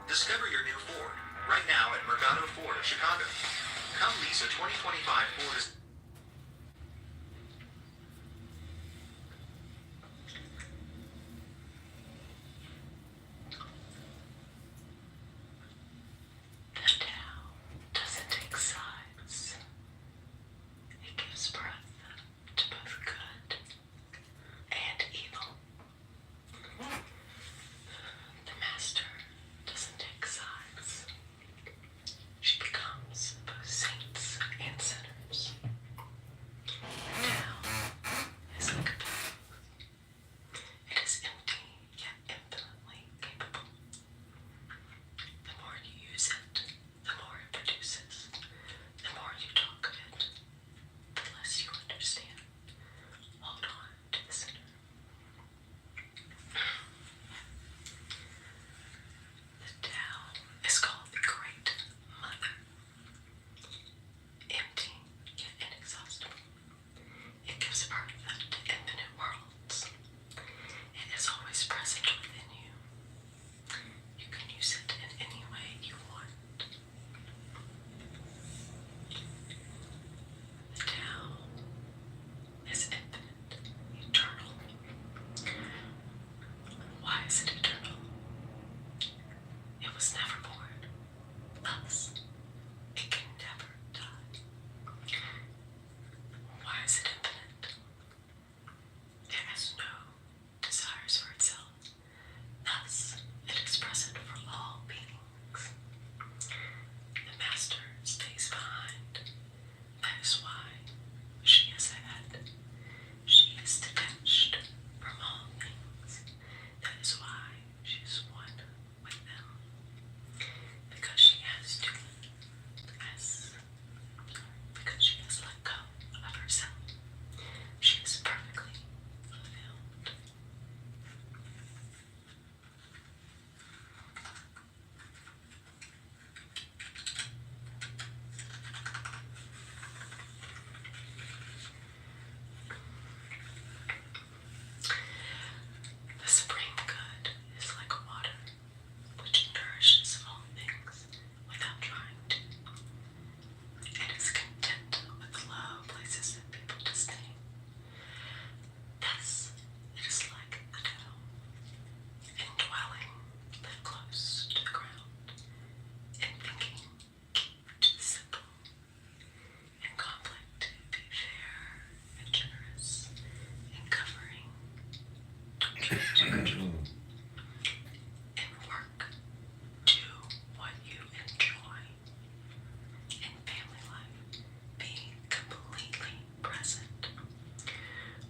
Discover your new Ford right now at Mercado Ford of Chicago. Come lease a 2025 Ford. The Tao doesn't take sides. It gives breath to both good and evil. The Master doesn't take sides. She becomes both saints and sinners. Tao is like a pill. It is empty yet infinitely capable. The more you use it, the more it produces. The more you talk of it, the less you understand. Hold on to the center. The Tao is called the Great Mother. Empty yet inexhaustible. It gives birth to infinite worlds. It is always present within you. You can use it in any way you want. The Tao is infinite, eternal. Why is it eternal? It was never born. Thus, it can never die. Why is it infinite? It has no desires for itself. Thus, it is present for all beings. The Master stays behind. That is why she is ahead. She is detached from all things. That is why she is one with them. Because she has to. Yes. Because she has let go of herself. She is perfectly fulfilled. The supreme good is like water, which nourishes all things without trying to. It is content with low places that people disdain. Thus, it is like the Tao. Indwelling, live close to the ground. In thinking, keep to the simple. In conflict, be fair and generous. In covering, don't try to control. In work, do what you enjoy. In family life, be completely present.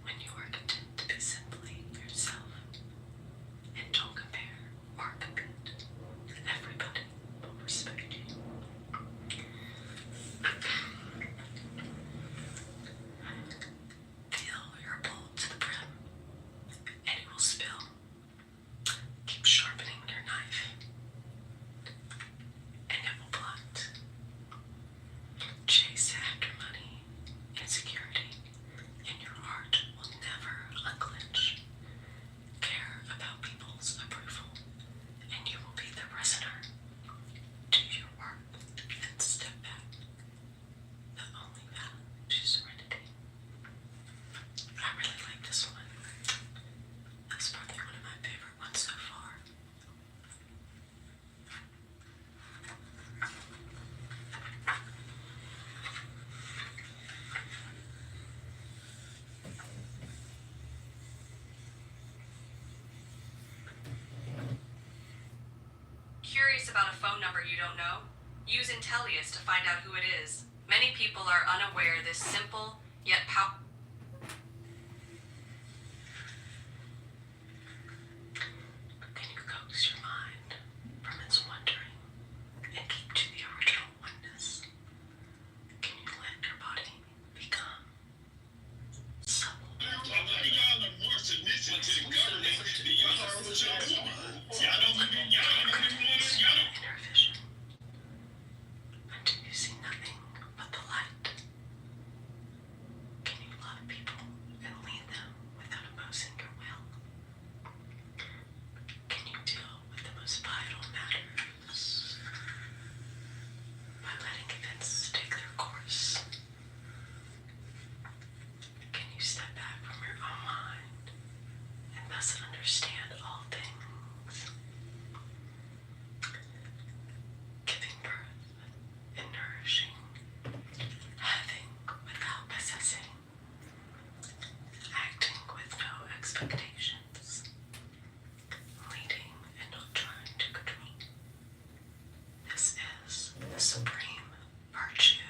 When you are content to be simply yourself, and don't compare or compete, everybody will respect you. Fill your bowl to the brim, and it will spill. Keep sharpening your knife, and it will blunt. Chase after money and security, and your heart will never unclench. Care about people's approval, and you will be the prisoner. Do your work, then step back. The only path to serenity. I really like this one. That's probably one of my favorite ones so far. Curious about a phone number you don't know? Use Intellius to find out who it is. Many people are unaware this simple yet powerful. Can you coax your mind from its wandering and keep to the original oneness? Can you let your body become supple? Inner vision until you see nothing but the light. Can you the supreme virtue.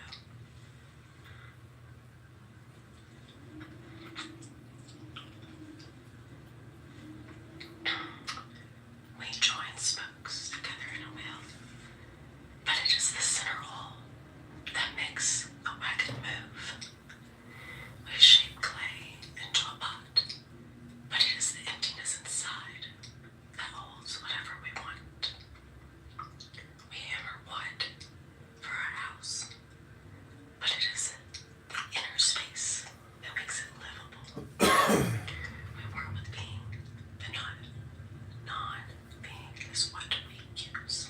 We join spokes together in a wheel, but it is the center hole that makes the wagon move. We shape clay into a pot, but it is the emptiness inside that holds whatever we want. We hammer wood for our house, but it is the inner space that makes it livable. We work with being, but not non-being is what we use.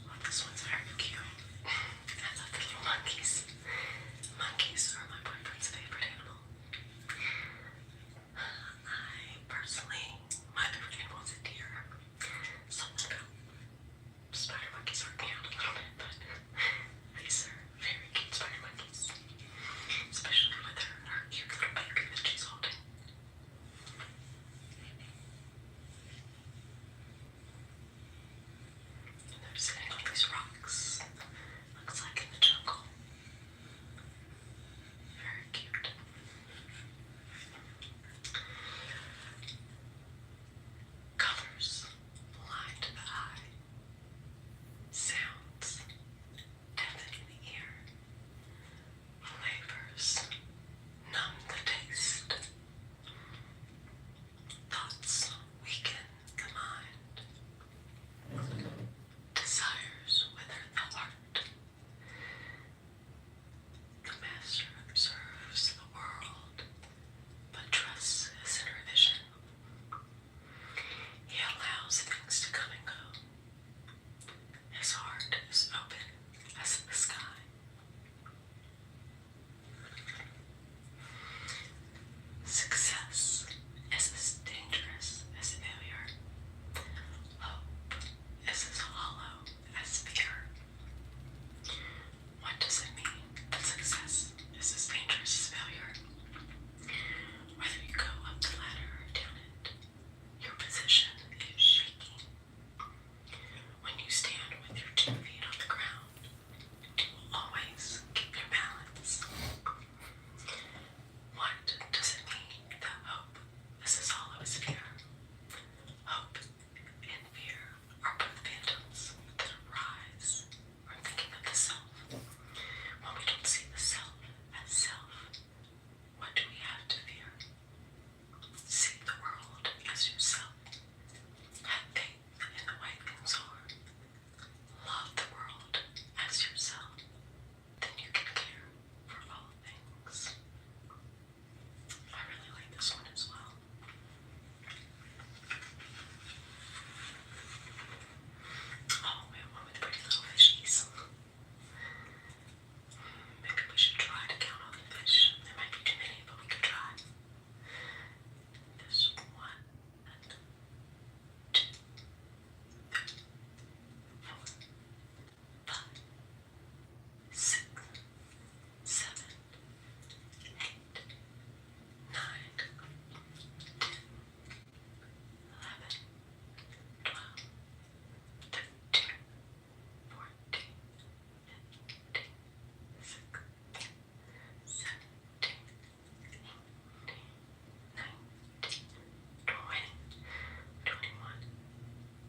Well, this one's very cute. I love the little monkeys. Monkeys are my boyfriend's favorite animal. I personally, my favorite animal is a deer. Something about spider monkeys are me out a little bit, but these are very cute spider monkeys. Especially with her cute little baby that she's holding. And they're sitting on these rocks. Looks like in the jungle. Very cute. Colors blind the eye. Sounds deafen the ear. Flavors numb the taste. Thoughts weaken the mind. Desires wither the heart. The master observes the world, but trusts his inner vision. He allows things to come and go. His heart is open as the sky. Success is as dangerous as failure. Hope is as hollow as fear. What does it mean that success is as dangerous as failure? Whether you go up the ladder or down it, your position is shaking. When you stand with your 2 feet on the ground, you will always keep your balance. What does it mean that hope is as hollow as fear? Hope and fear are both phantoms that arise from thinking of the self. When we don't see the self as self, what do we have to fear? See the world as yourself. Have faith in the way things are. Love the world as yourself. Then you can care for all things. I really like this one as well. Oh, we have one with pretty little fishies. Maybe we should try to count all the fish. There might be too many, but we could try. There's 1, 2, 3, 4, 5, 6, 7, 8, 9, 10, 11, 12, 13, 14, 15, 16, 17, 18, 19, 20, 21,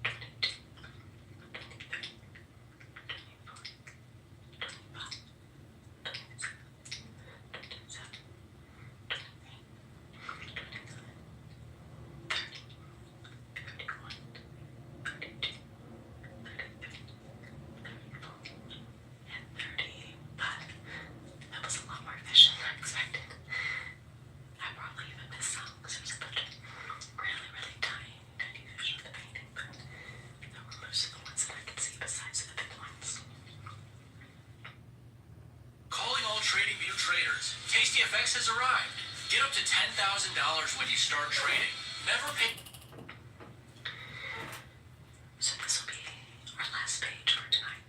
22, 23, 24, 25, 26, 27, 28, 29, 30, 31, 32, 33, 34, and 35. That was a lot more fish than I expected. I probably even missed some because there's a bunch of really, really tiny fish in the painting, but there were most of the ones that I could see besides the big ones. Calling all Trading View traders. Tasty FX has arrived. Get up to $10,000 when you start trading. Never pay. So this will be our last page for tonight.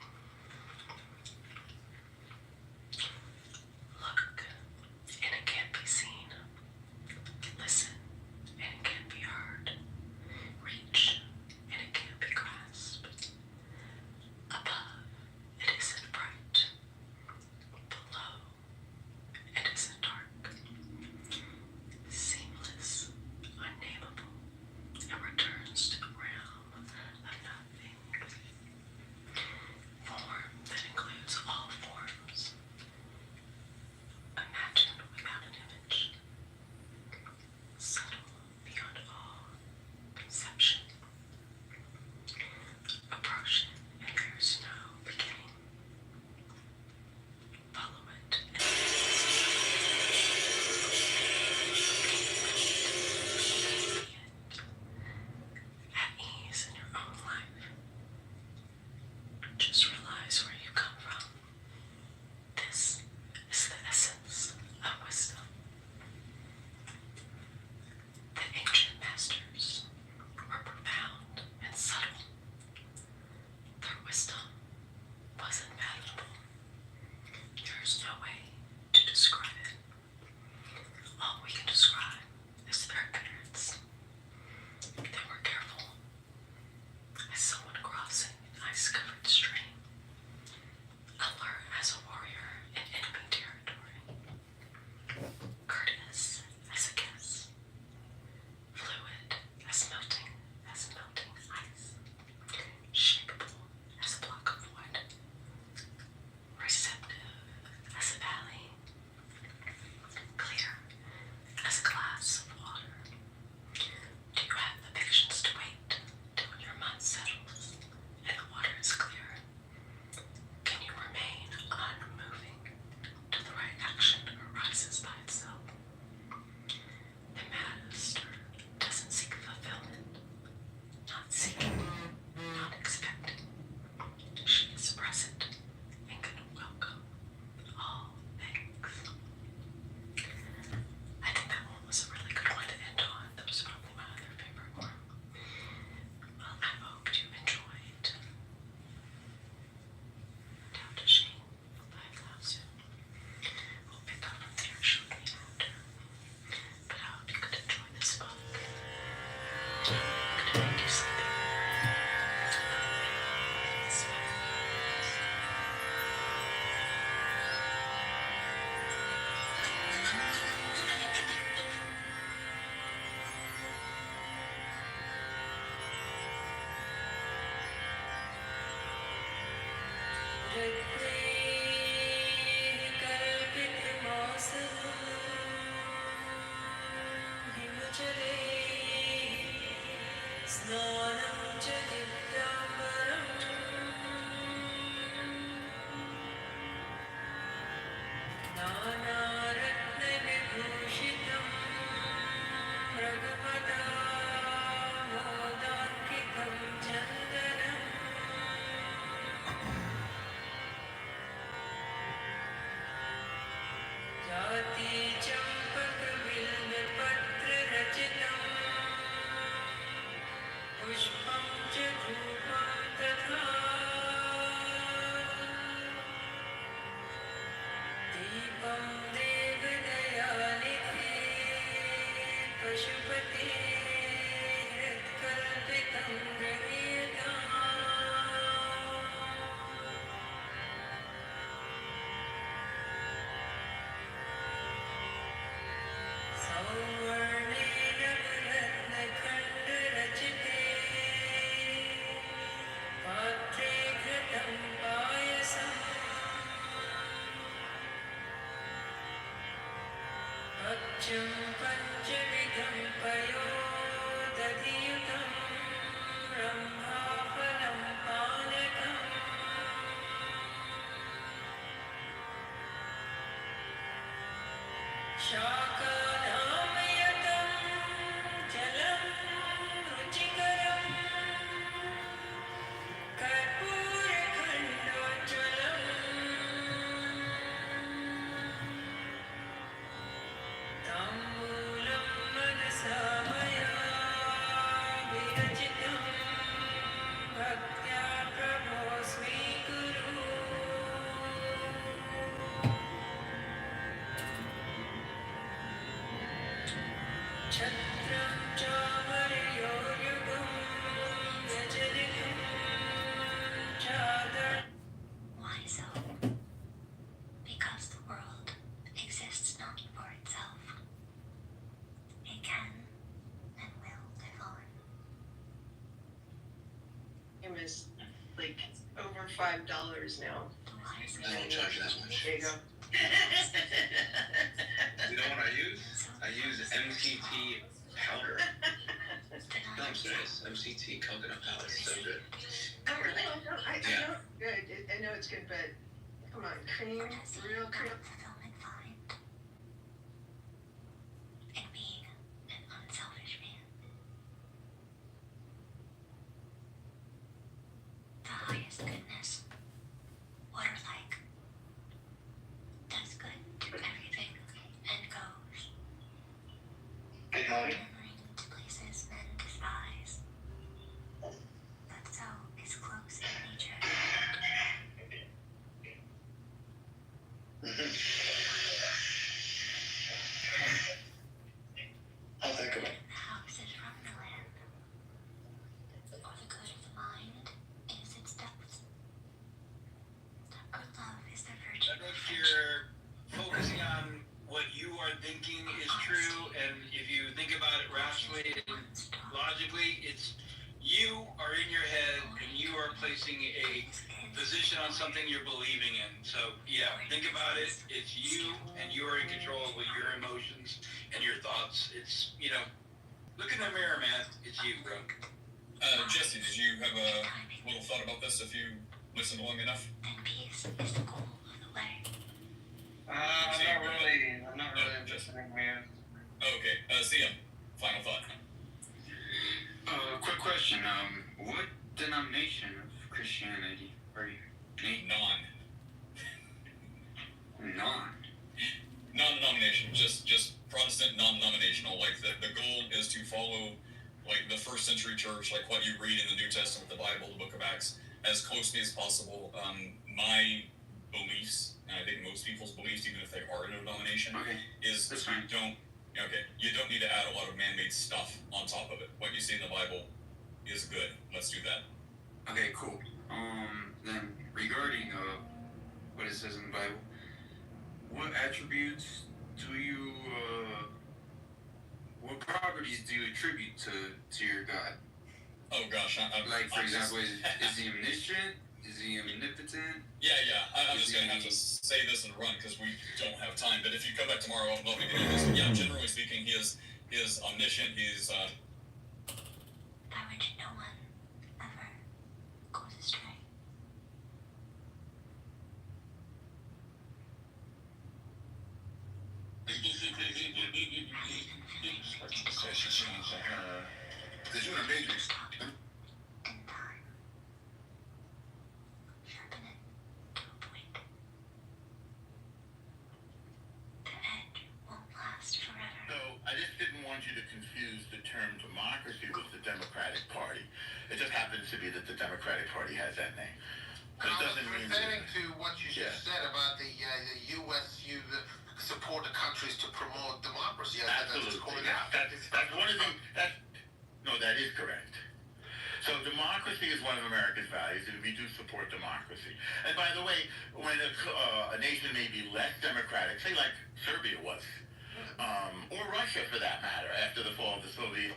Why so? Because the world exists not for itself. It can and will live on. It was like over $5 now. The wise I don't charge that much. There you go. You know what I use? I use MCT powder. No, I'm serious. MCT coconut powder is so good. Oh, really? No, I Yeah. know it's good. I know it's good, but come on, cream, real cream. fulfillment find in being an unselfish man. The highest goodness, water like, does good to everything and goes, murmuring to places men despise. But so is close in nature. I'll think of it. The house is from the land, or the good of the mind is its depth. Or love is the virtue But of if friendship. you're focusing on what you are thinking is true, and if you think about it rationally and logically, it's you are in your head and you are placing a position on something you're believing in. So yeah, think about it. It's you, and you are in control of your emotions and your thoughts. It's look in the mirror, man. It's you, bro. Jesse, did you have a little thought about this if you listened long enough? Then peace is the goal of the way. I'm not really listening, man. Okay, CM, final thought. Quick question. What denomination of Christianity are you? Non-denomination, just Protestant, non-denominational. Like the goal is to follow like the first century church, like what you read in the New Testament, the Bible, the Book of Acts, as closely as possible. My beliefs, and I think most people's beliefs, even if they are a denomination, Okay. is That's you fine. you don't need to add a lot of man-made stuff on top of it. What you see in the Bible is good. Let's do that. Okay, cool. Then regarding what it says in the Bible, what attributes do you what properties do you attribute to your God? Oh gosh, Like, for I'm example, is he omniscient? Is he omnipotent? Yeah. I'm just gonna have to say this and run because we don't have time. But if you come back tomorrow, I'll love to get into this. Yeah, generally speaking, he is omniscient. He's by which no one ever goes astray. Did you in a matrix? Stop in time. Sharpen it to a point. The edge won't last forever. So I just didn't want you to confuse the term democracy with the Democratic Party. It just happens to be that the Democratic Party has that name. But it doesn't mean referring to what you Yeah. just said about the U.S. You support the countries to promote democracy. Absolutely. That's one of the that is correct. So democracy is one of America's values, and we do support democracy. And by the way, when a nation may be less democratic, say like Serbia was, or Russia for that matter, after the fall of the Soviet.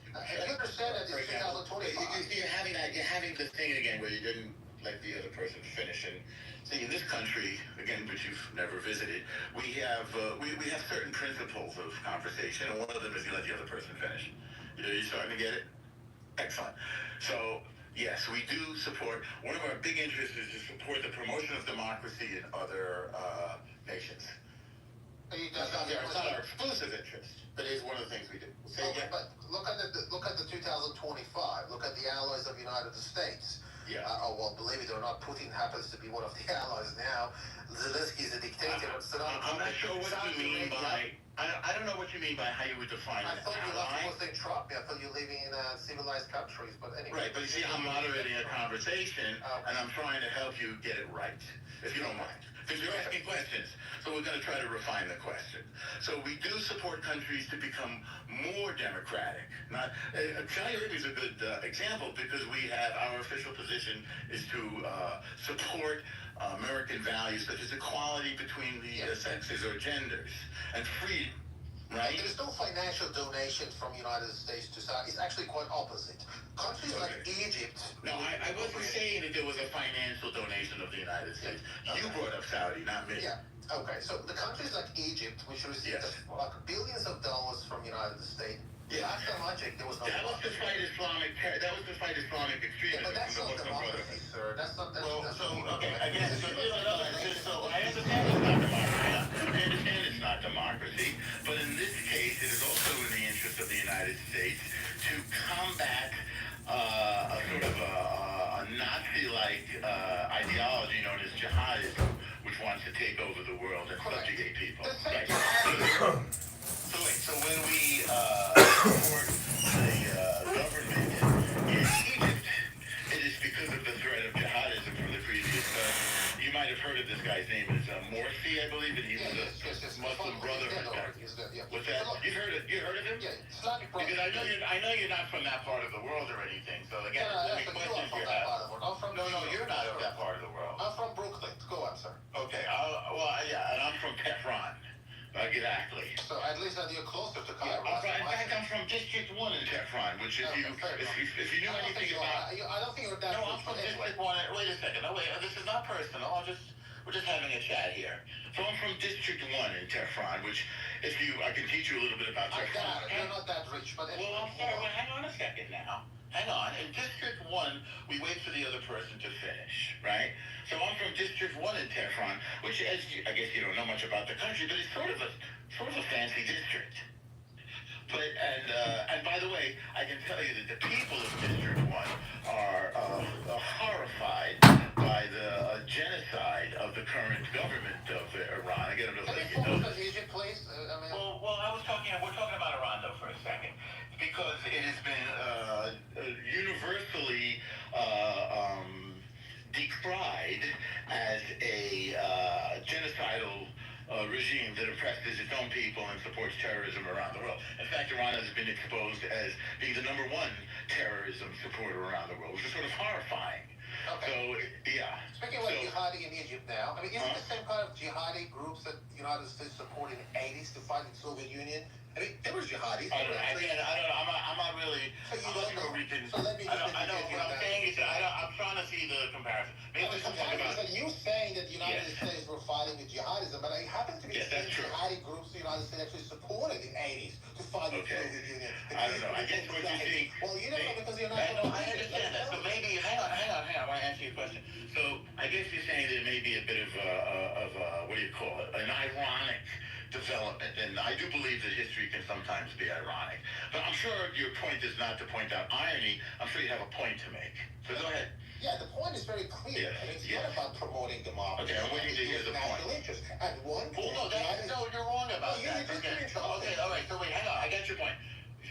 You understand that For it's example, 2025. you're having the thing again where you didn't let the other person finish. And see, in this country, again, which you've never visited, we have certain principles of conversation, and one of them is you let the other person finish. You're starting to get it? Excellent. So, yes, we do support, one of our big interests is to support the promotion of democracy in other nations. It's not our exclusive interest, but it is one of the things we do. Say again? But look at the 2025. Look at the allies of the United States. Yeah. Well, believe it or not, Putin happens to be one of the allies now. Zelensky is a dictator. I'm not sure what you mean by. I don't know what you mean by how you would define I an thought you ally. were saying Trump. I thought you're living in civilized countries. But anyway. Right, but you see, I'm moderating a conversation, and I'm trying to help you get it right, if you don't mind. Because you're asking questions, so we're going to try to refine the question. So we do support countries to become more democratic. Not Saudi Arabia is a good example because we have our official position is to support American values such as equality between the sexes or genders and freedom. Right? There's no financial donation from United States to Saudi. It's actually quite opposite. Countries like Egypt. No, I wasn't saying that there was a financial donation of the United States. You brought up Saudi, not me. Yeah. Okay. So the countries like Egypt, which received like billions of dollars from United States. Last time I checked, there was no. That was to fight Islamic extremism. But that's from not the Muslim democracy, Brotherhood. sir. That's not. Okay, again, so I understand it's not democracy. I understand it's not democracy, but in this case, it is also in the interest of the United States to combat a sort of a Nazi-like ideology known as jihadism, which wants to take over the world and subjugate people. Right. So when we support the government in Egypt, it is because of the threat of jihadism from the previous. You might have heard of this guy's name is Morsi, I believe, and he was a Muslim Brotherhood guy. What's that? You heard of him? Yeah, Islamic Because I know you're not from that part of the world or anything. So again, let me question you have. No, you're not of that part of the world. I'm from Brooklyn. Go on, sir. Okay. And I'm from Tehran. Exactly. So at least you're closer to Cairo. In fact, I'm from District 1 in Tehran, which if you knew anything about. I don't think you're that. No, I'm from District 1. Wait a second. No, wait. This is not personal. We're just having a chat here. So I'm from District 1 in Tehran, which I can teach you a little bit about I Tehran. got it. You're not that rich, but anyway. Well, I'm sorry. Well, hang on a second now. Hang on. In District 1, we wait for the other person to finish, right? So I'm from District 1 in Tehran, which, I guess you don't know much about the country, but it's sort of a fancy district. But and by the way, I can tell you that the people of District 1 are horrified by the genocide of the current government of Iran. Again, Can you focus on Egypt, please? Well, we're talking about Iran though for a second, because it has been universally decried as a genocidal regime that oppresses its own people and supports terrorism around the world. In fact, Iran has been exposed as being the #1 terrorism supporter around the world, which is sort of horrifying. Okay. So, yeah. Speaking about jihadi in Egypt now, isn't the same kind of jihadi groups that the United States supported in the 80s to fight in the Soviet Union? There was jihadis. I'm not really. So you don't know. So let me I know what I'm saying is I'm trying to see the comparison. Maybe we can talk about. You saying that the United Yes. States were fighting with jihadism, but it happens to be Yes, the same that's true. jihadi groups the United States actually supported in the 80s to fight the Okay. Soviet Union. I don't know. I guess what you're saying. Well, you don't know because you're not. I understand that. So maybe, hang on. I want to answer your question. So I guess you're saying there may be a bit of what do you call it? An ironic development, and I do believe that history can sometimes be ironic. But I'm sure your point is not to point out irony. I'm sure you have a point to make. So go ahead. Yeah, the point is very clear. Yes, I mean, it's yes. not about promoting democracy. Okay, I'm waiting to hear the national point. interest. At one point, Well, no, you're wrong about that. Okay, all right. So wait, hang on. I got your point.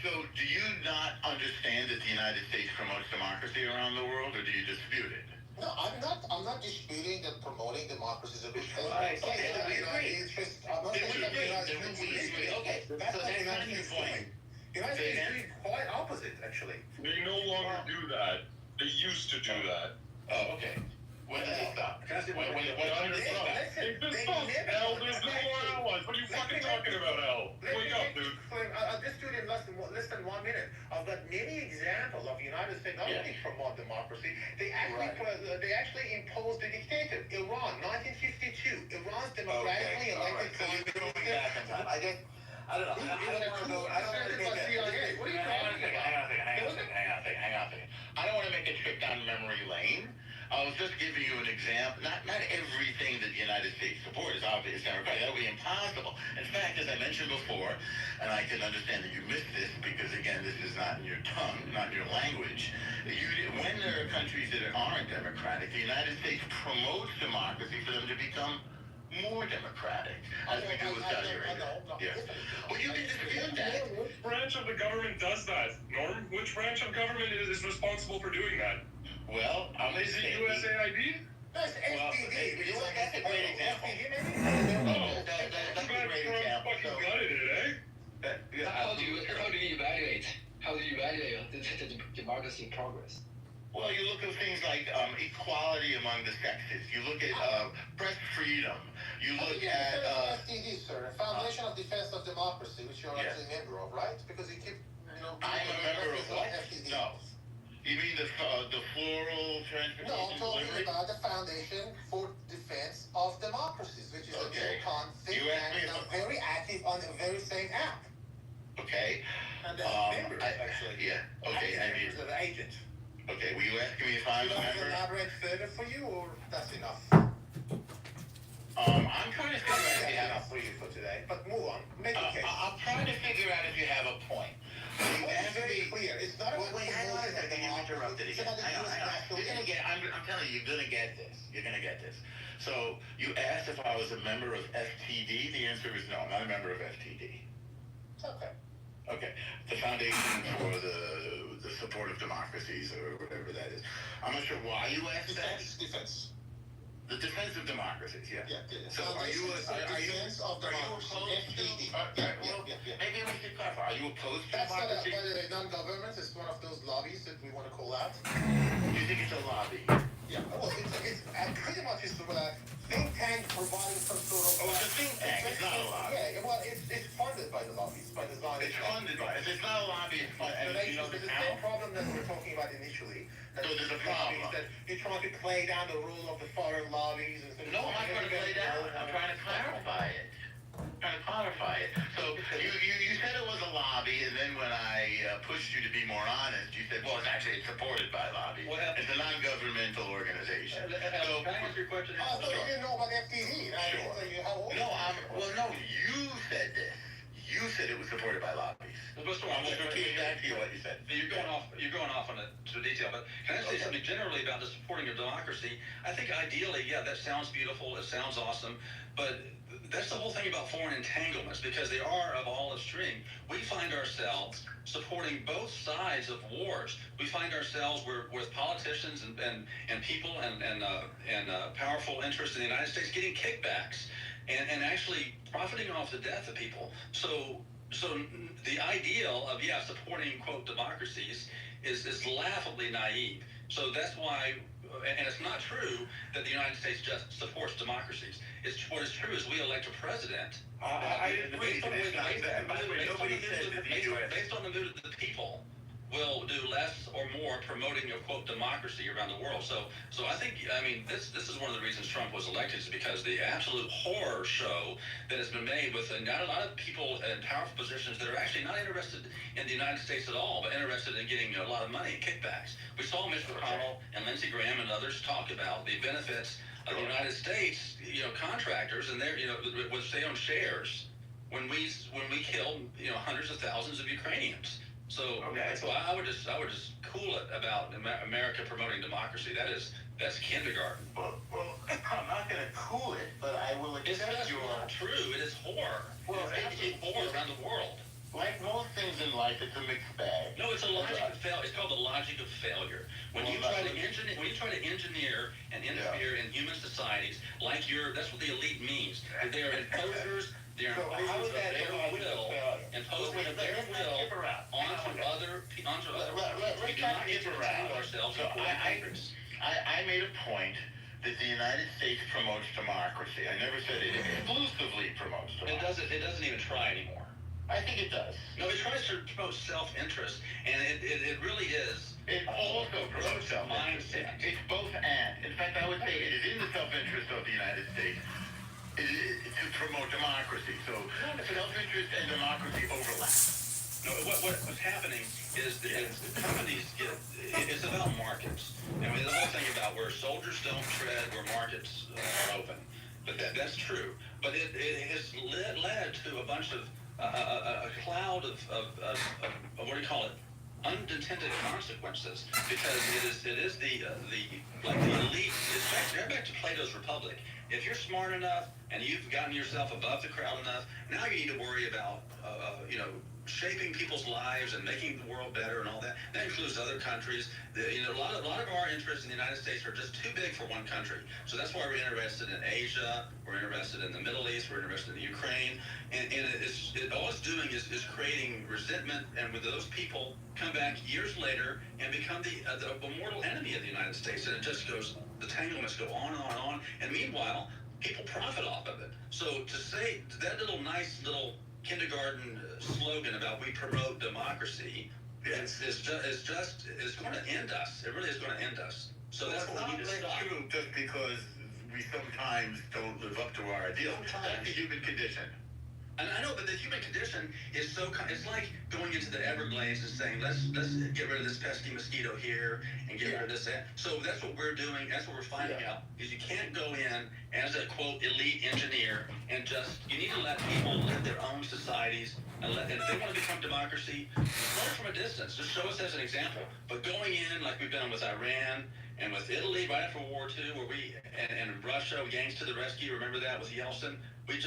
So do you not understand that the United States promotes democracy around the world, or do you dispute it? No, I'm not disputing that promoting democracy is a good thing. All right, I'm saying okay, that then we the United agree. States, I'm not Then saying we that the agree. United Then States we is agree. Okay, That's so not the that's United not your States point. doing. The United Say States is again? doing quite opposite, actually. They no longer do that. They used to do that. Oh, okay. When did it stop? When did it stop? They've been stopped. Al, there's no more allies. What are you fucking talking about, Al? Wake up, dude. I'll just do it in less than 1 minute. I've got many examples of the United States not only promote democracy, they actually imposed a dictator. Iran, 1952. Iran's democratically elected So you're going back in time. I don't know. I don't want to go. I don't want to make a. What are you talking about? Hang on a second. I don't want to make a trip down memory lane. I was just giving you an example. Not everything that the United States supports is obvious democratic. That would be impossible. In fact, as I mentioned before, and I can understand that you missed this because again, this is not in your tongue, not in your language. When there are countries that aren't democratic, the United States promotes democracy for them to become more democratic, as we do with Saudi Arabia. Yeah. Well, you can dispute that. Which branch of the government does that, Norm? Which branch of government is responsible for doing that? Well, I'm going to Is it say... USAID? That's Well, SPD. that's a great example. That's a great example. Fucking So, gutted it, eh? How do you evaluate the democracy progress? well, you look at things like equality among the sexes. You look at press freedom. You look at... FDD, sir, Foundation of Defense of Democracy, which you're Yes. actually a member of, right? Because you keep, I'm a member of what? FDD. No. You mean the floral transportation No, I'm talking delivery? about the Foundation for Defense of Democracies, which is Okay. a neocon think You asked me tank, and if- I'm very active on the very same app. Okay. And they're members, actually. Yeah. Okay. I mean, Members of the agent. okay. Were you asking me if I'm Should a I member? elaborate further for you, or that's enough? I'm trying to figure out if That's you have. enough for you for today. But move on. Make a case. I'm trying to figure out if you have a point. You Well, it's asked very me. clear. It's not Wait, hang on a second. You interrupted It's again. about the Hang on. US national You're gonna interest. get. I'm telling you, you're gonna get this. You're gonna get this. So you asked if I was a member of FTD. The answer is no. I'm not a member of FTD. Okay. Okay. The Foundation for the Support of Democracies, or whatever that is. I'm not sure why you asked that. Defense. The Defense of Democracies. Yeah. Yeah. So are you Defense of Democracy? opposed to? FDD. Yeah. Maybe we should clarify. Are you opposed to That's not a, democracy? by the way, non-government. It's one of those lobbies that we want to call out. You think it's a lobby? Yeah. Well, it's pretty much it's a think tank providing some sort of. Oh, it's a think tank. It's not a lobby. Yeah. Well, it's funded by the lobbies, by the Zionist. It's funded by. If it's not a lobby, it's funded. And you know the It's the same town. problem that we were talking about initially. That So there's a the problem. lobbies, That you're trying to play down the role of the foreign lobbies. And No, I'm not going to play down. I'm trying to clarify it. So you said it was a lobby, and then when I pushed you to be more honest, you said, well, it's actually supported by lobby. What happened? It's a non-governmental organization. Can I answer your question? Oh, I thought you didn't know about FTD. Sure. How old? No, you said this. You said it was supported by lobbies. I'm just repeating back to you what you said. You're going off on to detail, but can I say something generally about the supporting of democracy? I think ideally, yeah, that sounds beautiful, it sounds awesome, but that's the whole thing about foreign entanglements, because they are of all extreme. We find ourselves supporting both sides of wars. We find ourselves with politicians and people and powerful interests in the United States getting kickbacks and actually profiting off the death of people. So the ideal of supporting quote democracies is laughably naive. So that's why, and it's not true that the United States just supports democracies. What is true is we elect a president. I agree. By the way, nobody said that the U.S. Based on the mood of the people. will do less or more promoting quote democracy around the world. So I think this is one of the reasons Trump was elected, is because the absolute horror show that has been made with not a lot of people in powerful positions that are actually not interested in the United States at all, but interested in getting a lot of money and kickbacks. We saw Mitch McConnell and Lindsey Graham and others talk about the benefits of the United States, contractors and their, which they own shares when we killed, hundreds of thousands of Ukrainians. So I would just cool it about America promoting democracy. That's kindergarten. Well, I'm not going to cool it, but I will It's accept just not true. It is horror. Well, it's absolute horror around the world. Like most things in life, it's a mixed bag. No, it's a logic of failure. It's called the logic of failure. When you try to engineer and interfere in human societies, that's what the elite means. They are imposers. They're imposers of their will, imposers of their will onto other people. We do not get to control ourselves in foreign countries. I made a point that the United States promotes democracy. I never said it exclusively promotes democracy. It doesn't even try anymore. I think it does. No, it tries to promote self-interest, and it really is. It also promotes self-interest. It's both and. In fact, I would say it is in the self-interest of the United States to promote democracy. So self-interest and democracy overlap. No, what's happening is the companies it's about markets. The whole thing about where soldiers don't tread, where markets are open. But that's true. But it has led to a bunch of a cloud of what do you call it? Unintended consequences, because it is the elite. They're back to Plato's Republic. If you're smart enough and you've gotten yourself above the crowd enough, now you need to worry about shaping people's lives and making the world better and all that. That includes other countries. A lot of our interests in the United States are just too big for one country. So that's why we're interested in Asia. We're interested in the Middle East. We're interested in Ukraine. And all it's doing is creating resentment. And with those people come back years later and become the mortal enemy of the United States. And it just goes, the tanglements go on and on and on. And meanwhile, people profit off of it. So to say that nice little kindergarten slogan about we promote democracy is going to end us. It really is going to end us. So that's what we need to stop. That's true, just because we sometimes don't live up to our ideals. That's the human condition. And I know, but the human condition is it's like going into the Everglades and saying, let's get rid of this pesky mosquito here and get rid of this. So that's what we're doing. That's what we're finding out, is you can't go in as a, quote, elite engineer and you need to let people live their own societies and if they want to become democracy, learn from a distance. Just show us as an example. But going in like we've done with Iran and with Italy right after World War II, where and Russia, gangs to the rescue, remember that with Yeltsin? We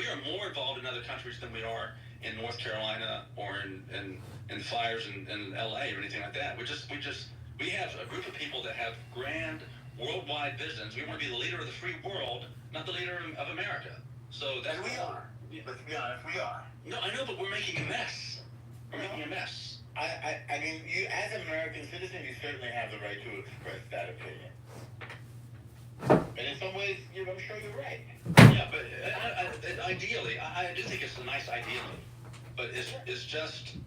are more involved in other countries than we are in North Carolina or in fires in LA or anything like that. We have a group of people that have grand worldwide visions. We want to be the leader of the free world, not the leader of America. So that's we are. Let's be honest, we are. No, I know, but we're making a mess. We're making a mess. I mean, you as an American citizen, you certainly have the right to express that opinion. And in some ways, I'm sure you're right. Yeah, but ideally, I do think it's a nice ideally, but it's just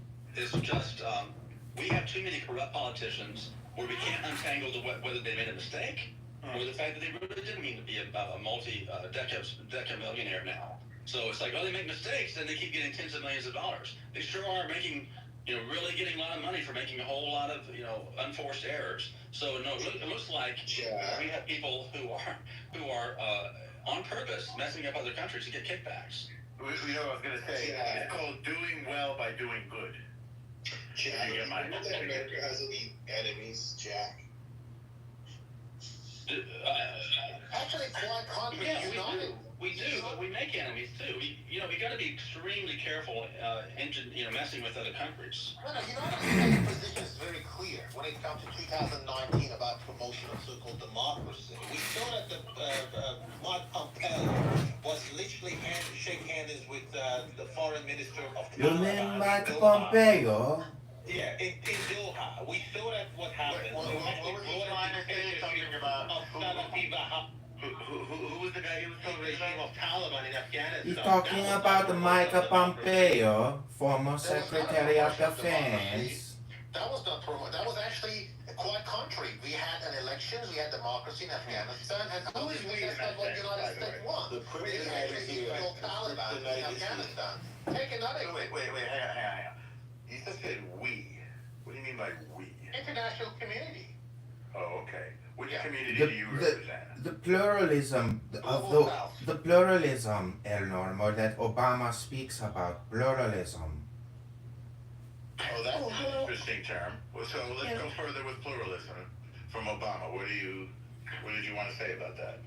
we have too many corrupt politicians where we can't untangle whether they made a mistake or the fact that they really didn't mean to be a multi-decade millionaire now. So it's like, they make mistakes, then they keep getting tens of millions of dollars. They sure are making, really getting a lot of money for making a whole lot of, unforced errors. So no, it looks like we have people who are on purpose messing up other countries to get kickbacks. I was going to say, it's called doing well by doing good. Jack, you know that America has any enemies, Jack? Actually, quite contrary, we do, but we make enemies too. We got to be extremely careful, messing with other countries. No, United States position is very clear when it comes to 2019 about promotion of so-called democracy. We saw that Mark Pompeo was literally shake hands with the foreign minister of Your name Mark Pompeo? Yeah, in Doha. We saw that what happened. What was he trying to say? Something about Who was the guy he was The talking regime about? of Taliban in Afghanistan. He's talking about Micah Pompeo, former Secretary of Defense. That was not that was actually quite contrary. We had an elections, we had democracy in Afghanistan, and Who is we in that's not that what sense, United by the States way? won. The We criminal actually killed Taliban in Afghanistan. Take another Hang on. You just said we. What do you mean by we? international community. Oh, okay. Which Yeah. community The, do you the, represent? the pluralism of Global South. the pluralism, El Normo, that Obama speaks about, pluralism. Oh, that's Oh, an hello. interesting term. Well, so let's Yeah. go further with pluralism from Obama. What did you want to say about that?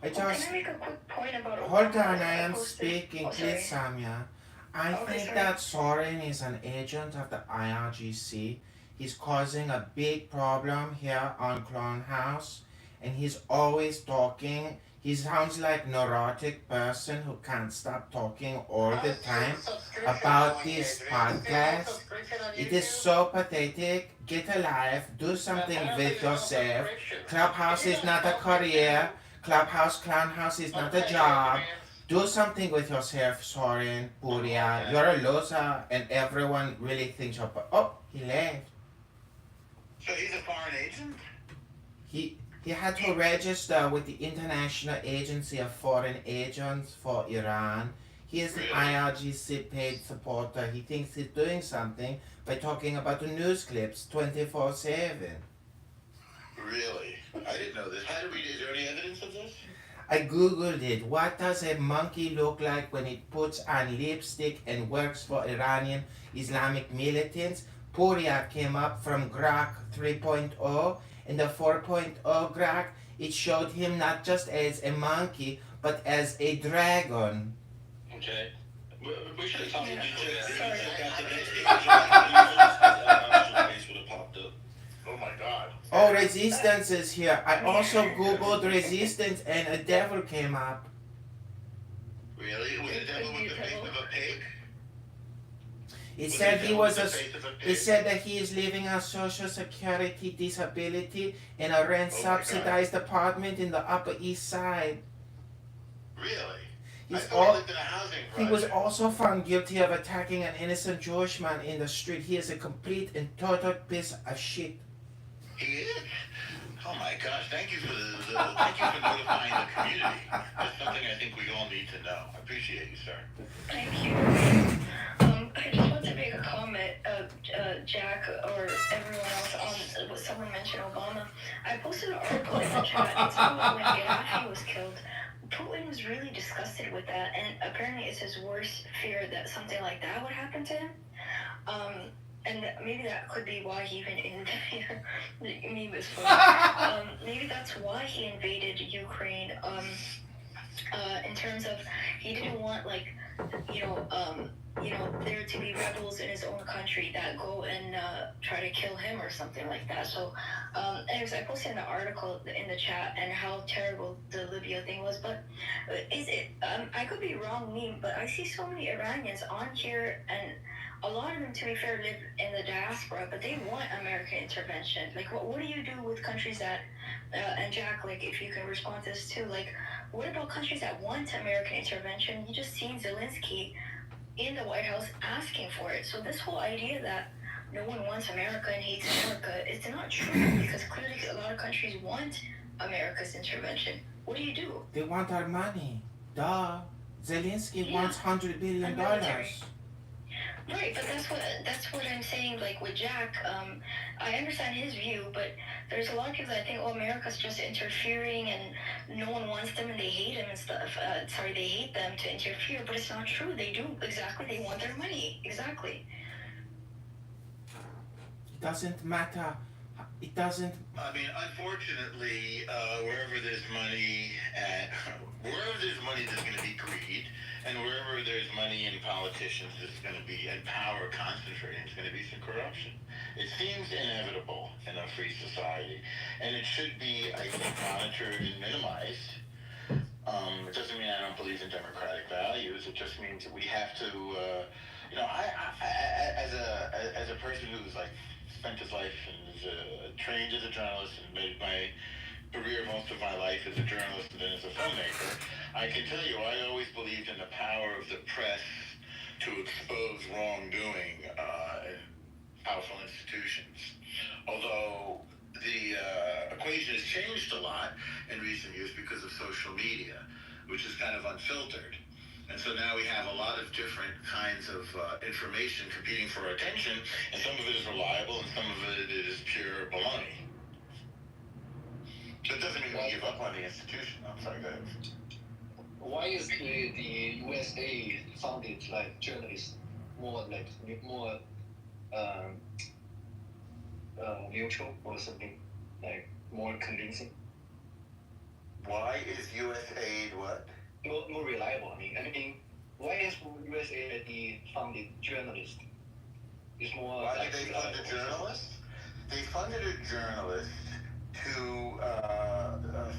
I Can just I make a quick point about hold Obama? on. I am posted- speaking, Oh, sorry. please, Samya. I Okay, think sorry. that Soren is an agent of the IRGC. He's causing a big problem here on Clone House, and he's always talking. He sounds like neurotic person who can't stop talking all the time about this podcast. It is so pathetic. Get a life. Do something with yourself. Clubhouse is not a career. Clown House is not a job. Do something with yourself, Soren, Puria. You're a loser, and everyone really thinks you're. Oh, he left. So he's a foreign agent? He had to register with the International Agency of Foreign Agents for Iran. He is an Really? IRGC paid supporter. He thinks he's doing something by talking about the news clips 24/7. Really? I didn't know this. Is there any evidence of this? I googled it. What does a monkey look like when it puts on lipstick and works for Iranian Islamic militants? Puria came up from Grok 3.0. In the 4.0 Grok, it showed him not just as a monkey, but as a dragon. Okay. We should have talked to Sorry. would have popped up. Oh my God. Oh, resistance is here. I also googled resistance and a devil came up. Really? Was the devil with the face of a pig? It said he was a. face of a It pig? said that he is living on Social Security disability in a rent Oh my God. subsidized apartment in the Upper East Side. Really? I He's thought he all, lived in a housing he was project. also found guilty of attacking an innocent Jewish man in the street. He is a complete and total piece of shit. He is? Oh my gosh, thank you for thank you for notifying the community. That's something I think we all need to know. I appreciate you, sir. Thank you. I just want to make a comment, Jack or everyone else, on what someone mentioned Obama. I posted an article in the chat. It's about when Gaddafi was killed. Putin was really disgusted with that, and apparently it's his worst fear that something like that would happen to him. And maybe that could be why he even invaded. Me was funny. Maybe that's why he invaded Ukraine. In terms of he didn't want there to be rebels in his own country that go and try to kill him or something like that. So, anyways, I posted an article in the chat and how terrible the Libya thing was. But is it? I could be wrong, but I see so many Iranians on here, and a lot of them, to be fair, live in the diaspora, but they want American intervention. Like, what do you do with countries that? And Jack, like, if you can respond to this too, like, what about countries that want American intervention? You just seen Zelensky in the White House asking for it. So this whole idea that no one wants America and hates America, it's not true, because clearly a lot of countries want America's intervention. What do you do? They want our money. Duh. Zelensky Yeah. wants $100 billion. And military. Right, but that's what I'm saying. Like with Jack, I understand his view, but there's a lot of people that think, oh, America's just interfering and no one wants them and they hate him and stuff. They hate them to interfere, but it's not true. They do exactly. They want their money exactly. It doesn't matter. It doesn't. I mean, unfortunately, wherever there's money, there's going to be greed, and wherever there's money in politicians, there's going to be, and power concentrating, there's going to be some corruption. It seems inevitable in a free society, and it should be, I think, monitored and minimized. It doesn't mean I don't believe in democratic values. It just means that we have to, as a person who's like spent his life and is trained as a journalist and made my career most of my life as a journalist and then as a filmmaker, I can tell you I always believed in the power of the press to expose wrongdoing in powerful institutions. Although the equation has changed a lot in recent years because of social media, which is kind of unfiltered. And so now we have a lot of different kinds of information competing for our attention, and some of it is reliable and some of it is pure baloney. That doesn't mean we give up on the institution. I'm sorry, go ahead. Why is the USA funded like journalists more neutral or something like more convincing? Why is USAID what? More reliable. I mean, why is USAID funded journalists? It's more. Why like, did they fund a journalist? They funded a journalist to.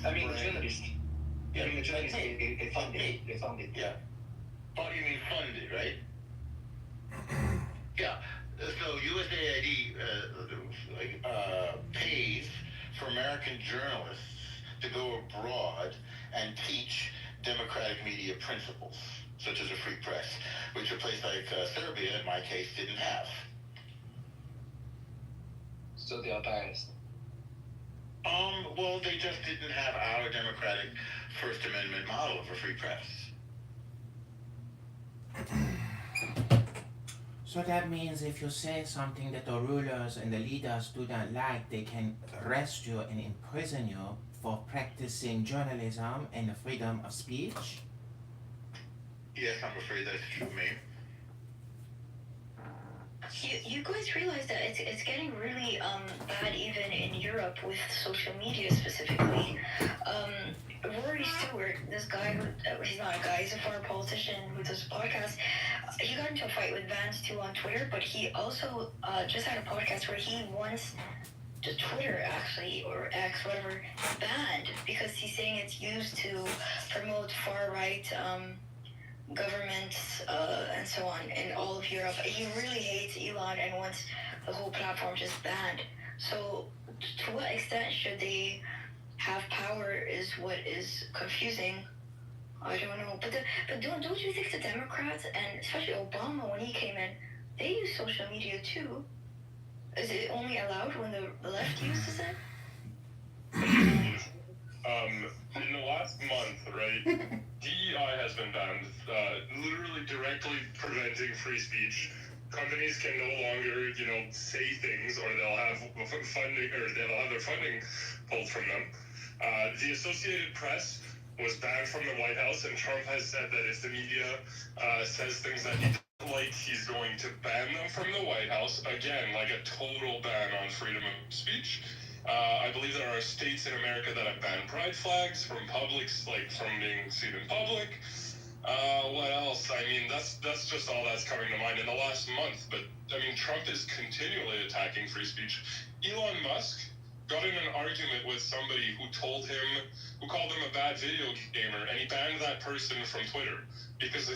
I mean, journalists. Yeah, I mean, the journalists. They funded. Me. They funded. Yeah. Oh, you mean funded, right? Yeah. So USAID pays for American journalists to go abroad and teach democratic media principles, such as a free press, which a place like Serbia, in my case, didn't have. So they are biased. Well, they just didn't have our democratic First Amendment model of a free press. So that means if you say something that the rulers and the leaders do not like, they can arrest you and imprison you for practicing journalism and the freedom of speech? Yes, I'm afraid that's true, ma'am. You guys realize that it's getting really bad even in Europe with social media specifically. Rory Stewart, this guy who he's not a guy, he's a former politician who does a podcast. He got into a fight with Vance too on Twitter, but he also just had a podcast where he wants the Twitter actually or X whatever banned because he's saying it's used to promote far right governments and so on in all of Europe. He really hates Elon and wants the whole platform just banned. So to what extent should they have power is what is confusing. I don't know. But don't you think the Democrats and especially Obama when he came in, they use social media too? Is it only allowed when the left uses it? In the last month, right, DEI has been banned, literally directly preventing free speech. Companies can no longer, say things, or they'll have funding, or they'll have their funding pulled from them. The Associated Press was banned from the White House, and Trump has said that if the media says things that he doesn't like, he's going to ban them from the White House. Again, like a total ban on freedom of speech. I believe there are states in America that have banned pride flags from publics, like from being seen in public. What else? I mean, that's just all that's coming to mind in the last month. But I mean, Trump is continually attacking free speech. Elon Musk got in an argument with somebody who called him a bad video gamer, and he banned that person from Twitter because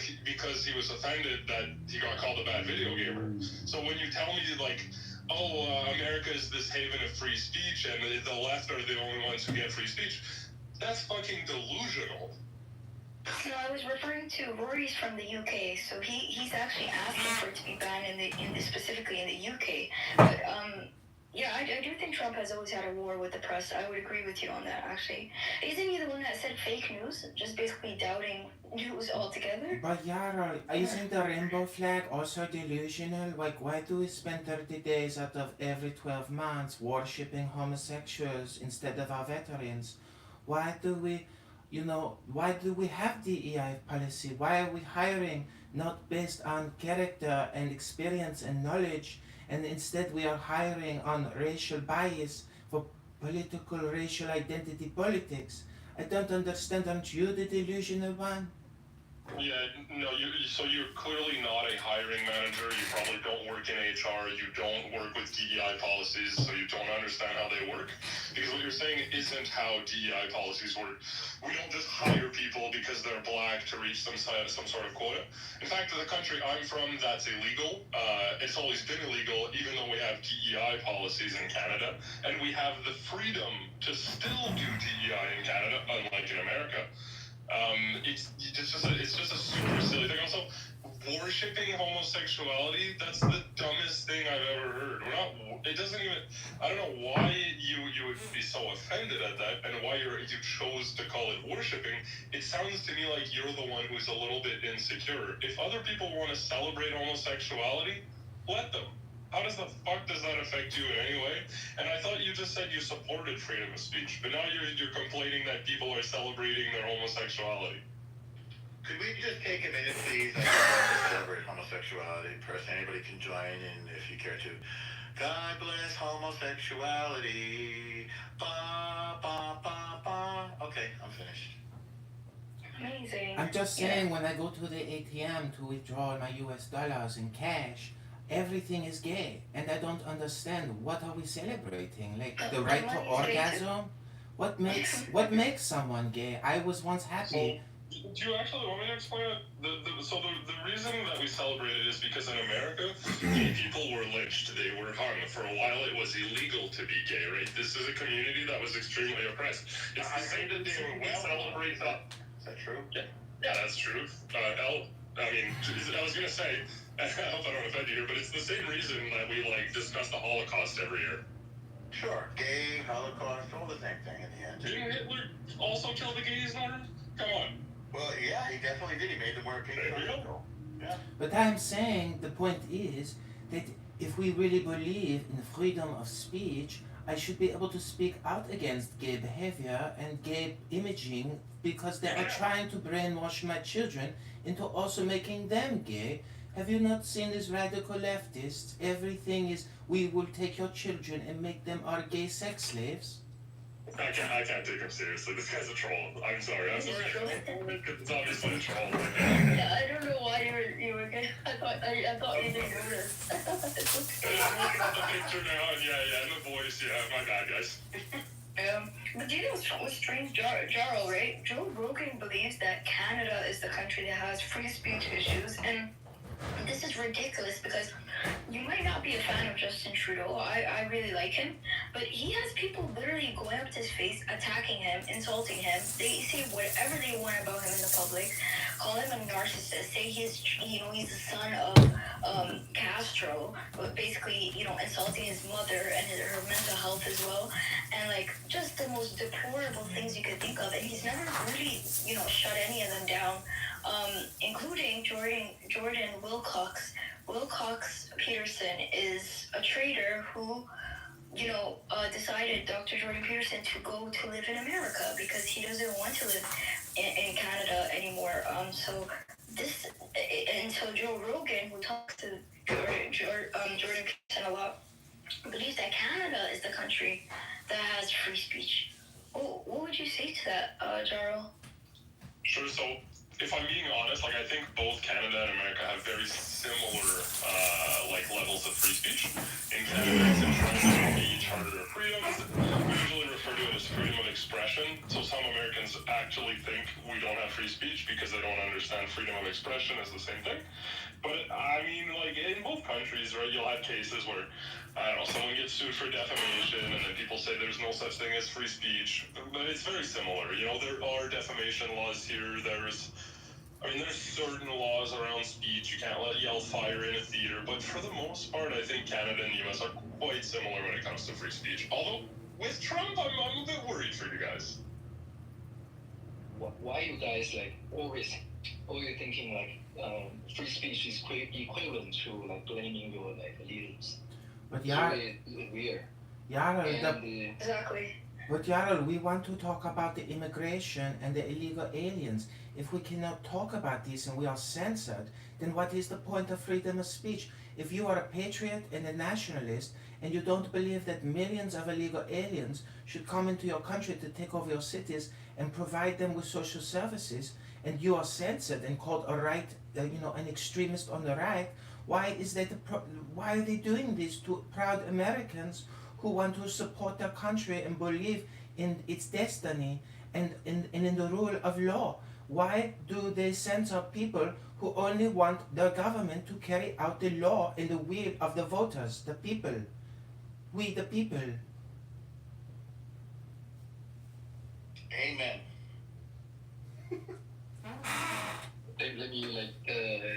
he was offended that he got called a bad video gamer. So when you tell me like, America is this haven of free speech and the left are the only ones who get free speech, that's fucking delusional. No, I was referring to Rory's from the UK, so he's actually asking for it to be banned specifically in the UK. But yeah, I do think Trump has always had a war with the press. I would agree with you on that, actually. Isn't he the one that said fake news? Just basically doubting news altogether? But Yara, isn't the rainbow flag also delusional? Like, why do we spend 30 days out of every 12 months worshipping homosexuals instead of our veterans? Why do we have DEI policy? Why are we hiring not based on character and experience and knowledge, and instead we are hiring on racial bias for political racial identity politics? I don't understand. Aren't you the delusional one? Yeah, no, so you're clearly not a hiring manager. You probably don't work in HR. You don't work with DEI policies, so you don't understand how they work. Because what you're saying isn't how DEI policies work. We don't just hire people because they're black to reach some sort of quota. In fact, in the country I'm from, that's illegal. It's always been illegal, even though we have DEI policies in Canada, and we have the freedom to still do DEI in Canada, unlike in America. It's just a super silly thing. Also, worshipping homosexuality, that's the dumbest thing I've ever heard. It doesn't even, I don't know why you would be so offended at that and why you chose to call it worshipping. It sounds to me like you're the one who's a little bit insecure. If other people want to celebrate homosexuality, let them. How does the fuck does that affect you in any way? And I thought you just said you supported freedom of speech, but now you're complaining that people are celebrating their homosexuality. Could we just take a minute, please? I don't want to celebrate homosexuality. Person, anybody can join in if you care to. God bless homosexuality. Ba, ba, ba, ba. Okay, I'm finished. Amazing. I'm just saying, when I go to the ATM to withdraw my US dollars in cash, everything is gay, and I don't understand what are we celebrating? Like the right to orgasm? What makes someone gay? I was once happy. So, do you actually want me to explain it? The reason that we celebrate it is because in America, gay people were lynched, they were hung. For a while, it was illegal to be gay, right? This is a community that was extremely oppressed. It's the same thing we celebrate that. Is that true? Yeah, that's true. I was gonna say, I hope I don't offend you here, but it's the same reason that we discuss the Holocaust every year. Sure. Gay, Holocaust, all the same thing in the end. Didn't Hitler also kill the gays, Norton? Come on. Well, yeah, he definitely did. He made them wear pink. There we go. Yeah. But I'm saying the point is that if we really believe in freedom of speech, I should be able to speak out against gay behavior and gay imaging because they are trying to brainwash my children into also making them gay. Have you not seen these radical leftists? Everything is, we will take your children and make them our gay sex slaves. I can't take him seriously. This guy's a troll. I'm sorry. It's obviously a troll. Yeah, I don't know why you were gay. I thought you didn't notice. I'm looking at the picture now, and yeah, the voice, my bad, guys. But do you know what's strange, Jarl, right? Joe Rogan believes that Canada is the country that has free speech issues, and this is ridiculous because you might not be a fan of Justin Trudeau. I really like him, but he has people literally going up to his face, attacking him, insulting him. They say whatever they want about him in the public, call him a narcissist, say he's the son of Castro, but basically insulting his mother and her mental health as well, and just the most deplorable things you could think of. And he's never really shut any of them down. Including Jordan Wilcox. Wilcox Peterson is a trader who, decided, Dr. Jordan Peterson, to go to live in America because he doesn't want to live in Canada anymore. So Joe Rogan, who talks to Jordan Peterson a lot, believes that Canada is the country that has free speech. What would you say to that, Jarl? Sure, so if I'm being honest, I think both Canada and America have very similar, levels of free speech. In Canada, it's entrenched in the Charter of Freedoms. We usually refer to it as freedom of expression. So some Americans actually think we don't have free speech because they don't understand freedom of expression as the same thing. But, in both countries, right, you'll have cases where, someone gets sued for defamation, and then people say there's no such thing as free speech. But it's very similar. There are defamation laws here. There's certain laws around speech. You can't yell fire in a theater. But for the most part, I think Canada and the U.S. are quite similar when it comes to free speech. Although, with Trump, I'm a bit worried for you guys. Why you guys always thinking free speech is equivalent to blaming your leaders? But weird. Exactly. But Yarel, we want to talk about the immigration and the illegal aliens. If we cannot talk about this and we are censored, then what is the point of freedom of speech? If you are a patriot and a nationalist and you don't believe that millions of illegal aliens should come into your country to take over your cities and provide them with social services, and you are censored and called a right, an extremist on the right. Why is that? Why are they doing this to proud Americans who want to support their country and believe in its destiny and in the rule of law? Why do they censor people who only want their government to carry out the law and the will of the voters, the people? We the people. Amen. Let me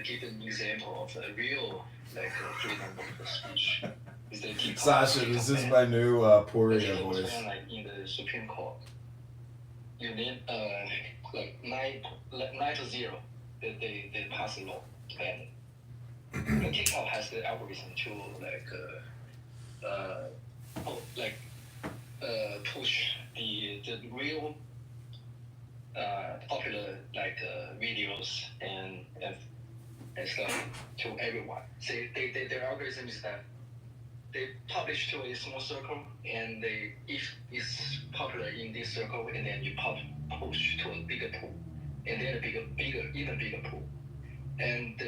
give an example of a real freedom of speech. Is the Tea Sasha, Party this is campaign. my new Poirier It was voice. when, in the Supreme Court, you need 9-0, they pass a law to ban it. The TikTok has the algorithm to push the real popular videos and stuff to everyone. Their algorithm is that they publish to a small circle, and if it's popular in this circle, and then you push to a bigger pool, and then a even bigger pool, and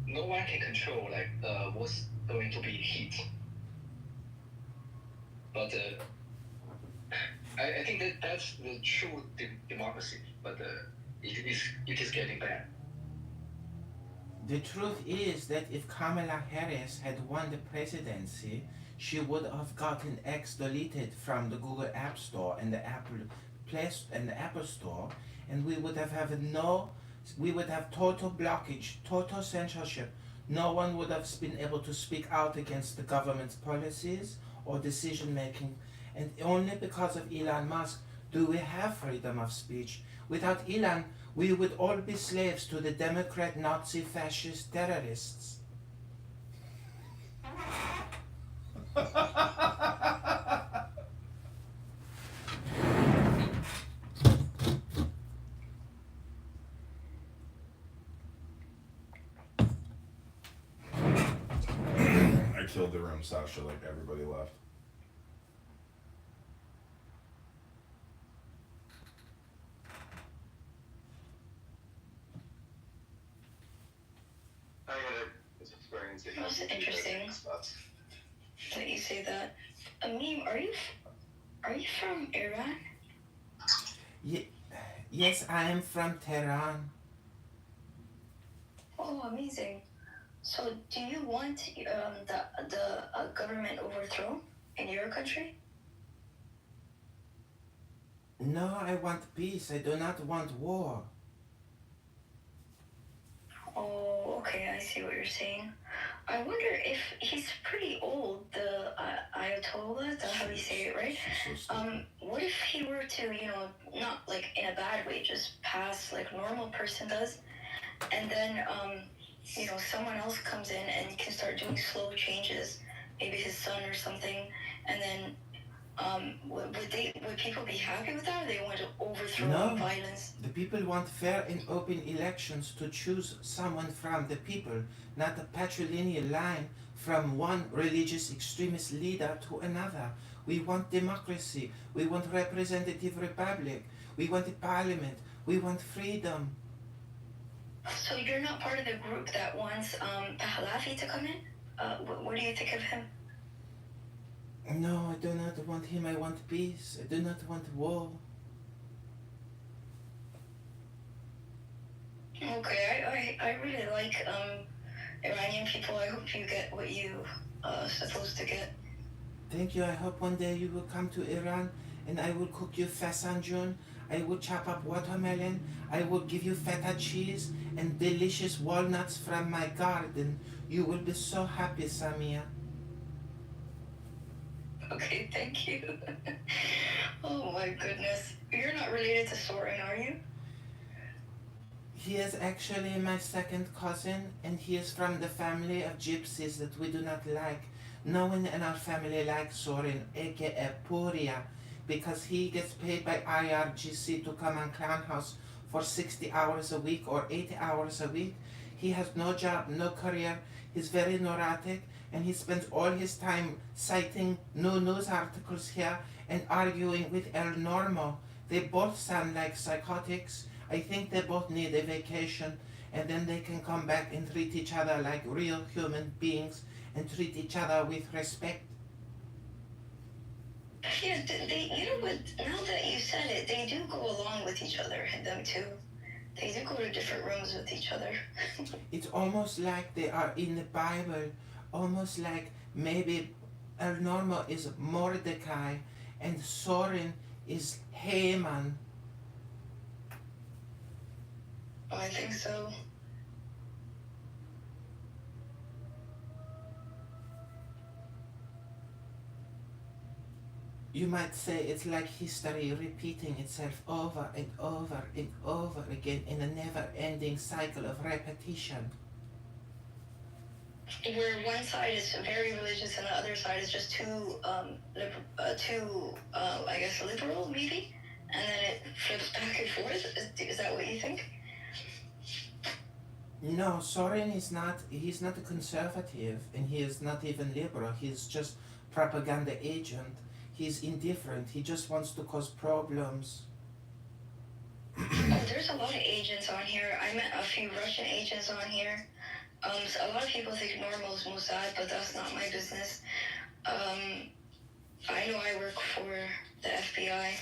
no one can control what's going to be hit. But I think that's the true democracy, but it is getting bad. The truth is that if Kamala Harris had won the presidency, she would have gotten X deleted from the Google App Store and the Apple Store, and we would have total blockage, total censorship. No one would have been able to speak out against the government's policies or decision making, and only because of Elon Musk do we have freedom of speech. Without Elon, we would all be slaves to the Democrat, Nazi, fascist terrorists. I killed the room, Sasha, like everybody left. That's interesting that you say that. Ameem, are you from Iran? Yes, I am from Tehran. Oh, amazing. So, do you want the government overthrown in your country? No, I want peace. I do not want war. Oh, okay, I see what you're saying. I wonder if he's pretty old, the Ayatollah, that's how you say it, right? What if he were to, not like in a bad way, just pass like normal person does, and then, someone else comes in and can start doing slow changes, maybe his son or something, and then, would people be happy with that, or they want to overthrow violence? The people want fair and open elections to choose someone from the people, not a patrilineal line from one religious extremist leader to another. We want democracy. We want representative republic. We want a parliament. We want freedom. So you're not part of the group that wants Pahlavi to come in? What do you think of him? No, I do not want him. I want peace. I do not want war. Okay, I really like Iranian people. I hope you get what you supposed to get. Thank you. I hope one day you will come to Iran and I will cook you fasanjun. I will chop up watermelon. I will give you feta cheese and delicious walnuts from my garden. You will be so happy, Samia. Okay, thank you. Oh my goodness. You're not related to Soren, are you? He is actually my second cousin, and he is from the family of gypsies that we do not like. No one in our family likes Soren, aka Puria, because he gets paid by IRGC to come on Clown House for 60 hours a week or 80 hours a week. He has no job, no career. He's very neurotic, and he spends all his time citing new news articles here and arguing with El Normo, They both sound like psychotics. I think they both need a vacation, and then they can come back and treat each other like real human beings and treat each other with respect. Yeah, they, you know what, now that you said it, they do go along with each other, them two. They do go to different rooms with each other. It's almost like they are in the Bible, almost like maybe El Normo is Mordecai and Soren is Haman. Oh, I think so. You might say it's like history repeating itself over and over and over again in a never-ending cycle of repetition. Where one side is very religious and the other side is just too, I guess, liberal, maybe? And then it flips back and forth? Is that what you think? No, Soren is not, he's not a conservative and he is not even liberal. He's just propaganda agent. He's indifferent. He just wants to cause problems. Oh, there's a lot of agents on here. I met a few Russian agents on here. So a lot of people think normal is Mossad, but that's not my business. I know I work for the FBI.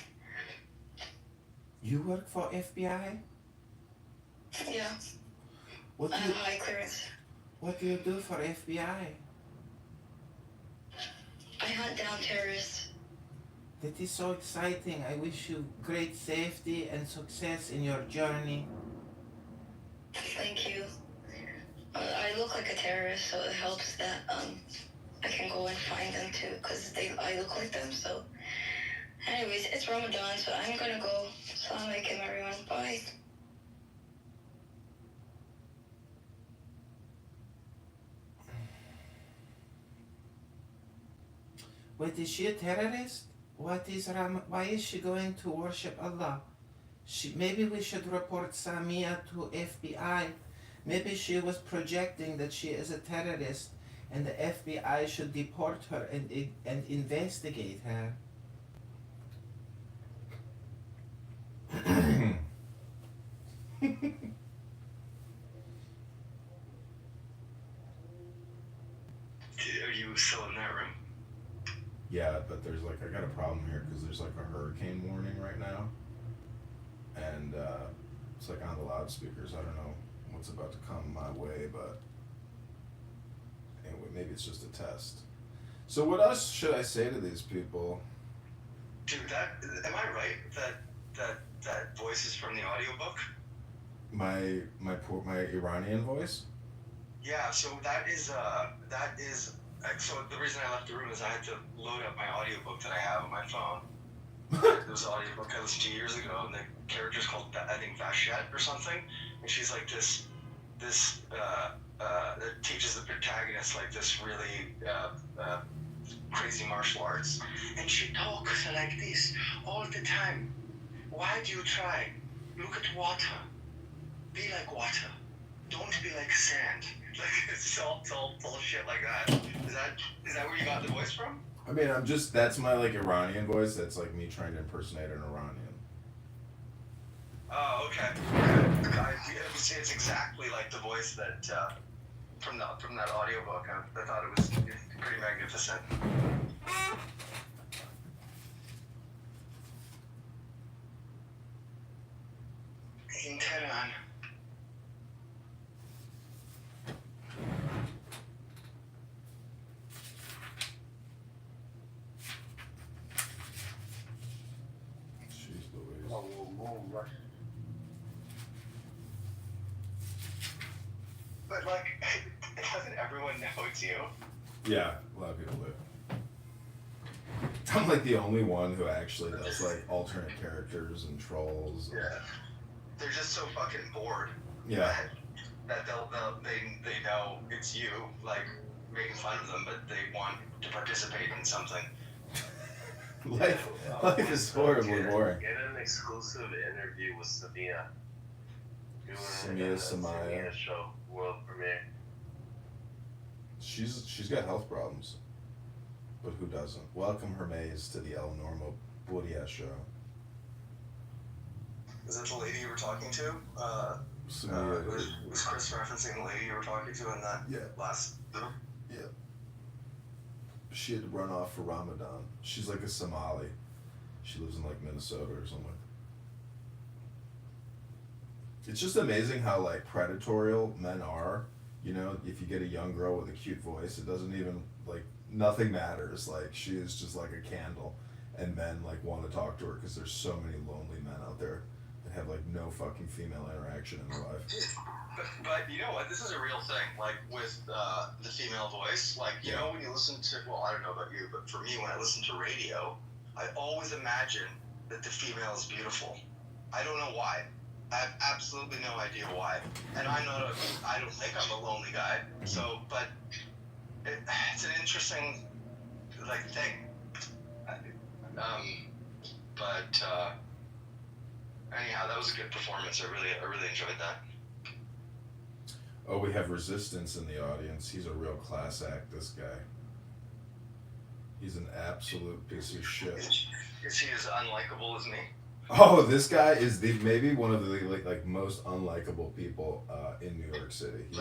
You work for FBI? Yeah. What I do have you, high clearance. what do you do for FBI? I hunt down terrorists. That is so exciting. I wish you great safety and success in your journey. Thank you. I look like a terrorist, so it helps that I can go and find them too, because I look like them. So, anyways, it's Ramadan, so I'm gonna go. Assalamu alaikum, everyone. Bye. Wait, is she a terrorist? Why is she going to worship Allah? Maybe we should report Samia to FBI. Maybe she was projecting that she is a terrorist and the FBI should deport her and investigate her. Are you still in that room? Yeah, but there's like, I got a problem here because there's like a hurricane warning right now. And it's like on the loudspeakers. I don't know what's about to come my way, but anyway, maybe it's just a test. So what else should I say to these people? Dude, am I right that voice is from the audiobook? My Iranian voice? Yeah, so that is so the reason I left the room is I had to load up my audiobook that I have on my phone. It was an audiobook I listened to years ago, and the character's called, I think, Vashette or something, and she's like this that teaches the protagonist like this really crazy martial arts, and she talks like this all the time. Why do you try? Look at water. Be like water. Don't be like sand. Like it's all shit like that. Is that where you got the voice from? I mean, that's my like Iranian voice. That's like me trying to impersonate an Iranian. Oh, okay. It's exactly like the voice that from that audiobook. I thought it was pretty magnificent. In Tehran. Jeez Louise. But like, doesn't everyone know it's you? Yeah, a lot of people do. I'm like the only one who actually does like alternate characters and trolls. Yeah. They're just so fucking bored. Yeah. That they know it's you, like making fun of them, but they want to participate in something. Life is horribly boring. Get an exclusive interview with Samia. Samia show world premiere. She's got health problems, but who doesn't? Welcome Hermes to the El Normo Buria show. Is that the lady you were talking to? Was Chris referencing the lady you were talking to in that last video? Yeah. She had to run off for Ramadan. She's like a Somali. She lives in like Minnesota or something. It's just amazing how like predatorial men are. You know, if you get a young girl with a cute voice, it doesn't even like nothing matters. Like she is just like a candle, and men like want to talk to her because there's so many lonely men out there that have like no fucking female interaction in their life. But you know what? This is a real thing. Like with the female voice, like you know when you listen to, well, I don't know about you, but for me, when I listen to radio, I always imagine that the female is beautiful. I don't know why. I have absolutely no idea why. And I don't think I'm a lonely guy. So, but it's an interesting like thing. Anyhow, that was a good performance. I really enjoyed that. Oh, we have Resistance in the audience. He's a real class act, this guy. He's an absolute piece of shit. Is he as unlikable as me? Oh, this guy is maybe one of the like most unlikable people in New York City. Hey,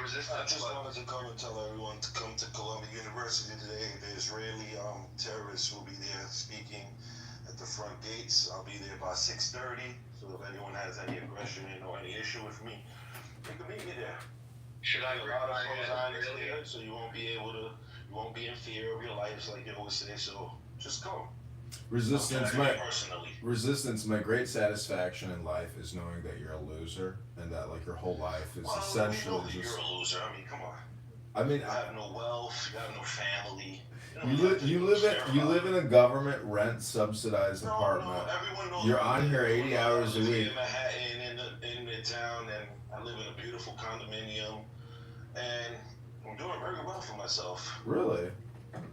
Resistance. I just wanted to come and tell everyone to come to Columbia University today. The Israeli terrorists will be there speaking at the front gates. I'll be there by 6:30. So if anyone has any aggression or any issue with me, you can meet me there. Should I? A lot of Zionist there, so you won't be in fear of your lives like they always say. So just come. Resistance, my great satisfaction in life is knowing that you're a loser and that like your whole life is essentially just. You're a loser. I mean, come on. I mean, you have no wealth. You have no family. You live in a government rent subsidized apartment. Everyone knows you're on here 80 hours a week. In Manhattan, in Midtown, and I live in a beautiful condominium, and I'm doing very well for myself. Really?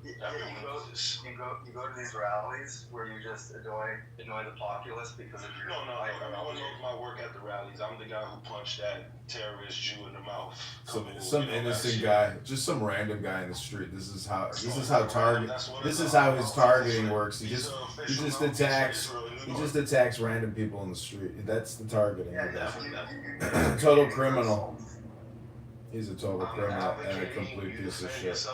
You go to these rallies where you just annoy the populace because of your... No, everyone knows my work at the rallies. I'm the guy who punched that terrorist Jew in the mouth. Some innocent guy, just some random guy in the street. This is how his targeting works. He just attacks random people in the street. That's the targeting. Total criminal. He's a total criminal and a complete piece of shit.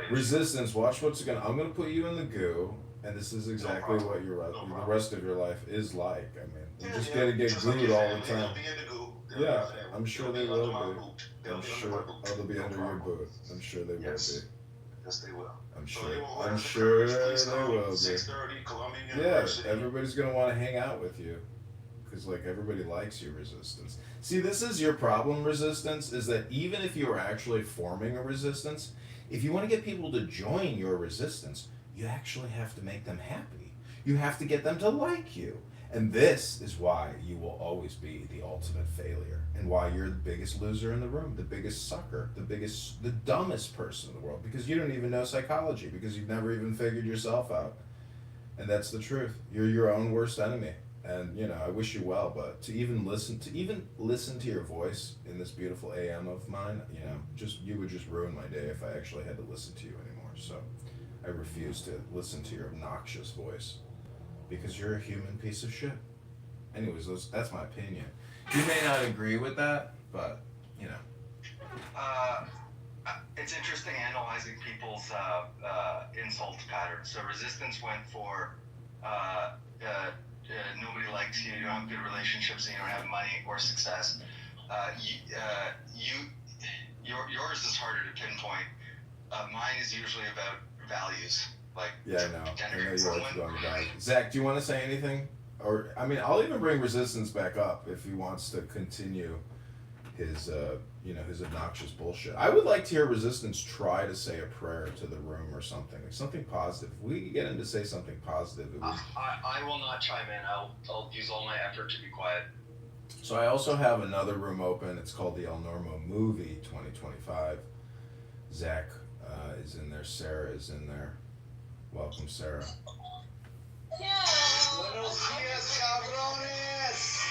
Resistance, watch what's gonna. I'm gonna put you in the goo, and this is exactly what the rest of your life is like. I mean, you're just gonna get gooed all the time. Yeah, I'm sure they will be. I'm sure. Oh, they'll be under your boot. I'm sure they will be. Yes, they will. I'm sure they will be. Yeah, everybody's gonna want to hang out with you. Because like everybody likes your Resistance. See, this is your problem, Resistance, is that even if you are actually forming a resistance, if you want to get people to join your resistance, you actually have to make them happy. You have to get them to like you. And this is why you will always be the ultimate failure and why you're the biggest loser in the room, the biggest sucker, the dumbest person in the world, because you don't even know psychology, because you've never even figured yourself out. And that's the truth. You're your own worst enemy. And you know, I wish you well, but to even listen to your voice in this beautiful AM of mine, you know, you would just ruin my day if I actually had to listen to you anymore. So I refuse to listen to your obnoxious voice because you're a human piece of shit. Anyways, that's my opinion. You may not agree with that, but you know. It's interesting analyzing people's insult patterns. So Resistance went for nobody likes you, you don't have good relationships, and you don't have money or success. Yours is harder to pinpoint. Mine is usually about values. Like yeah, I know you like to go on the values. Zach, do you want to say anything? Or I mean, I'll even bring Resistance back up if he wants to continue his his obnoxious bullshit. I would like to hear Resistance try to say a prayer to the room or something, like something positive. If we could get him to say something positive, it would... I will not chime in. I'll use all my effort to be quiet. So I also have another room open. It's called the El Normo Movie 2025. Zach is in there. Sarah is in there. Welcome, Sarah. Buenos dias, cabrones.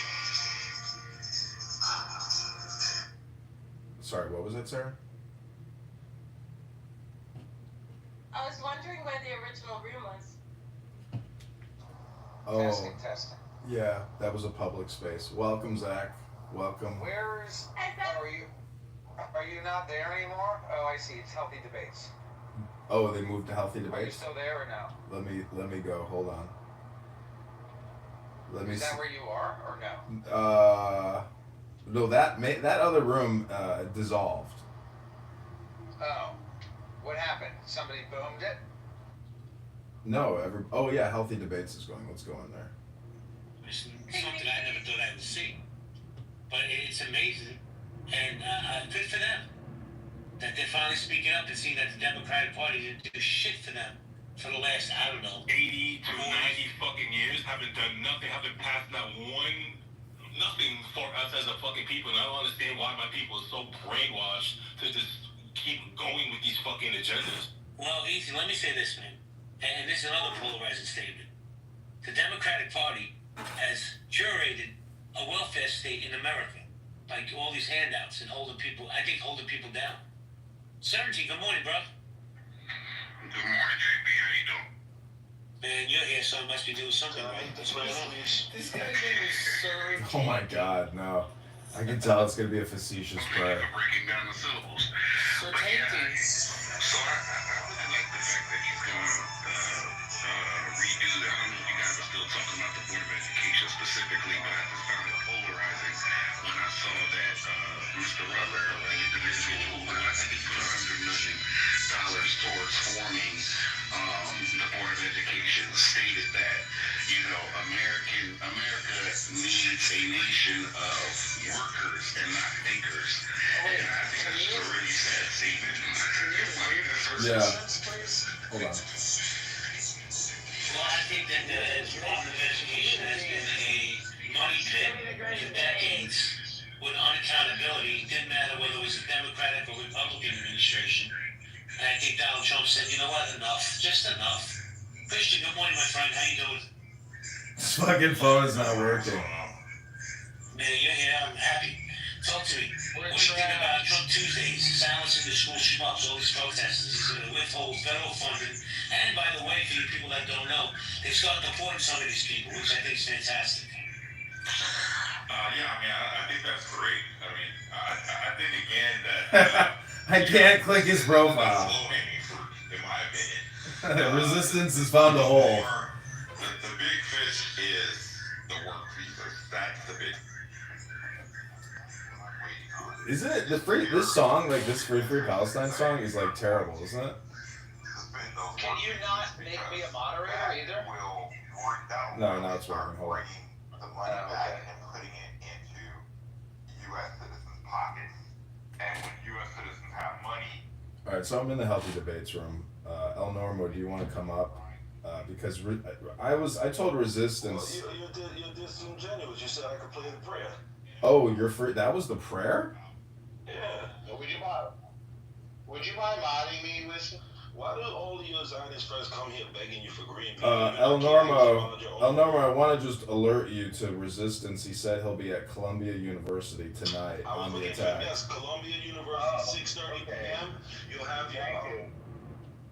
Sorry, what was that, Sarah? I was wondering where the original room was. Oh, Yeah, that was a public space. Welcome, Zach. Welcome. Where's? Are you not there anymore? Oh, I see. It's healthy debates. Oh, they moved to healthy Are you debates. still there or no? Let me go. Hold on. Let me. Is that where you are or no? No, that other room dissolved. Oh, what happened? Somebody boomed it? No, oh yeah, healthy debates is going. Let's go in there. It's something I never thought I would see, but it's amazing, and good for them that they're finally speaking up and seeing that the Democratic Party didn't do shit for them for the last, I don't know, 80 to 90 fucking years, haven't done nothing, haven't passed nothing for us as a fucking people, and I don't understand why my people are so brainwashed to just keep going with these fucking agendas. Well, easy. Let me say this, man, and this is another polarizing statement. The Democratic Party has curated a welfare state in America, like all these handouts and holding people down. Sergi, good morning, bro. Good morning, JB. How you doing? Man, you're here, so I must be doing something right. What's going on? This guy's name is Sergi. Oh my God, no! I can tell it's gonna be a facetious prayer. Breaking down the syllables. Sergi. So I really like the fact that he's gonna redo the. I don't know if you guys are still talking about the Board of Education specifically, but I just found it polarizing when I saw that Mr. Robert, the individual who I think he put $100 million towards forming the Board of Education, stated that America needs a nation of workers and not thinkers, and I think that's just a really sad statement. Yeah. Hold on. Well, I think that the Department of Education has been a money pit for decades with unaccountability. It didn't matter whether it was a Democratic or Republican administration. And I think Donald Trump said, you know what, enough. Just enough. Christian, good morning, my friend. How you doing? This fucking phone is not working. Man, you're here. I'm happy. Talk to me. What do you think about Trump Tuesdays, silencing the school schmucks, all these protesters? He's going to withhold federal funding. And by the way, for you people that don't know, they've started deporting some of these people, which I think is fantastic. I think that's great. I mean, I think again that I can't click his profile. low-hanging fruit, in my opinion. Resistance has found a hole. The big fish is the work visas. That's the big. Isn't it this song, like this Free Palestine song, is like terrible, isn't it? Can you not make me a moderator either? No, now it's working. Hold on. The money back and putting it into U.S. citizens' pockets. And when U.S. citizens have money. All right, so I'm in the healthy debates room. El Normo, do you want to come up? Because I told Resistance. Well, you're disingenuous. You said I could play the prayer. Oh, you're free. That was the prayer? Yeah. Would you mind modding me, Wilson? Why do all of your Zionist friends come here begging you for green beans? El Normo, I want to just alert you to Resistance. He said he'll be at Columbia University tonight on the attack. Yes, Columbia University, 6:30 p.m. You'll have your.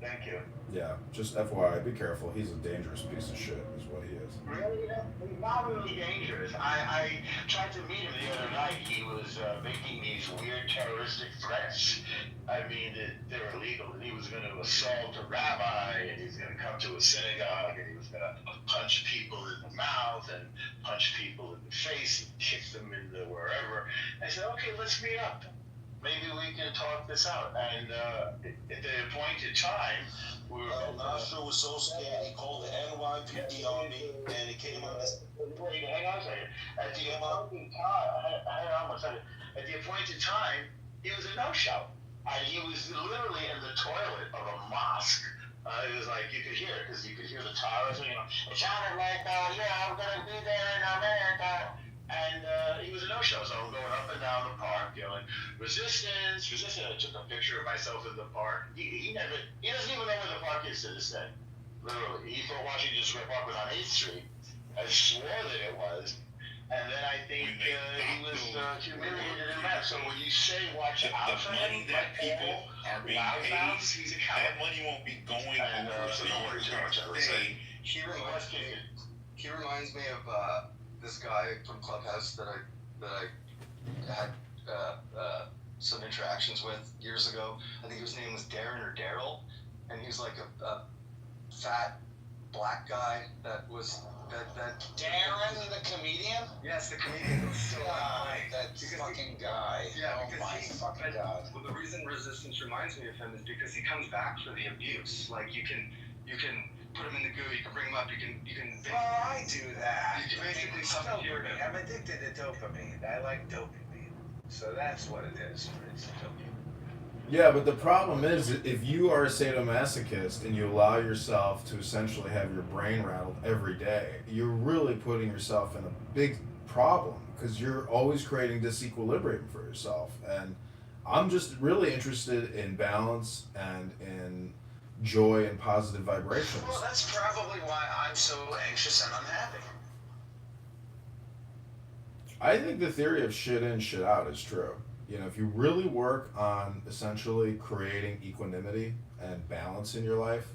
Thank you. Yeah, just FYI, be careful. He's a dangerous piece of shit, is what he is. Really? He's not really dangerous. I tried to meet him the other night. He was making these weird terroristic threats. I mean, they're illegal. And he was going to assault a rabbi, and he was going to come to a synagogue, and he was going to punch people in the mouth and punch people in the face and kick them into wherever. I said, okay, let's meet up. Maybe we can talk this out. And at the appointed time, we were. Nasser was so scared, he called the NYPD on me, and it came on this. Wait, hang on a second. At the appointed time, hang on one second. At the appointed time, he was a no-show. He was literally in the toilet of a mosque. It was like you could hear it because you could hear the towers. It sounded like, I'm going to be there in America. And he was a no-show, so I'm going up and down the park yelling, resistance. I took a picture of myself in the park. He doesn't even know where the park is to this day. Literally. He thought Washington Square Park was on 8th Street. I swore that it was. And then I think he was humiliated in that. So when you say watch out for him, like people are being paid, he's a coward. That money won't be going and, over so don't worry too much. I would say he reminds me of this guy from Clubhouse that I had some interactions with years ago. I think his name was Darren or Daryl, and he was like a fat black guy that Darren the comedian? Yes, the comedian was so God, that fucking guy. Yeah, oh because my fucking god. Well, the reason Resistance reminds me of him is because he comes back for the abuse. Like you can put him in the goo, you can bring him up, you can. Well, I do that. You can basically substitute him. I'm addicted to dopamine. I like dopamine. So that's what it is. It's dopamine. Yeah, but the problem is, if you are a sadomasochist and you allow yourself to essentially have your brain rattled every day, you're really putting yourself in a big problem because you're always creating disequilibrium for yourself. And I'm just really interested in balance and in joy and positive vibrations. Well, that's probably why I'm so anxious and unhappy. I think the theory of shit in, shit out is true. You know, if you really work on essentially creating equanimity and balance in your life,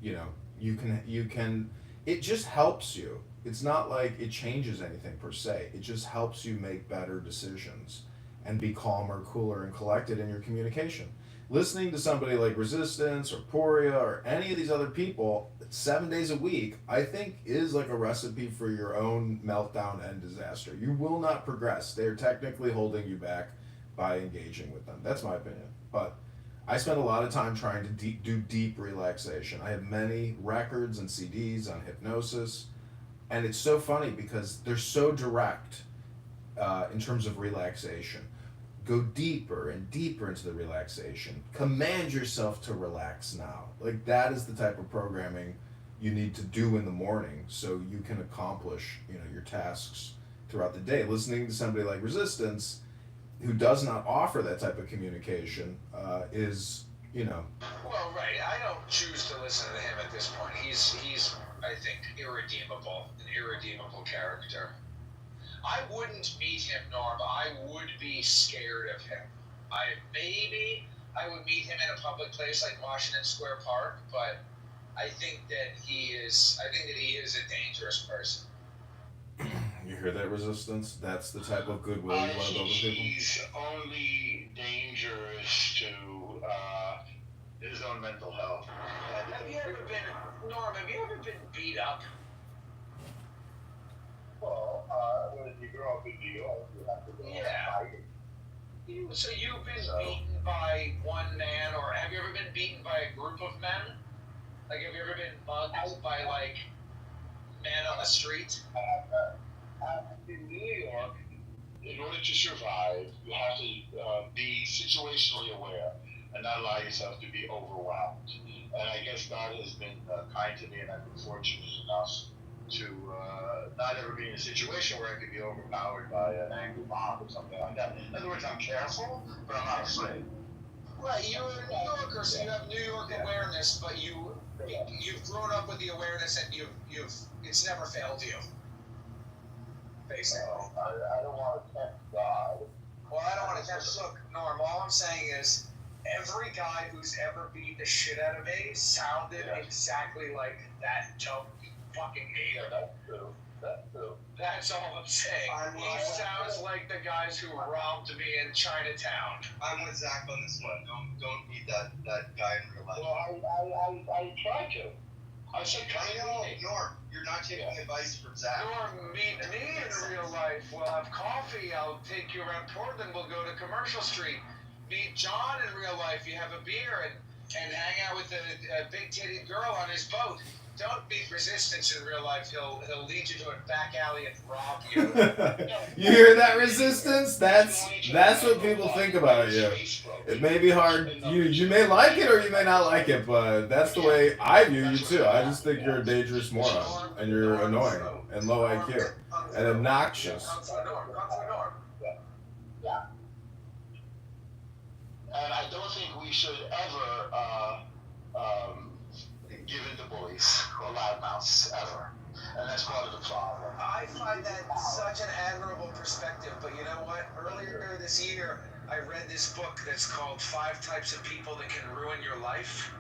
you know, you can, it just helps you. It's not like it changes anything per se. It just helps you make better decisions and be calmer, cooler, and collected in your communication. Listening to somebody like Resistance or Poria or any of these other people 7 days a week, I think is like a recipe for your own meltdown and disaster. You will not progress. They're technically holding you back by engaging with them. That's my opinion. But I spend a lot of time trying to do deep relaxation. I have many records and CDs on hypnosis. And it's so funny because they're so direct in terms of relaxation. Go deeper and deeper into the relaxation. Command yourself to relax now. Like that is the type of programming you need to do in the morning so you can accomplish, you know, your tasks throughout the day. Listening to somebody like Resistance, who does not offer that type of communication, is, you know. Well, right. I don't choose to listen to him at this point. He's I think, irredeemable, an irredeemable character. I wouldn't meet him, Norm. I would be scared of him. Maybe I would meet him in a public place like Washington Square Park, but I think that he is a dangerous person. You hear that, Resistance? That's the type of goodwill you want to build with people? He's only dangerous to his own mental health. Have you ever been, Norm, have you ever been beat up? Well, when you grow up in New York, you have to go fighting. So you've been beaten by one man, or have you ever been beaten by a group of men? Like, have you ever been mugged by, like, men on the street? In New York, in order to survive, you have to be situationally aware and not allow yourself to be overwhelmed. And I guess God has been kind to me, and I've been fortunate enough to not ever be in a situation where I could be overpowered by an angry mob or something like that. In other words, I'm careful, but I'm not afraid. Right, you're a New Yorker, so you have New York awareness, but you've grown up with the awareness, and it's never failed you. Basically. I don't want to tempt God. Well, I don't want to tempt. Look, Norm, all I'm saying is every guy who's ever beat the shit out of me sounded exactly like that dumb fucking hater. That's true. That's true. That's all I'm saying. He sounds like the guys who robbed me in Chinatown. I'm with Zach on this one. Don't meet that guy in real life. Well, I try to. I said, Norm, you're not taking advice from Zach. Norm, meet me in real life. We'll have coffee. I'll take you around Portland. We'll go to Commercial Street. Meet John in real life. You have a beer and hang out with a big-titted girl on his boat. Don't meet Resistance in real life. He'll lead you to a back alley and rob you. You hear that, Resistance? That's what people think about you. It may be hard. You may like it or you may not like it, but that's the way I view you too. I just think you're a dangerous moron and you're annoying and low IQ and obnoxious. Yeah. And I don't think we should ever give in to bullies or loudmouths, ever. And that's part of the problem. I find that such an admirable perspective, but you know what? Earlier this year, I read this book that's called 5 Types of People That Can Ruin Your Life.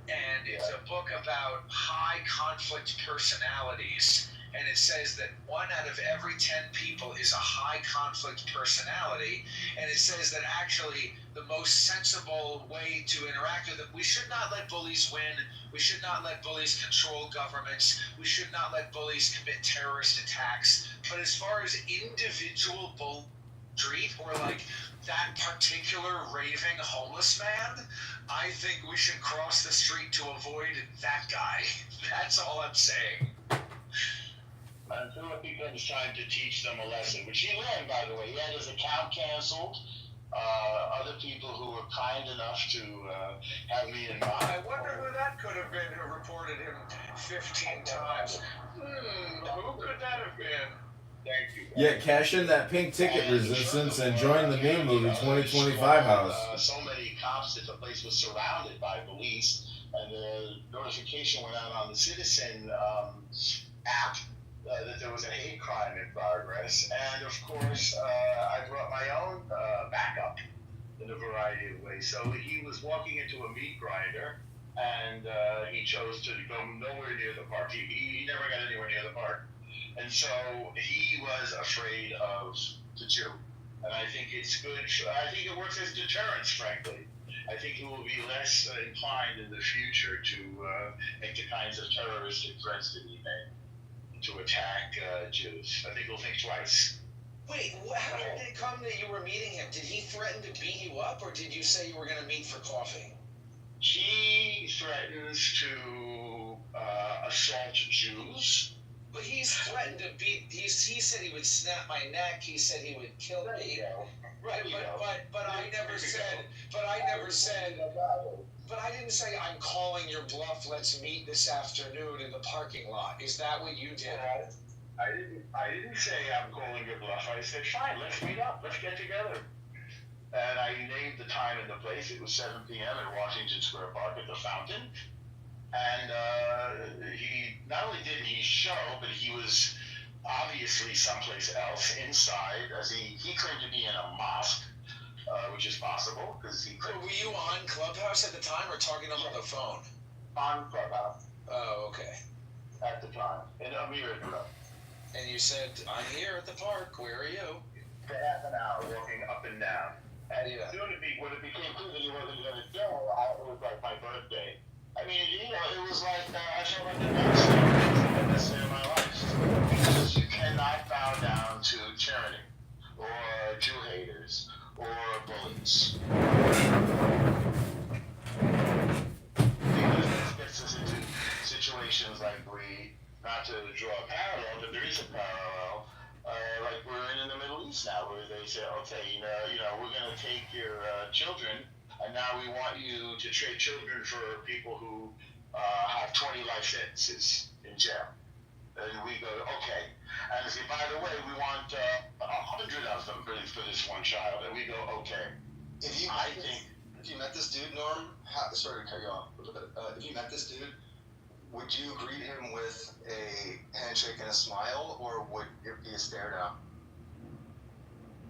And it's a book about high conflict personalities and it says that 1 out of every 10 people is a high conflict personality, and it says that actually the most sensible way to interact with them, we should not let bullies win, we should not let bullies control governments, we should not let bullies commit terrorist attacks, but as far as individual bull street or like that particular raving homeless man, I think we should cross the street to avoid that guy. That's all I'm saying. Until it becomes trying to teach them a lesson, which he learned, by the way. He had his account canceled. Other people who were kind enough to have me in mind. I wonder who that could have been who reported him 15 times. Who could that have been? Thank you. Yeah, cash in that pink ticket resistance and join the new movie 2025 house. So many cops that the place was surrounded by police, and the notification went out on the Citizen app that there was a hate crime in progress. And of course, I brought my own backup in a variety of ways. So he was walking into a meat grinder, and he chose to go nowhere near the park. He never got anywhere near the park. And so he was afraid of the Jew. And I think it's good. I think it works as deterrence, frankly. I think he will be less inclined in the future to make the kinds of terroristic threats that he made, to attack Jews. I think he'll think twice. Wait, how did it come that you were meeting him? Did he threaten to beat you up, or did you say you were going to meet for coffee? He threatens to assault Jews. But he's threatened to beat. He said he would snap my neck. He said he would kill me. Right, but I never said. But I never said. But I didn't say I'm calling your bluff. Let's meet this afternoon in the parking lot. Is that what you did? I didn't say I'm calling your bluff. I said, fine, let's meet up. Let's get together. And I named the time and the place. It was 7 p.m. at Washington Square Park at the Fountain. And he not only did he show, but he was obviously someplace else inside, as he claimed to be in a mosque, which is possible because he. Were you on Clubhouse at the time, or talking to him on the phone? On Clubhouse. Oh, okay. At the time, in Amir. And you said, "I'm here at the park. Where are you?" For half an hour, walking up and down. And soon when it became clear that he wasn't going to go, it was like my birthday. I mean, it was like I felt like the best day of my life. Because you cannot bow down to tyranny, or Jew haters, or bullies. Because this gets us into situations like not to draw a parallel, but there is a parallel. Like we're in the Middle East now, where they say, okay, we're going to take your children. And now we want you to trade children for people who have 20 life sentences in jail. And we go, okay. And say, by the way, we want 100 of them for this one child. And we go, okay. If you met this dude, Norm, sorry to cut you off a little bit. If you met this dude, would you greet him with a handshake and a smile, or would it be a stare down?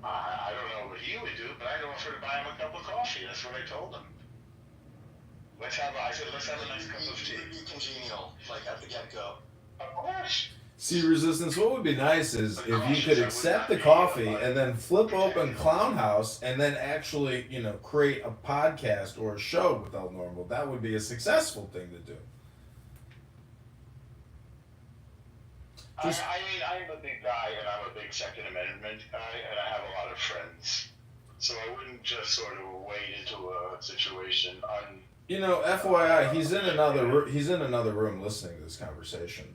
I don't know what he would do, but I'd offer to buy him a cup of coffee. That's what I told him. Let's have a nice cup of tea. Be congenial, like at the get-go. Of course. See, Resistance, what would be nice is if you could accept the coffee and then flip open Clown House and then actually, create a podcast or a show with El Normal. That would be a successful thing to do. I mean, I'm a big guy, and I'm a big Second Amendment guy, and I have a lot of friends. So I wouldn't just sort of wade into a situation FYI, he's in another room listening to this conversation.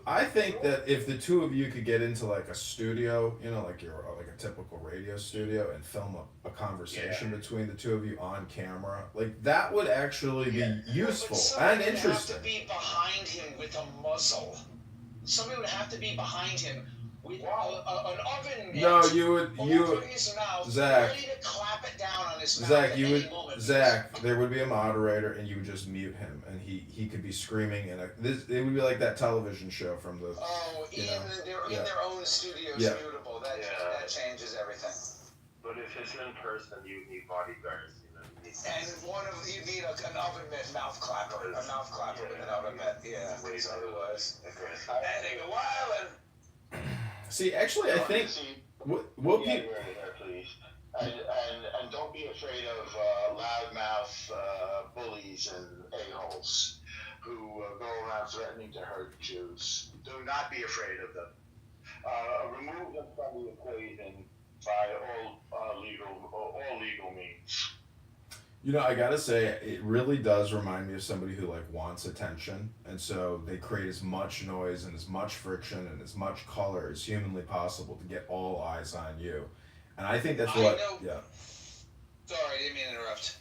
I think that if the two of you could get into like a studio, like a typical radio studio, and film a conversation between the two of you on camera, like that would actually be useful and interesting. Somebody would have to be behind him with a muzzle. Somebody would have to be behind him with an oven mitt. No, over his mouth, Zach. ready to clap it down on his mouth Zach, at any moment. there would be a moderator, and you would just mute him, and he could be screaming, and it would be like that television show from the. In their own studios, mutable. That changes everything. But if it's in person, you need bodyguards. And you need an oven mitt mouth clapper, with an oven mitt. Yeah, because otherwise, that nigga wildin'. See, actually, I think what Yeah, people. word there, please. And don't be afraid of loudmouth bullies and a-holes who go around threatening to hurt Jews. Do not be afraid of them. Remove them from the equation by all legal means. You know, I gotta say, it really does remind me of somebody who like wants attention, and so they create as much noise and as much friction and as much color as humanly possible to get all eyes on you. And I think that's what. Yeah. Sorry, I didn't mean to interrupt.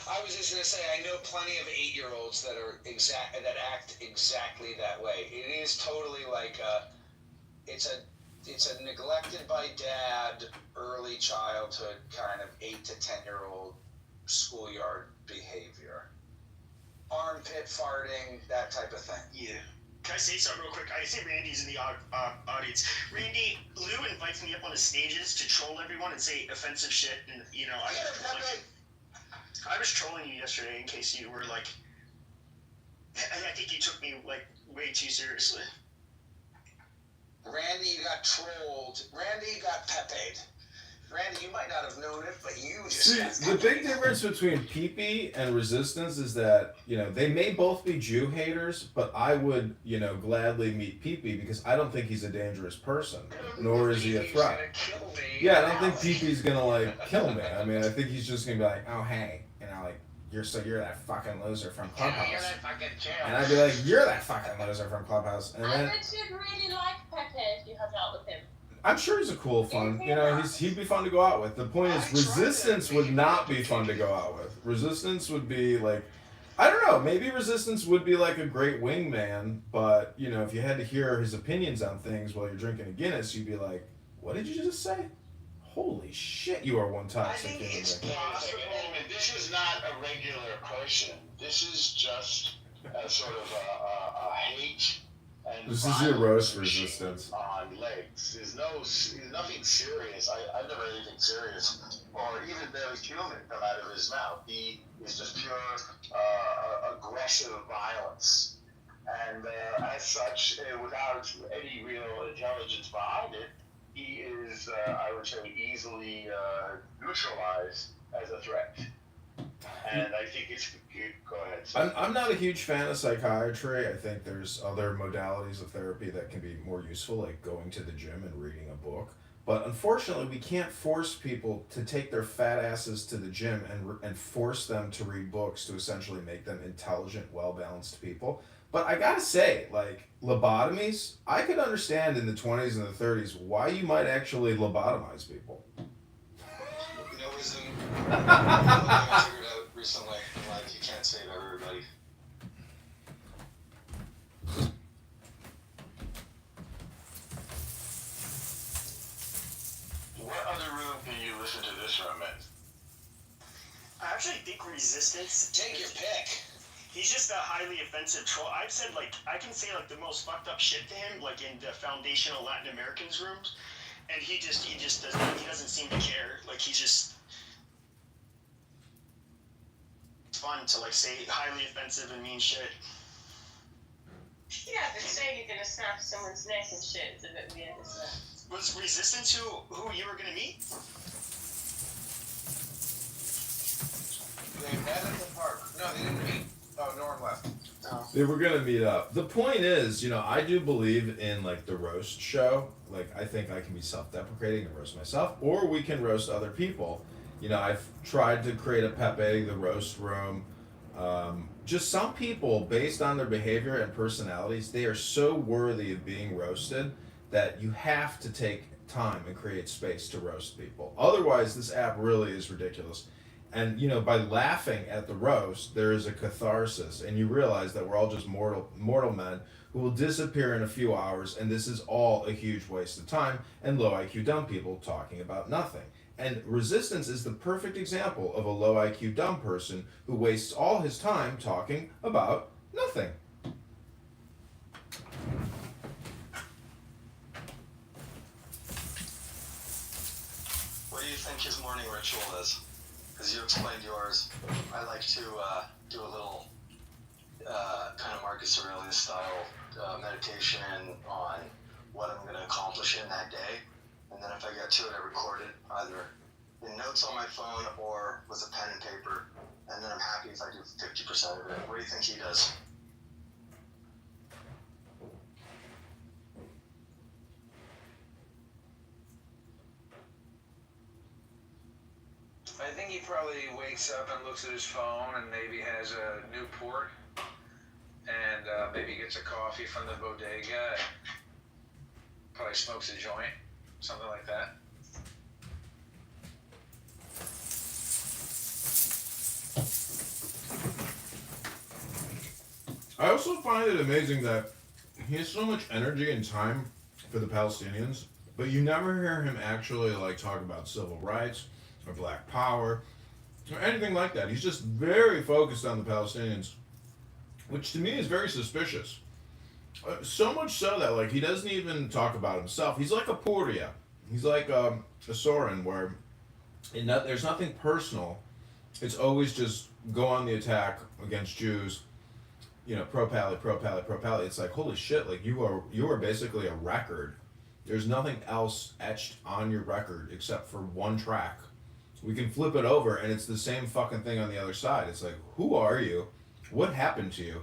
I was just gonna say I know plenty of 8-year-olds that act exactly that way. It is totally like it's a neglected by dad, early childhood kind of 8 to 10-year-old schoolyard behavior. Armpit farting, that type of thing. Yeah. Can I say something real quick? I see Randy's in the audience. Randy, Lou invites me up on the stages to troll everyone and say offensive shit, and I was trolling you yesterday in case you were like, I think you took me like way too seriously. Randy got trolled. Randy got pepe'd. Randy, you might not have known it, but you just See, got the big difference between Pee-Pee and Resistance is that, you know, they may both be Jew haters, but I would, you know, gladly meet Pee-Pee because I don't think he's a dangerous person, nor is he a threat. Yeah, I don't think Pee-Pee's gonna, like, kill me. I mean, I think he's just gonna be like, oh, hey, you know, like, you're that fucking loser from Clubhouse. And I'd be like, you're that fucking loser from Clubhouse. And I then bet you'd really like Pepe if you hung out with him. I'm sure he's a cool, fun, you know, he'd be fun to go out with. The point is, Resistance would not be fun to go out with. Resistance would be like, I don't know, maybe Resistance would be like a great wingman, but, you know, if you had to hear his opinions on things while you're drinking a Guinness, you'd be like, what did you just say? Holy shit, you are one toxic human being. This is not a regular person. This is just a sort of a hate and This is your roast Resistance. on legs. There's nothing serious. I've never heard anything serious or even very human come out of his mouth. He is just pure aggressive violence. And as such, without any real intelligence behind it, he is, I would say, easily neutralized as a threat. And I think it's go ahead. I'm not a huge fan of psychiatry. I think there's other modalities of therapy that can be more useful, like going to the gym and reading a book. But unfortunately, we can't force people to take their fat asses to the gym and force them to read books to essentially make them intelligent, well-balanced people. But I gotta say, like, lobotomies, I could understand in the 20s and the 30s why you might actually lobotomize people. You know, wisdom, I figured out recently, like, you can't save everybody. What other room can you listen to this from in? I actually think Resistance. Take your pick. He's just a highly offensive troll. I've said, like, I can say, like, the most fucked up shit to him, like, in the foundational Latin Americans rooms, and he doesn't seem to care. Like, he's just fun to, like, say highly offensive and mean shit. Yeah, but saying you're gonna snap someone's neck and shit is a bit weird, isn't it? Was Resistance who you were gonna meet? They met at the park. No, they didn't meet. Oh, Norm left. Oh. They were gonna meet up. The point is, you know, I do believe in like the roast show. Like, I think I can be self-deprecating and roast myself, or we can roast other people. You know, I've tried to create a Pepe, the roast room. Just some people, based on their behavior and personalities, they are so worthy of being roasted that you have to take time and create space to roast people. Otherwise, this app really is ridiculous. And, you know, by laughing at the roast, there is a catharsis, and you realize that we're all just mortal men who will disappear in a few hours, and this is all a huge waste of time, and low IQ dumb people talking about nothing. And Resistance is the perfect example of a low IQ dumb person who wastes all his time talking about nothing. What do you think his morning ritual is? Because you explained yours. I like to do a little kind of Marcus Aurelius style meditation on what I'm going to accomplish in that day. And then if I get to it, I record it either in notes on my phone or with a pen and paper. And then I'm happy if I do 50% of it. What do you think he does? I think he probably wakes up and looks at his phone and maybe has a Newport and maybe gets a coffee from the bodega. Probably smokes a joint, something like that. I also find it amazing that he has so much energy and time for the Palestinians, but you never hear him actually like talk about civil rights or black power or anything like that. He's just very focused on the Palestinians, which to me is very suspicious. So much so that like he doesn't even talk about himself. He's like a Puria. He's like a Soren where there's nothing personal. It's always just go on the attack against Jews. You know, pro-Pally. It's like, holy shit, like you are basically a record. There's nothing else etched on your record except for one track. We can flip it over and it's the same fucking thing on the other side. It's like, who are you? What happened to you?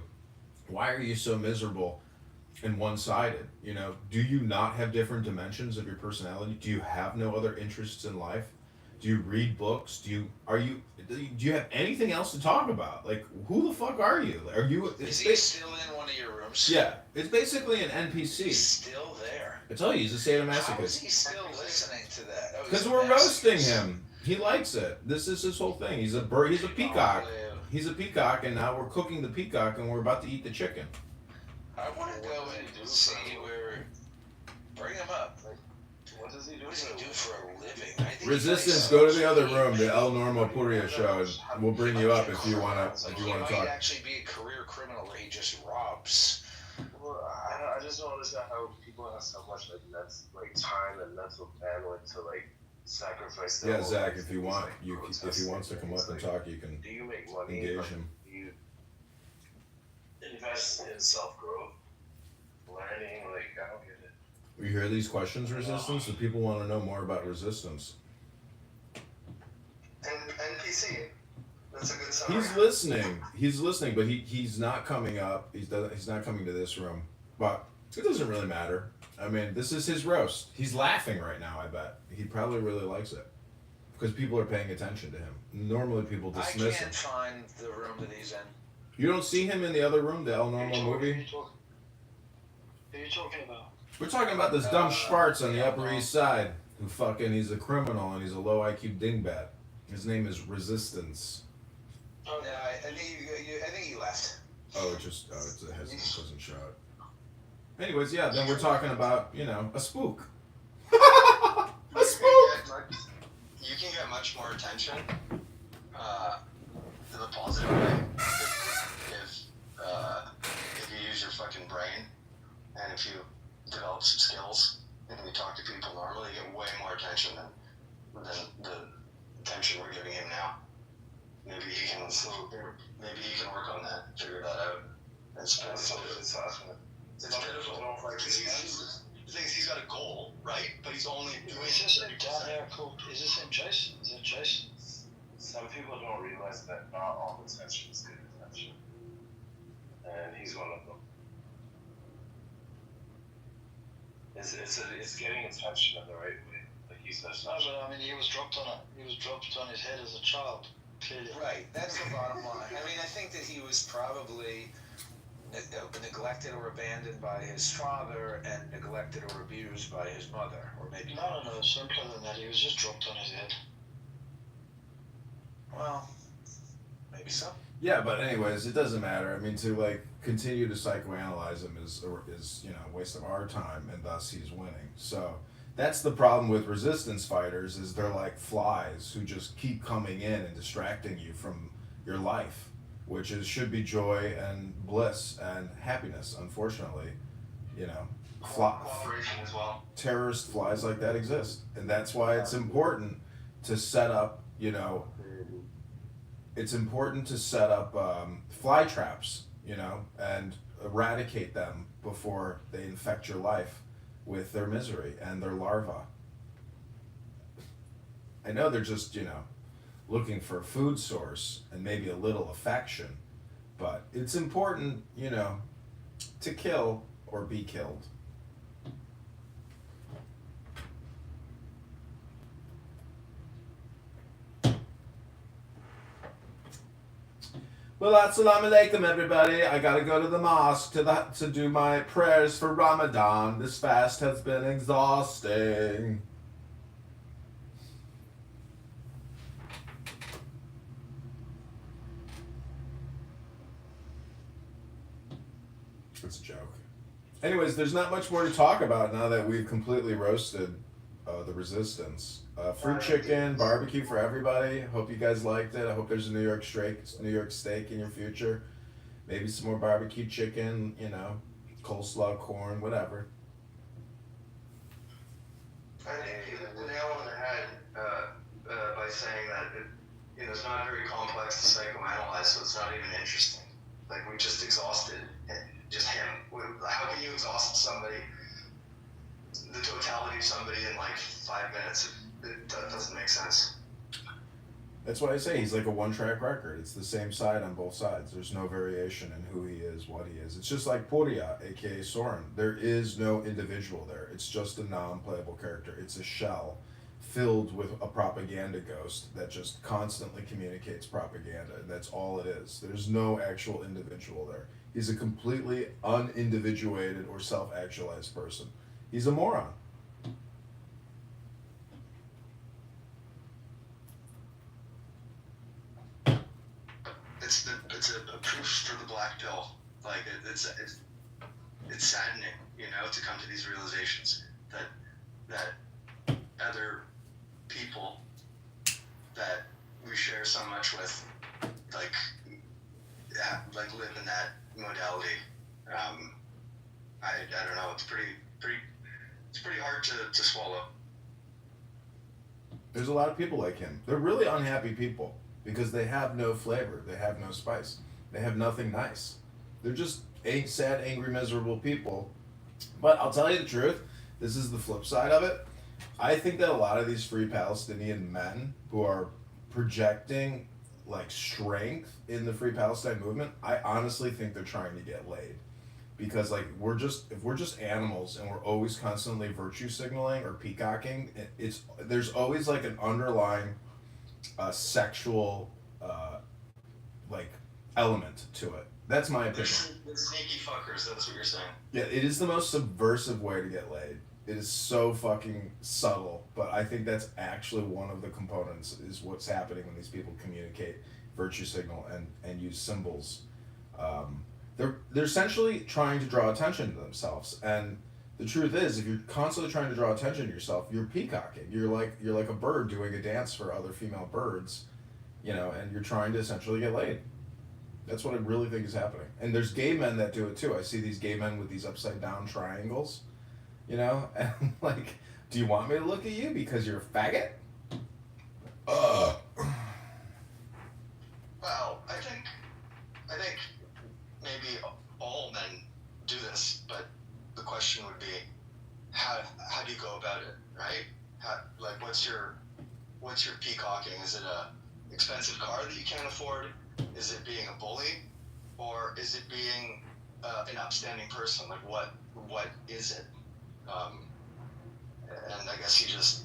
Why are you so miserable and one-sided? You know, do you not have different dimensions of your personality? Do you have no other interests in life? Do you read books? Do you have anything else to talk about? Like, who the fuck are you? Are you? Is he still in one of your rooms? Yeah, it's basically an NPC. He's still there. I tell you, he's a sadomasochist. How is he still listening to that? Oh, Because we're roasting him. He likes it. This is his whole thing. He's a bird. He's a peacock. He's a peacock, and now we're cooking the peacock, and we're about to eat the chicken. I want to go and see where. Bring him up. What does he do? What does he do for a living? I think Resistance, go to the other room, the El Normo Puria show, and we'll bring you up if you wanna He talk. might actually be a career criminal where he just robs. Well, I just don't understand how people have so much like time and mental bandwidth to like sacrifice their Yeah, whole Zach, lives if you to want, just, if he wants to come up and talk, you can do you make money? engage Like, him. do you invest in self growth, learning? Like, I don't get it. You hear these questions, Resistance? The people want to know more about Resistance. And NPC. That's a good summary. He's listening, but he's not coming up. He's not coming to this room. But it doesn't really matter. I mean, this is his roast. He's laughing right now, I bet. He probably really likes it. Because people are paying attention to him. Normally people dismiss I him. can't find the room that he's in. You don't see him in the other room, the El Normo movie? Who are you talking about? We're talking about this dumb Schwartz on the Upper East Side who he's a criminal and he's a low IQ dingbat. His name is Resistance. Oh, yeah, I think he left. Oh, it doesn't show it. Anyways, yeah, then we're talking about, a spook. A spook! You can get much more attention in a positive way if you use your fucking brain and if you develop some skills and you talk to people normally, you get way more attention than the attention we're giving him now. Maybe he can work on that, figure that out. It's pitiful. It's pitiful. He's got a goal, right? But he's only doing. Is this him down there called? Is this him, Jason? Is that Jason? Some people don't realize that not all attention is good attention, and he's one of them. It's getting attention in the right way, like he says. No, but I mean, he was dropped on his head as a child. Clearly. Right, that's the bottom line. I mean, I think that he was probably neglected or abandoned by his father and neglected or abused by his mother, or maybe No, simpler than that. He was just dropped on his head. Well, maybe so. Yeah, but anyways, it doesn't matter. I mean, to continue to psychoanalyze him is a waste of our time, and thus he's winning. So that's the problem with resistance fighters is they're like flies who just keep coming in and distracting you from your life, which should be joy and bliss and happiness. Unfortunately, cooperation as well. Terrorist flies like that exist, and that's why it's important to set up. It's important to set up fly traps. you know, and eradicate them before they infect your life with their misery and their larva. I know they're just, you know, looking for a food source and maybe a little affection, but it's important, you know, to kill or be killed. Well, assalamu alaikum, everybody. I gotta go to the mosque to do my prayers for Ramadan. This fast has been exhausting. It's a joke. Anyways, there's not much more to talk about now that we've completely roasted the resistance. Fruit chicken, barbecue for everybody. Hope you guys liked it. I hope there's a New York steak in your future. Maybe some more barbecue chicken, you know, coleslaw, corn, whatever. I think you hit the nail on the head by saying that it's not very complex to psychoanalyze, so it's not even interesting. Like, we just exhausted just him. How can you exhaust somebody, the totality of somebody in like 5 minutes? It doesn't make sense. That's why I say he's like a one-track record. It's the same side on both sides. There's no variation in who he is, what he is. It's just like Puria, aka Soren. There is no individual there. It's just a non-playable character. It's a shell filled with a propaganda ghost that just constantly communicates propaganda. And that's all it is. There's no actual individual there. He's a completely unindividuated or self-actualized person. He's a moron. It's a proof for the black pill. Like, it's saddening, to come to these realizations that other people that we share so much with, like live in that modality. I don't know. It's pretty hard to swallow. There's a lot of people like him. They're really unhappy people because they have no flavor. They have no spice. They have nothing nice. They're just sad, angry, miserable people. But I'll tell you the truth. This is the flip side of it. I think that a lot of these free Palestinian men who are projecting like strength in the Free Palestine movement, I honestly think they're trying to get laid. Because like if we're just animals and we're always constantly virtue signaling or peacocking, there's always like an underlying sexual like element to it. That's my opinion. They're sneaky fuckers. That's what you're saying. Yeah, it is the most subversive way to get laid. It is so fucking subtle, but I think that's actually one of the components is what's happening when these people communicate, virtue signal, and use symbols. They're essentially trying to draw attention to themselves, and the truth is, if you're constantly trying to draw attention to yourself, you're peacocking. You're like a bird doing a dance for other female birds, and you're trying to essentially get laid. That's what I really think is happening. And there's gay men that do it too. I see these gay men with these upside down triangles, and like, do you want me to look at you because you're a faggot? Well, I think maybe all men do this, but the question would be, how do you go about it, right? What's your peacocking? Is it a expensive car that you can't afford? Is it being a bully, or is it being an upstanding person? Like, what is it? And I guess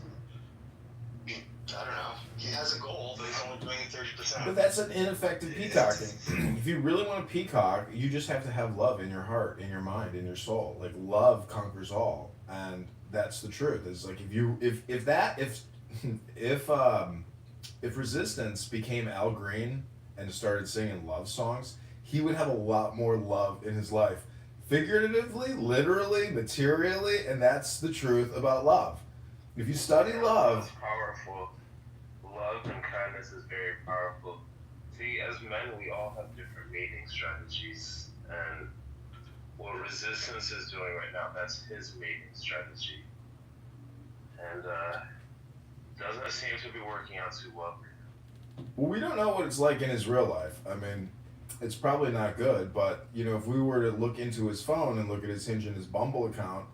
I don't know. He has a goal, but he's only doing it 30%. But that's an ineffective peacocking. If you really want to peacock, you just have to have love in your heart, in your mind, in your soul. Like, love conquers all, and that's the truth. It's like if Resistance became Al Green and started singing love songs, he would have a lot more love in his life, figuratively, literally, materially, and that's the truth about love. If you study love, It's powerful. Love and kindness is very powerful. See, as men, we all have different mating strategies, and what Resistance is doing right now, that's his mating strategy. And doesn't seem to be working out too well. well, we don't know what it's like in his real life. I mean, it's probably not good. But you know, if we were to look into his phone and look at his Hinge and his Bumble account,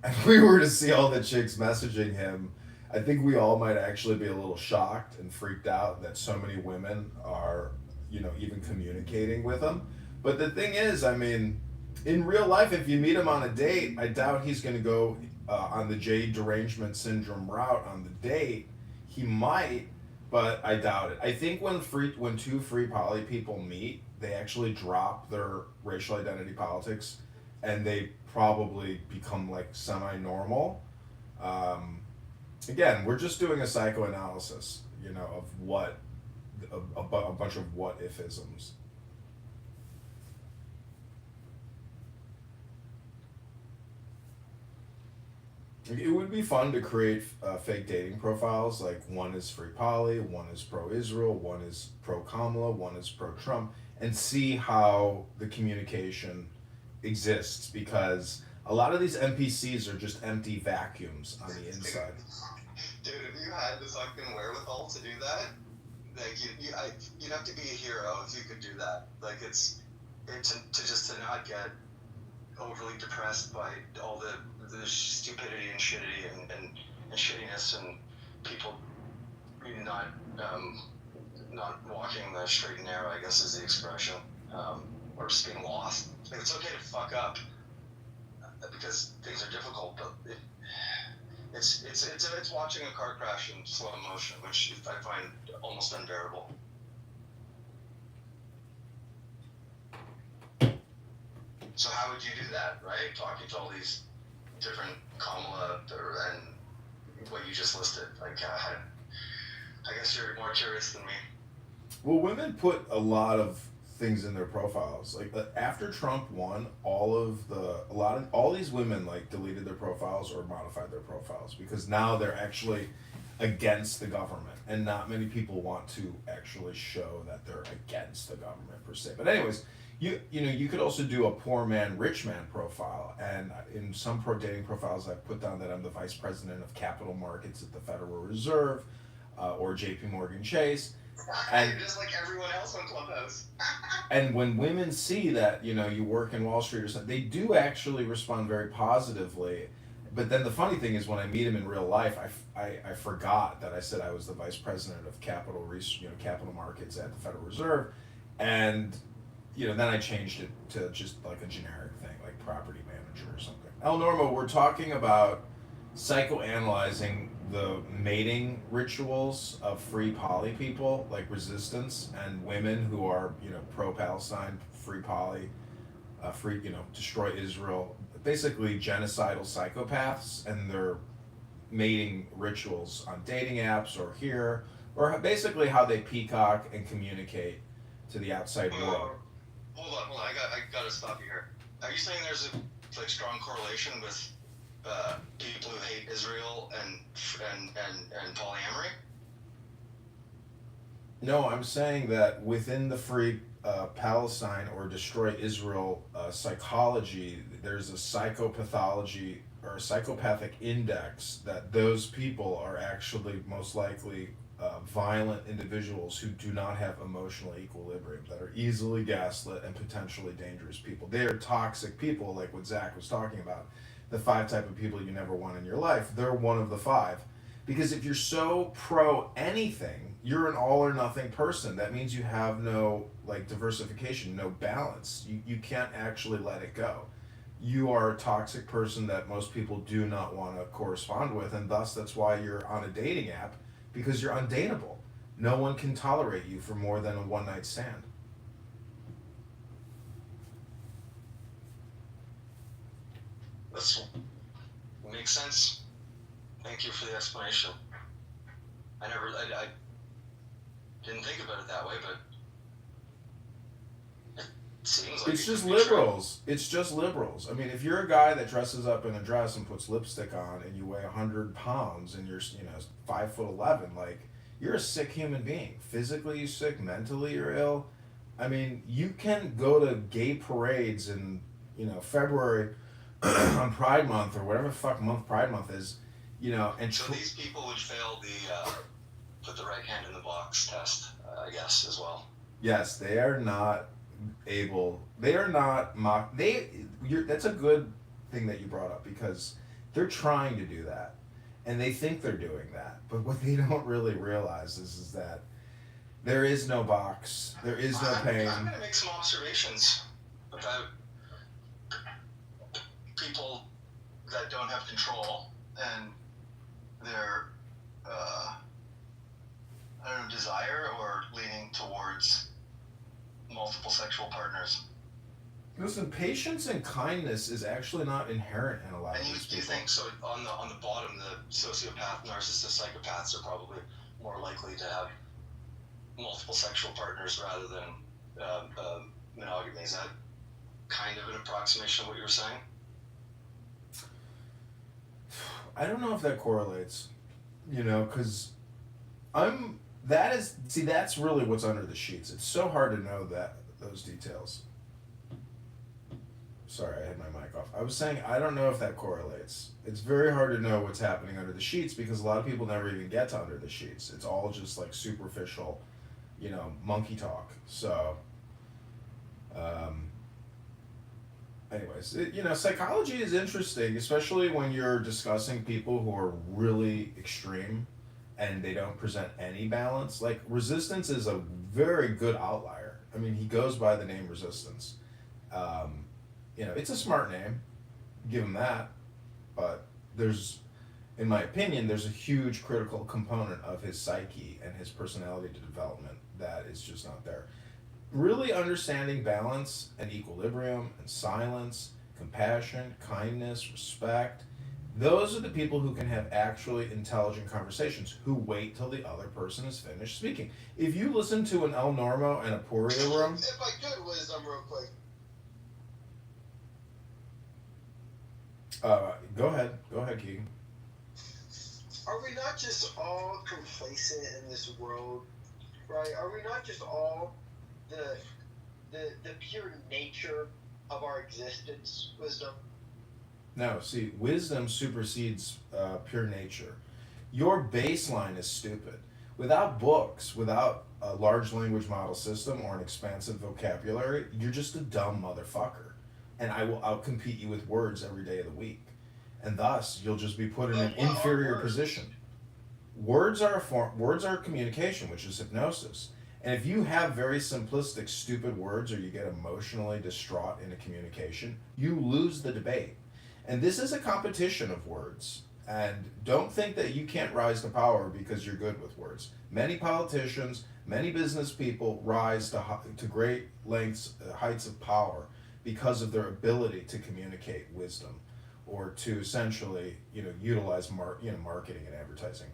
and we were to see all the chicks messaging him, I think we all might actually be a little shocked and freaked out that so many women are, you know, even communicating with him. But the thing is, I mean, in real life, if you meet him on a date, I doubt he's going to go on the Jade derangement syndrome route on the date. He might, but I doubt it. I think when two free poly people meet, they actually drop their racial identity politics, and they probably become like semi-normal. Um, Again, we're just doing a psychoanalysis, you know, of what a bunch of what if isms. It would be fun to create fake dating profiles. Like one is free poly, one is pro Israel, one is pro Kamala, one is pro Trump, and see how the communication exists, because a lot of these NPCs are just empty vacuums on the inside. Dude, if you had the fucking wherewithal to do that, like you'd have to be a hero if you could do that. Like to not get overly depressed by all the stupidity and shittiness and people not not walking the straight and narrow, I guess is the expression, or just being lost. Like it's okay to fuck up because things are difficult, but it's watching a car crash in slow motion, which I find almost unbearable. So how would you do that, right? Talking to all these different Kamala and what you just listed. Like, I guess you're more curious than me. Well, women put a lot of things in their profiles. Like after Trump won, all these women like deleted their profiles or modified their profiles because now they're actually against the government, and not many people want to actually show that they're against the government per se. But anyways, you could also do a poor man, rich man profile, and in some pro dating profiles I've put down that I'm the vice president of capital markets at the Federal Reserve, or JP Morgan Chase. And you're just like everyone else on Clubhouse. and when women see that, you know, you work in Wall Street or something, they do actually respond very positively. But then the funny thing is, when I meet him in real life, I forgot that I said I was the vice president of capital markets at the Federal Reserve, and you know, then I changed it to just like a generic thing, like property manager or something. El Normo, we're talking about psychoanalyzing the mating rituals of free poly people, like resistance, and women who are, you know, pro-Palestine, free poly, free, you know, destroy Israel, basically genocidal psychopaths, and their mating rituals on dating apps or here, or basically how they peacock and communicate to the outside world. Hold on. I gotta stop you here. Are you saying there's a like strong correlation with people who hate Israel and polyamory? No, I'm saying that within the free Palestine or destroy Israel psychology, there's a psychopathology or a psychopathic index that those people are actually most likely violent individuals who do not have emotional equilibrium, that are easily gaslit and potentially dangerous people. They are toxic people, like what Zach was talking about. The 5 type of people you never want in your life, they're one of the 5. Because if you're so pro anything, you're an all or nothing person. That means you have no like diversification, no balance. You can't actually let it go. You are a toxic person that most people do not want to correspond with, and thus that's why you're on a dating app, because you're undateable. No one can tolerate you for more than a one night stand. That makes sense. Thank you for the explanation. I didn't think about it that way, but it seems like it's just liberals. It's just liberals. I mean, if you're a guy that dresses up in a dress and puts lipstick on, and you weigh 100 pounds, and you're 5'11", like, you're a sick human being. Physically you're sick, mentally you're ill. I mean, you can go to gay parades in February on Pride Month or whatever the fuck month Pride Month is, and so these people would fail the put the right hand in the box test, I guess, as well. Yes, they are not able. They are not mock. That's a good thing that you brought up because they're trying to do that, and they think they're doing that. But what they don't really realize is that there is no box. There is no pain. I'm going to make some observations about people that don't have control and their, I don't know, desire or leaning towards multiple sexual partners. Listen, patience and kindness is actually not inherent in a lot of And these people. you think so? On the bottom, the sociopath, narcissist, psychopaths are probably more likely to have multiple sexual partners rather than monogamy. Is that kind of an approximation of what you were saying? I don't know if that correlates, because that's really what's under the sheets. It's so hard to know those details. Sorry, I had my mic off. I was saying I don't know if that correlates. It's very hard to know what's happening under the sheets because a lot of people never even get to under the sheets. It's all just like superficial, monkey talk. So, anyways, psychology is interesting, especially when you're discussing people who are really extreme and they don't present any balance. Like, Resistance is a very good outlier. I mean, he goes by the name Resistance. It's a smart name, give him that, but in my opinion, there's a huge critical component of his psyche and his personality development that is just not there. Really understanding balance and equilibrium and silence, compassion, kindness, respect, those are the people who can have actually intelligent conversations, who wait till the other person is finished speaking. If you listen to an El Normo and a Poirier room... If I could, wisdom real quick. Go ahead, Keegan. Are we not just all complacent in this world, right? Are we not just all the pure nature of our existence, wisdom? No, see, wisdom supersedes pure nature. Your baseline is stupid. Without books, without a large language model system or an expansive vocabulary, you're just a dumb motherfucker. And I will outcompete you with words every day of the week. And thus, you'll just be put in an inferior position. Words are communication, which is hypnosis. And if you have very simplistic, stupid words, or you get emotionally distraught in a communication, you lose the debate. And this is a competition of words. And don't think that you can't rise to power because you're good with words. Many politicians, many business people rise to great heights of power because of their ability to communicate wisdom, or to essentially, utilize marketing and advertising,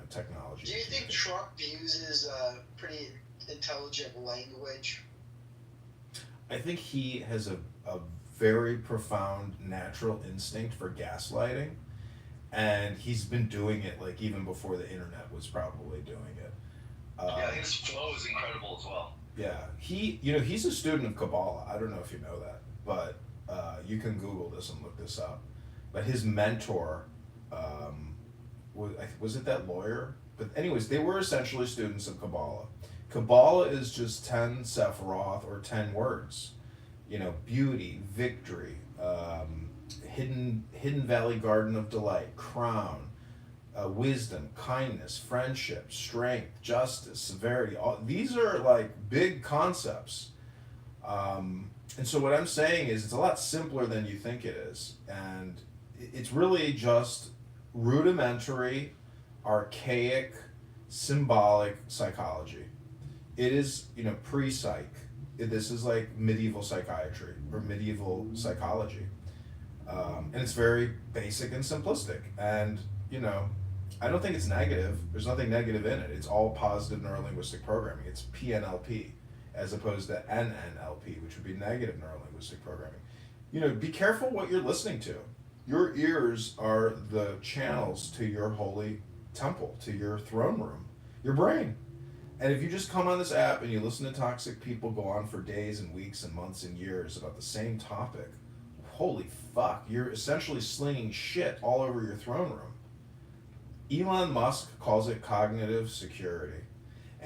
technology. Do you think Trump uses pretty intelligent language? I think he has a very profound natural instinct for gaslighting, and he's been doing it like even before the internet was probably doing it. Yeah, his flow is incredible as well. Yeah, he's a student of Kabbalah. I don't know if you know that, but you can Google this and look this up. But his mentor, was it that lawyer? But anyways, they were essentially students of Kabbalah. Kabbalah is just 10 Sephiroth or 10 words. Beauty, victory, hidden valley garden of delight, crown, wisdom, kindness, friendship, strength, justice, severity. These are like big concepts. And so what I'm saying is it's a lot simpler than you think it is. And it's really just rudimentary, archaic, symbolic psychology. It is, pre-psych. This is like medieval psychiatry or medieval psychology. And it's very basic and simplistic. And, I don't think it's negative. There's nothing negative in it. It's all positive neurolinguistic programming. It's PNLP as opposed to NNLP, which would be negative neurolinguistic programming. Be careful what you're listening to. Your ears are the channels to your holy temple, to your throne room, your brain. And if you just come on this app and you listen to toxic people go on for days and weeks and months and years about the same topic, holy fuck, you're essentially slinging shit all over your throne room. Elon Musk calls it cognitive security.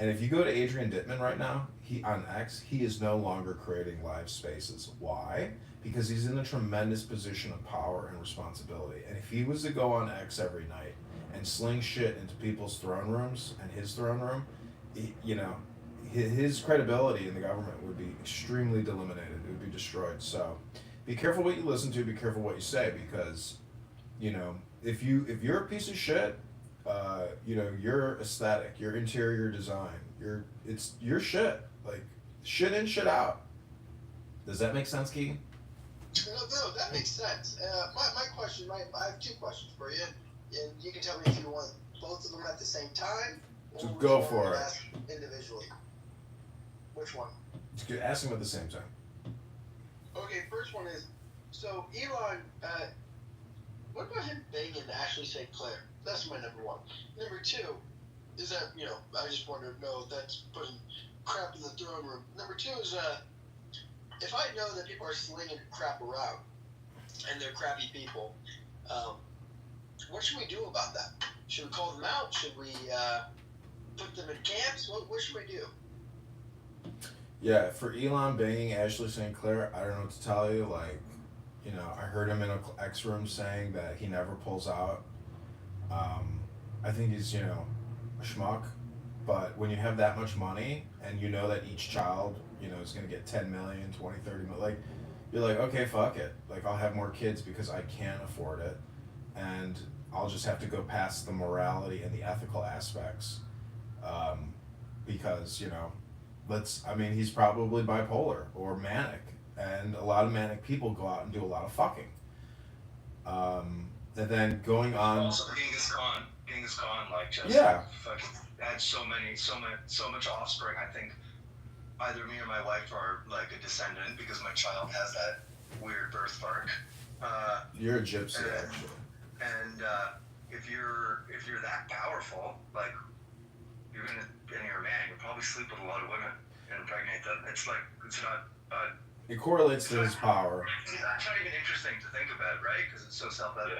And if you go to Adrian Dittman right now, he on X, he is no longer creating live spaces. Why? Because he's in a tremendous position of power and responsibility. And if he was to go on X every night and sling shit into people's throne rooms and his throne room, his credibility in the government would be extremely delimited. It would be destroyed. So be careful what you listen to, be careful what you say, because, if you're a piece of shit, your aesthetic, your interior design, it's your shit. Like, shit in, shit out. Does that make sense, Keegan? No, that makes sense. My question, I have two questions for you, and you can tell me if you want both of them at the same time. So or go which one for you it. ask individually. Which one? Ask him at the same time. Okay, first one is, so Elon, what about him banging Ashley St. Clair? That's my number one. Number two is that, I just want to know if that's putting crap in the throne room. Number two is, if I know that people are slinging crap around and they're crappy people, what should we do about that? Should we call them out? Should we put them in camps? What should we do? Yeah, for Elon banging Ashley St. Clair, I don't know what to tell you. Like, I heard him in an X room saying that he never pulls out. I think he's, a schmuck. But when you have that much money and you know that each child, is going to get 10 million, 20, 30 million, like, you're like, okay, fuck it. Like, I'll have more kids because I can't afford it. And I'll just have to go past the morality and the ethical aspects. Because, he's probably bipolar or manic. And a lot of manic people go out and do a lot of fucking. And then going on. Also, Genghis Khan, just fucking had so much offspring. I think either me or my wife are like a descendant because my child has that weird birthmark. You're a gypsy, actually. And if you're that powerful, like you're a man, you'll probably sleep with a lot of women and impregnate them. It's not. It correlates to his power. That's not even interesting to think about, right? Because it's so self-evident.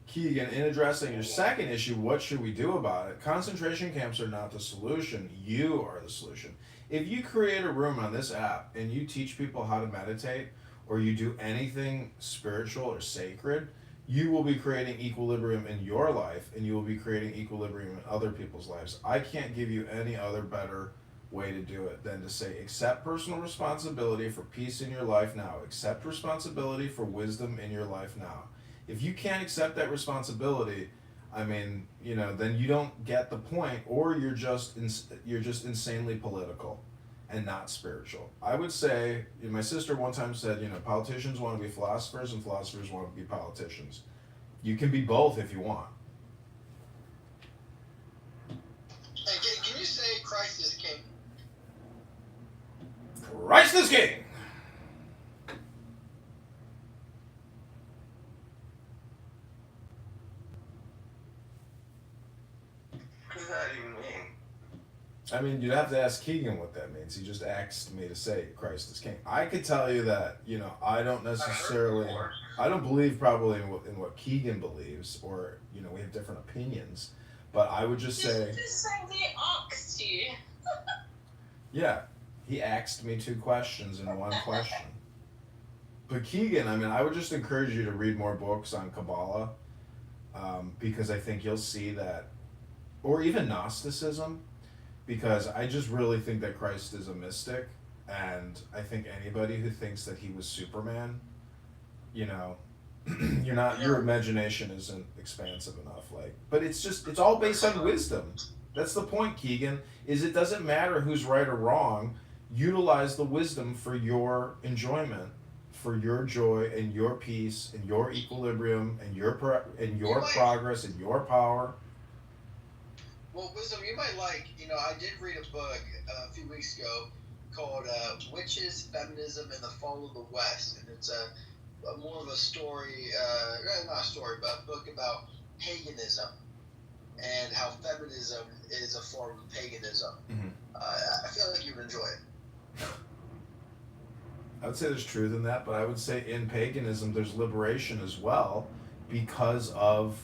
Keegan, in addressing your second issue, what should we do about it? Concentration camps are not the solution. You are the solution. If you create a room on this app and you teach people how to meditate, or you do anything spiritual or sacred, you will be creating equilibrium in your life, and you will be creating equilibrium in other people's lives. I can't give you any other better way to do it than to say, accept personal responsibility for peace in your life now. Accept responsibility for wisdom in your life now. If you can't accept that responsibility, then you don't get the point, or you're just insanely political and not spiritual. I would say, my sister one time said, politicians want to be philosophers and philosophers want to be politicians. You can be both if you want. Hey, can you say Christ is king? Christ is king! What does that even mean? You'd have to ask Keegan what that means. He just asked me to say Christ is king. I could tell you that, I don't necessarily, I don't believe probably in what Keegan believes, or, we have different opinions, but I would just say. Just saying they asked you. Yeah, he asked me 2 questions in one question. But Keegan, I would just encourage you to read more books on Kabbalah, because I think you'll see that, or even Gnosticism, because I just really think that Christ is a mystic, and I think anybody who thinks that he was Superman, your imagination isn't expansive enough. But it's all based on wisdom. That's the point, Keegan, is it doesn't matter who's right or wrong. Utilize the wisdom for your enjoyment, for your joy and your peace and your equilibrium and your progress and your power. Well, wisdom, you might like, I did read a book a few weeks ago called Witches, Feminism, and the Fall of the West. And it's more of a story, not a story, but a book about paganism and how feminism is a form of paganism. Mm-hmm. I feel like you would enjoy it. I would say there's truth in that, but I would say in paganism there's liberation as well, because of,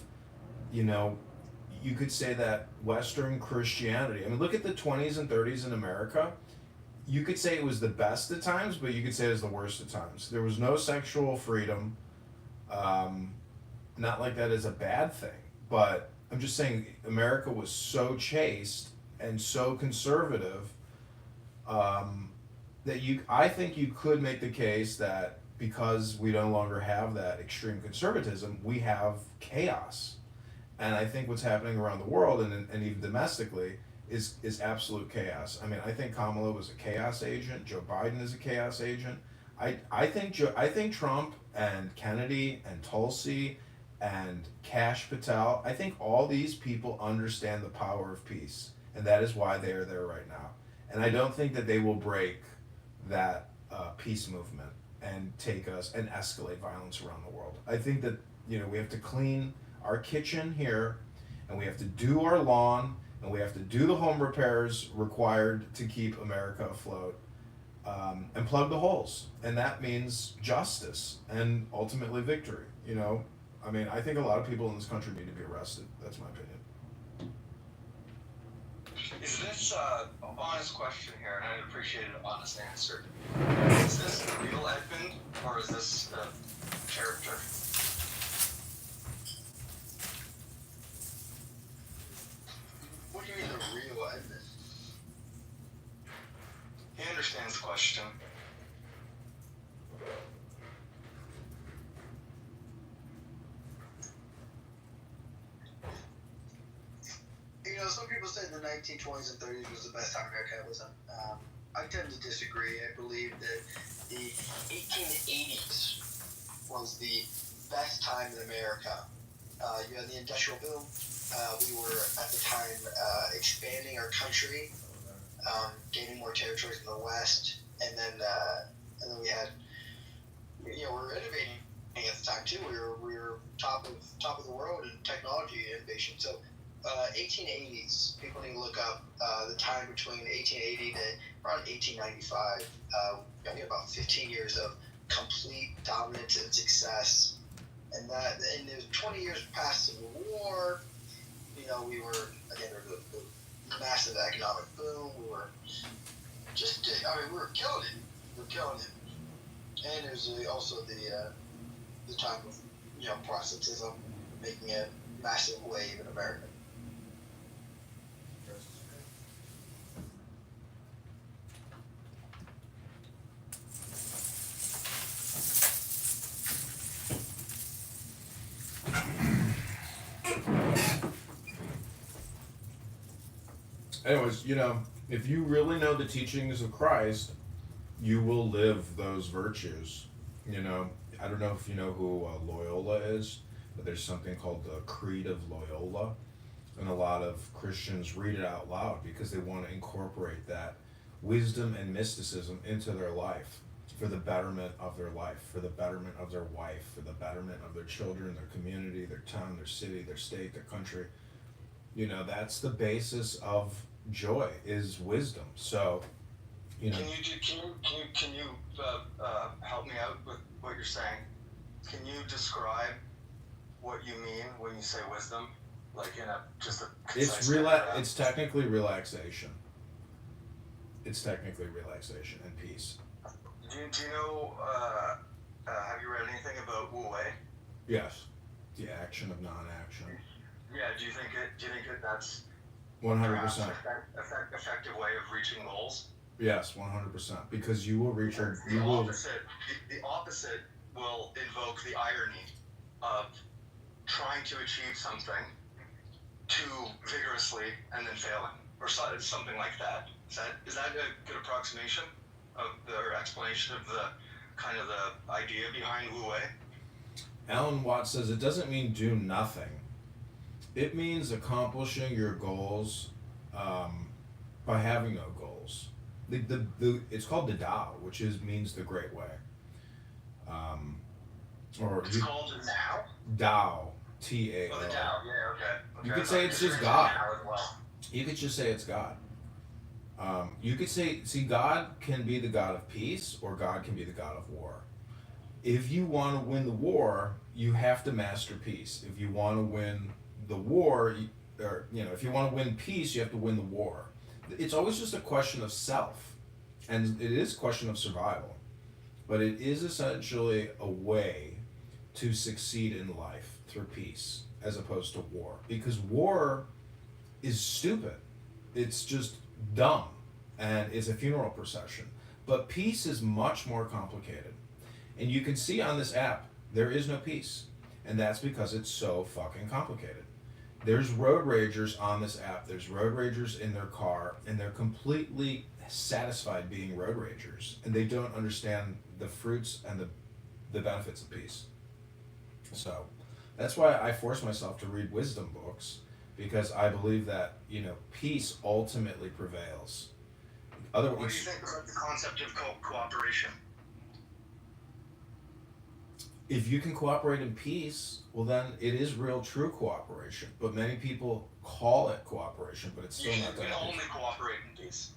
you could say that Western Christianity, I mean, look at the 20s and 30s in America. You could say it was the best at times, but you could say it was the worst at times. There was no sexual freedom. Not like that is a bad thing, but I'm just saying America was so chaste and so conservative that I think you could make the case that because we no longer have that extreme conservatism, we have chaos. And I think what's happening around the world and even domestically is absolute chaos. I mean, I think Kamala was a chaos agent. Joe Biden is a chaos agent. I think Trump and Kennedy and Tulsi and Kash Patel, I think all these people understand the power of peace, and that is why they are there right now. And I don't think that they will break that peace movement and take us and escalate violence around the world. I think that we have to clean our kitchen here, and we have to do our lawn, and we have to do the home repairs required to keep America afloat, and plug the holes. And that means justice and ultimately victory. I mean, I think a lot of people in this country need to be arrested. That's my opinion. Is this an honest question here, and I'd appreciate an honest answer. Is this the real Edmund, or is this a character? What do you mean the real Edmund? He understands the question. Some people say the 1920s and 30s was the best time America was in. I tend to disagree. I believe that the 1880s was the best time in America. You had the Industrial Boom. We were at the time expanding our country, gaining more territories in the West, and then we had, we were innovating at the time too. We were top of the world in technology innovation. So 1880s, people need to look up the time between 1880 to around 1895. We had about 15 years of complete dominance and success, and there's 20 years past Civil War. We were again the massive economic boom. We were we were killing it. We were killing it, and there's also the time of Protestantism making a massive wave in America. Anyways, if you really know the teachings of Christ, you will live those virtues. I don't know if you know who Loyola is, but there's something called the Creed of Loyola, and a lot of Christians read it out loud because they want to incorporate that wisdom and mysticism into their life for the betterment of their life, for the betterment of their wife, for the betterment of their children, their community, their town, their city, their state, their country. That's the basis of joy, is wisdom. So, Can you help me out with what you're saying? Can you describe what you mean when you say wisdom, like in a concise it's technically relaxation. It's technically relaxation and peace. Do you know? Have you read anything about Wu Wei? Yes, the action of non-action. Yeah. Do you think that's 100%. Effective way of reaching goals? Yes, 100%. Because you will reach your. The opposite will invoke the irony of trying to achieve something too vigorously and then failing, or something like that. Is that a good approximation of or explanation of the kind of the idea behind Wu Wei? Alan Watts says it doesn't mean do nothing. It means accomplishing your goals by having no goals. It's called the Tao, which means the Great Way. It's called the Tao? Tao, T-A-O. Oh, the Tao. Yeah, okay. You could say it's just God. You could just say it's God. You could say, God can be the God of peace, or God can be the God of war. If you want to win the war, you have to master peace. If you want to win the war, or if you want to win peace, you have to win the war. It's always just a question of self, and it is a question of survival, but it is essentially a way to succeed in life through peace as opposed to war, because war is stupid. It's just dumb, and it's a funeral procession. But peace is much more complicated. And you can see on this app, there is no peace. And that's because it's so fucking complicated. There's road ragers on this app. There's road ragers in their car, and they're completely satisfied being road ragers. And they don't understand the fruits and the benefits of peace. So that's why I force myself to read wisdom books, because I believe that, peace ultimately prevails. What do you think about the concept of cooperation? If you can cooperate in peace, well then it is real true cooperation. But many people call it cooperation, but it's still not that. You can only cooperate in peace.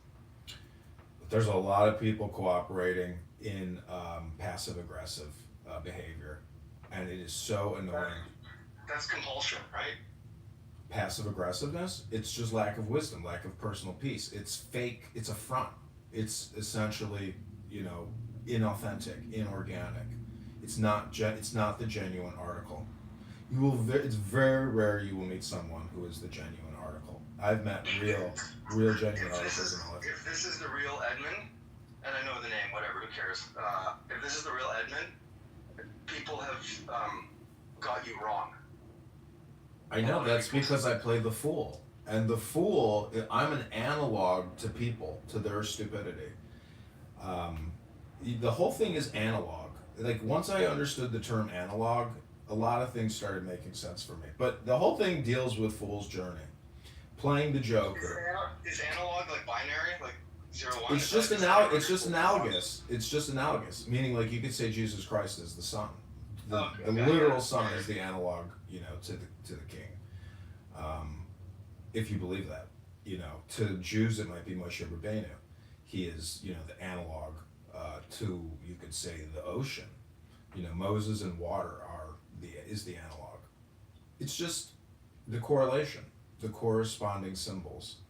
There's a lot of people cooperating in passive aggressive behavior, and it is so annoying. That's compulsion, right? Passive aggressiveness, it's just lack of wisdom, lack of personal peace. It's fake, it's a front. It's essentially, inauthentic, inorganic. It's not the genuine article. It's very rare you will meet someone who is the genuine article. I've met real genuine articles in my life. If this is the real Edmund, and I know the name, whatever, who cares? If this is the real Edmund, people have got you wrong. I know, that's because I play the fool. And the fool, I'm an analog to people, to their stupidity. The whole thing is analog. Like, once I understood the term analog, a lot of things started making sense for me. But the whole thing deals with Fool's Journey. Playing the Joker. Is analog like binary? Like 0, 1? It's just analogous. It's just analogous. Meaning, like, you could say Jesus Christ is the Son. The literal Son is the analog, to the King. If you believe that, to Jews it might be Moshe Rabbeinu. He is, the analog to, you could say, the ocean. Moses and water is the analog. It's just the correlation, the corresponding symbols.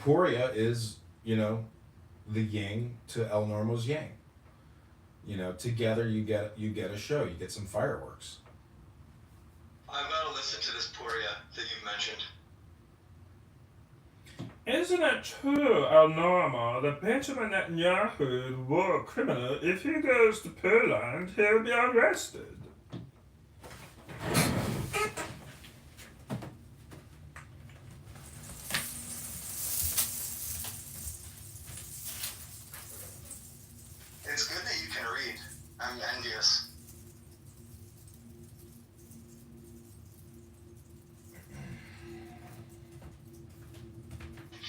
Puria is, the yin to El Normo's yang. Together you get a show, you get some fireworks. I've got to listen to this Puria that you've mentioned. Isn't it true, El Normo, that Benjamin Netanyahu is a war criminal? If he goes to Poland, he'll be arrested. It's good that you can read. I'm envious.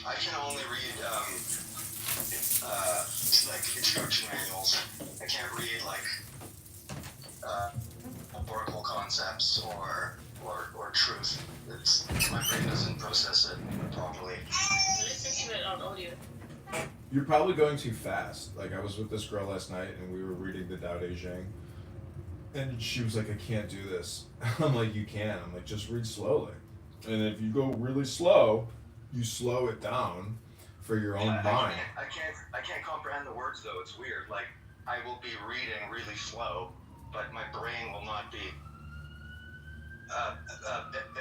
I can only read like instruction manuals. I can't read like oracle concepts or truth. My brain doesn't process it properly. Listen to it on audio. You're probably going too fast. Like, I was with this girl last night and we were reading the Tao Te Ching, and she was like, I can't do this. I'm like, you can. I'm like, just read slowly. And if you go really slow, you slow it down for your own mind. I can't comprehend the words though. It's weird. Like, I will be reading really slow, but my brain will not be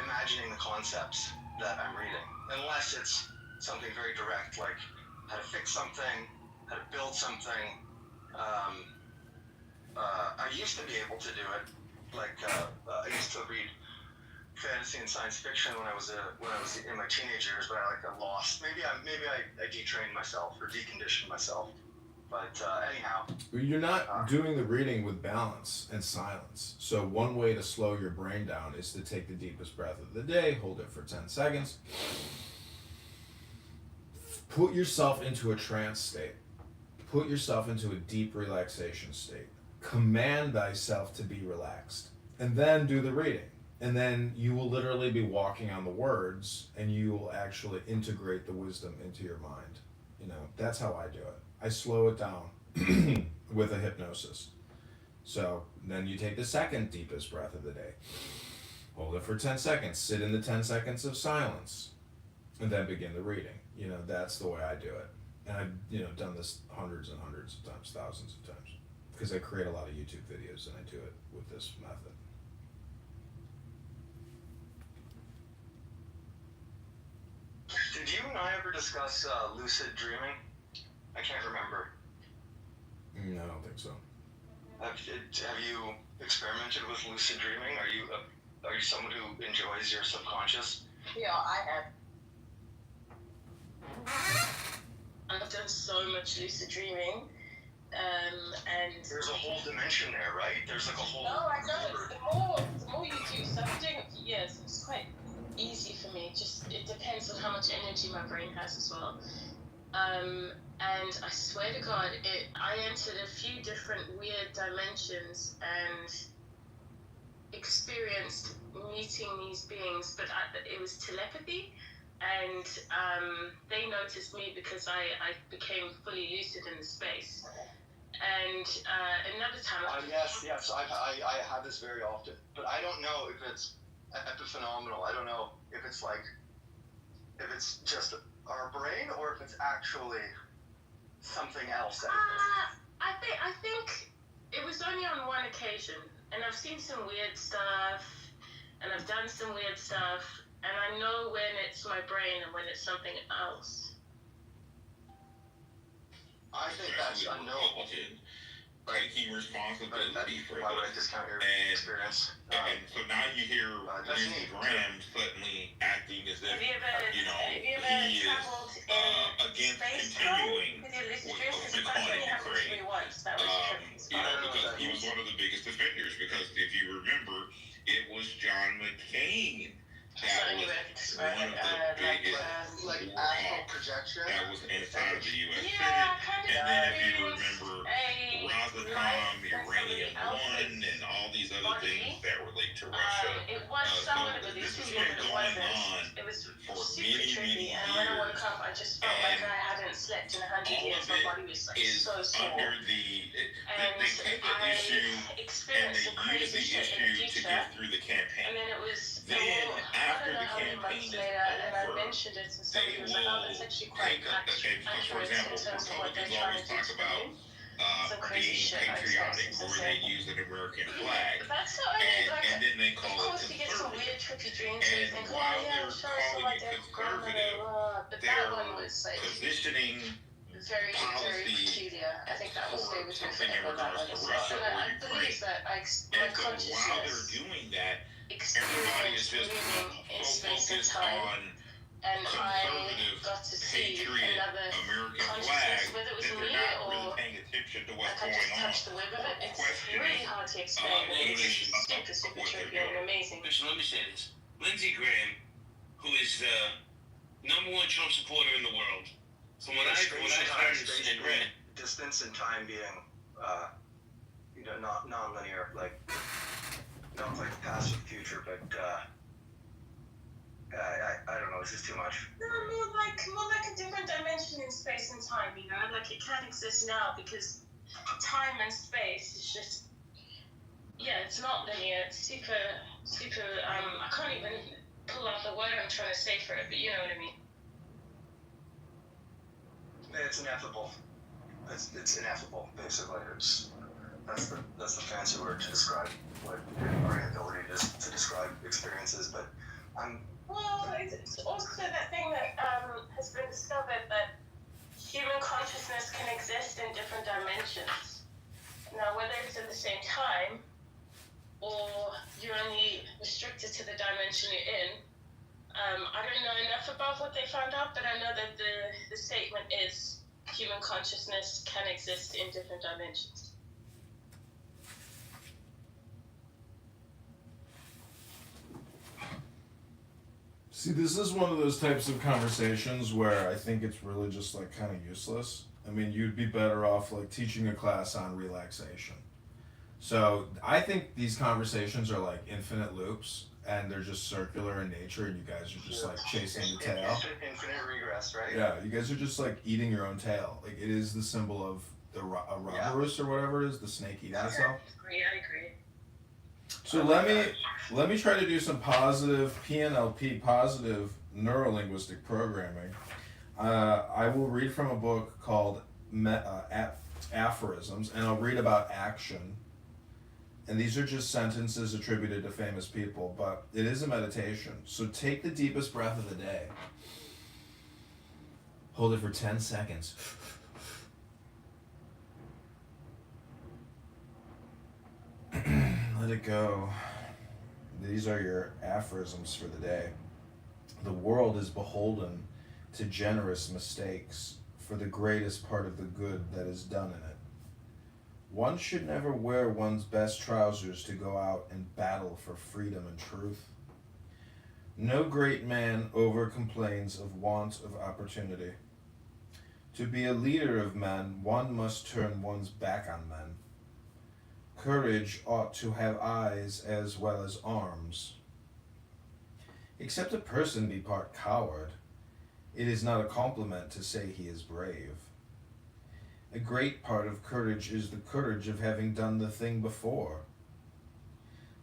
imagining the concepts that I'm reading, unless it's something very direct, like how to fix something, how to build something. I used to be able to do it. Like, I used to read fantasy and science fiction when I was in my teenage years, but I lost. Maybe I detrained myself or deconditioned myself. But anyhow. You're not doing the reading with balance and silence. So one way to slow your brain down is to take the deepest breath of the day, hold it for 10 seconds. Put yourself into a trance state. Put yourself into a deep relaxation state. Command thyself to be relaxed. And then do the reading. And then you will literally be walking on the words, and you will actually integrate the wisdom into your mind. That's how I do it. I slow it down with a hypnosis. So then you take the second deepest breath of the day. hold it for 10 seconds, sit in the 10 seconds of silence, and then begin the reading. That's the way I do it. And I've, done this hundreds and hundreds of times, thousands of times, because I create a lot of YouTube videos and I do it with this method. Did you and I ever discuss lucid dreaming? I can't remember. No, I don't think so. Have you experimented with lucid dreaming? Are you someone who enjoys your subconscious? Yeah, I have. I've done so much lucid dreaming, and There's a whole dimension there, right? There's like a whole. no, I know. The more you do, so I've been doing it for years. It's quite easy for me. Just it depends on how much energy my brain has as well. And I swear to God, I entered a few different weird dimensions and experienced meeting these beings, but it was telepathy, and they noticed me because I became fully lucid in the space. And another time. Yes, I have this very often, but I don't know if it's epiphenomenal. I don't know if it's just our brain or if it's actually something else. I think it was only on one occasion, and I've seen some weird stuff, and I've done some weird stuff, and I know when it's my brain and when it's something else. I think that's unknowable. Taking responsibility for why would I discount your experience? And so now you hear Lindsey Graham suddenly acting as if, he is against continuing with open calling Ukraine. Because he was one of the biggest offenders. Because if you remember, it was John McCain that was one of the biggest astral projection that was inside of the U.S. Senate. And then if you remember, Rosatom, Uranium One, and all these other things that relate to Russia. It was somewhat of a This has lucid been dream, going but on it was for super trippy, and when I woke up, I just felt like I hadn't slept in 100 years. My body was like so sore. Under they take the issue and they use the issue to get through the campaign. And then it was Then after the how many months campaign is later, and I over, mentioned it, and somebody they was like, "Oh, will that's actually quite take up, okay, for accurate example, in terms of what they're Republicans trying always to do talk to about me." Some crazy being shit I patriotic, expected to or say. they use an American flag, That's not only like, and then they call of course it you get some conservative. weird trippy dreams where you And think, oh while yeah, I'm they're sure I saw calling my it dead grandmother, conservative, but that they're one was like positioning very, very policy peculiar. I think that will stay with me something in forever, that regards one to as well. Russia And or I believe Ukraine. that my And so while they're consciousness doing that, everybody is experienced just moving in so space and focused time, on and I conservative, got to see patriot, another American flag consciousness, whether it was that me they're not really or paying attention to what's like I going just on. touched the whip of it. It's Questioning, really hard to explain, but it's super, super trippy and amazing. Listen, let me say this. Lindsey Graham, who is the number one Trump supporter in the world, from what I've heard and read, distance and time being, not non-linear, like not like the past or the future, but I don't know. It's just too much. No, more like a different dimension in space and time. Like it can't exist now because time and space is just, it's not linear. It's super, super. I can't even pull out the word I'm trying to say for it, but you know what I mean. It's ineffable. It's ineffable, basically. That's the fancy word to describe what our inability to describe experiences. But Well, it's also that thing that has been discovered that human consciousness can exist in different dimensions. Now, whether it's at the same time or you're only restricted to the dimension you're in, I don't know enough about what they found out, but I know that the statement is human consciousness can exist in different dimensions. See, this is one of those types of conversations where I think it's really just like kind of useless. I mean, you'd be better off like teaching a class on relaxation. So I think these conversations are like infinite loops and they're just circular in nature and you guys are just like chasing the tail. Infinite regress, right? Yeah, you guys are just like eating your own tail. Like it is the symbol of the Ouroboros or whatever it is, the snake eating itself. I agree. So let me try to do some positive PNLP, positive neurolinguistic programming. I will read from a book called Aphorisms, and I'll read about action. And these are just sentences attributed to famous people, but it is a meditation. So take the deepest breath of the day. Hold it for 10 seconds. Let it go. These are your aphorisms for the day. The world is beholden to generous mistakes for the greatest part of the good that is done in it. One should never wear one's best trousers to go out and battle for freedom and truth. No great man over complains of want of opportunity. To be a leader of men, one must turn one's back on men. Courage ought to have eyes as well as arms. Except a person be part coward, it is not a compliment to say he is brave. A great part of courage is the courage of having done the thing before.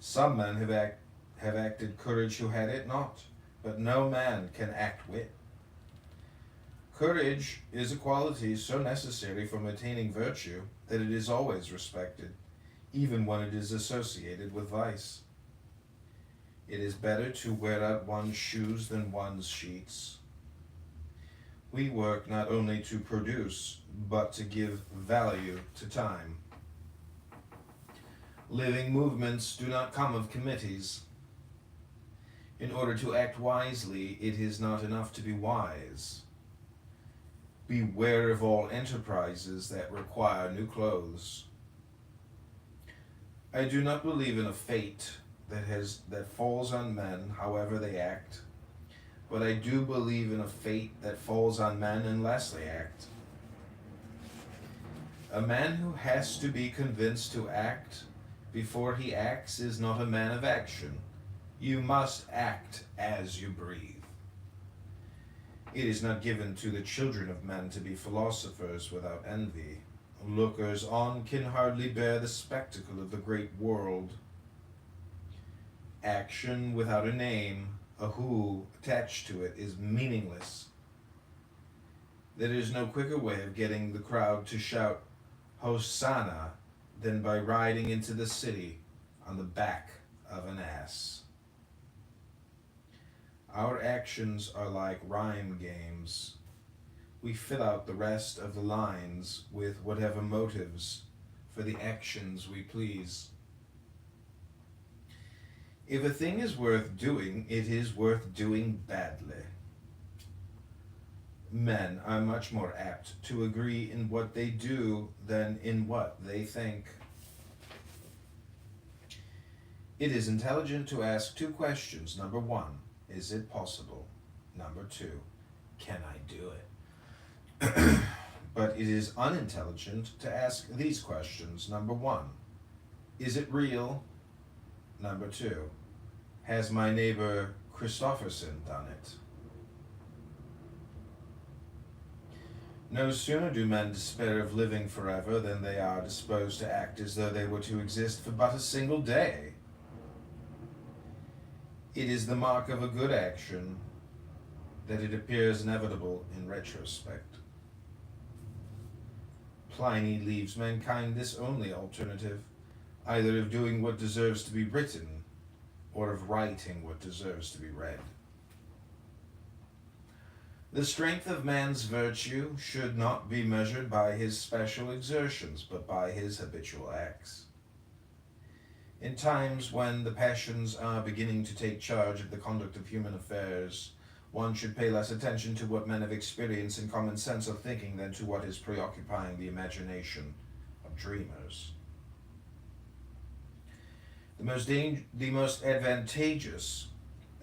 Some men have acted courage who had it not, but no man can act wit. Courage is a quality so necessary for maintaining virtue that it is always respected, even when it is associated with vice. It is better to wear out one's shoes than one's sheets. We work not only to produce, but to give value to time. Living movements do not come of committees. In order to act wisely, it is not enough to be wise. Beware of all enterprises that require new clothes. I do not believe in a fate that falls on men however they act, but I do believe in a fate that falls on men unless they act. A man who has to be convinced to act before he acts is not a man of action. You must act as you breathe. It is not given to the children of men to be philosophers without envy. Lookers on can hardly bear the spectacle of the great world. Action without a name, a who attached to it, is meaningless. There is no quicker way of getting the crowd to shout Hosanna than by riding into the city on the back of an ass. Our actions are like rhyme games. We fill out the rest of the lines with whatever motives for the actions we please. If a thing is worth doing, it is worth doing badly. Men are much more apt to agree in what they do than in what they think. It is intelligent to ask two questions. Number one, is it possible? Number two, can I do it? But it is unintelligent to ask these questions. Number one, is it real? Number two, has my neighbor Christopherson done it? No sooner do men despair of living forever than they are disposed to act as though they were to exist for but a single day. It is the mark of a good action that it appears inevitable in retrospect. Pliny leaves mankind this only alternative, either of doing what deserves to be written, or of writing what deserves to be read. The strength of man's virtue should not be measured by his special exertions, but by his habitual acts. In times when the passions are beginning to take charge of the conduct of human affairs, one should pay less attention to what men of experience and common sense are thinking than to what is preoccupying the imagination of dreamers. The most advantageous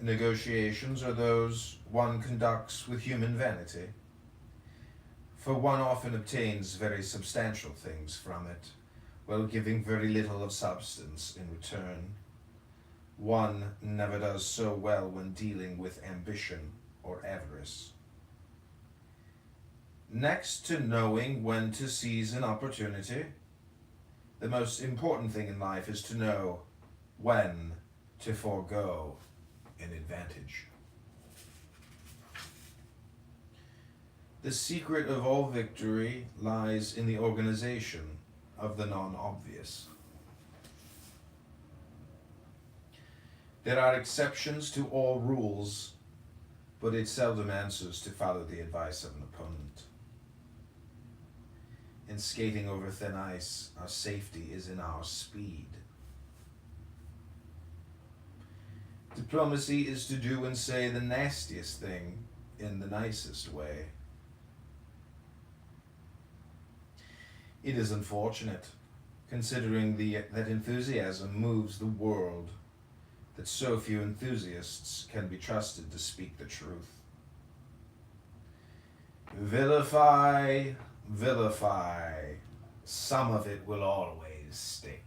negotiations are those one conducts with human vanity, for one often obtains very substantial things from it, while giving very little of substance in return. One never does so well when dealing with ambition or avarice. Next to knowing when to seize an opportunity, the most important thing in life is to know when to forego an advantage. The secret of all victory lies in the organization of the non-obvious. There are exceptions to all rules, but it seldom answers to follow the advice of an opponent. In skating over thin ice, our safety is in our speed. Diplomacy is to do and say the nastiest thing in the nicest way. It is unfortunate, considering that enthusiasm moves the world, that so few enthusiasts can be trusted to speak the truth. Vilify, vilify, some of it will always stick.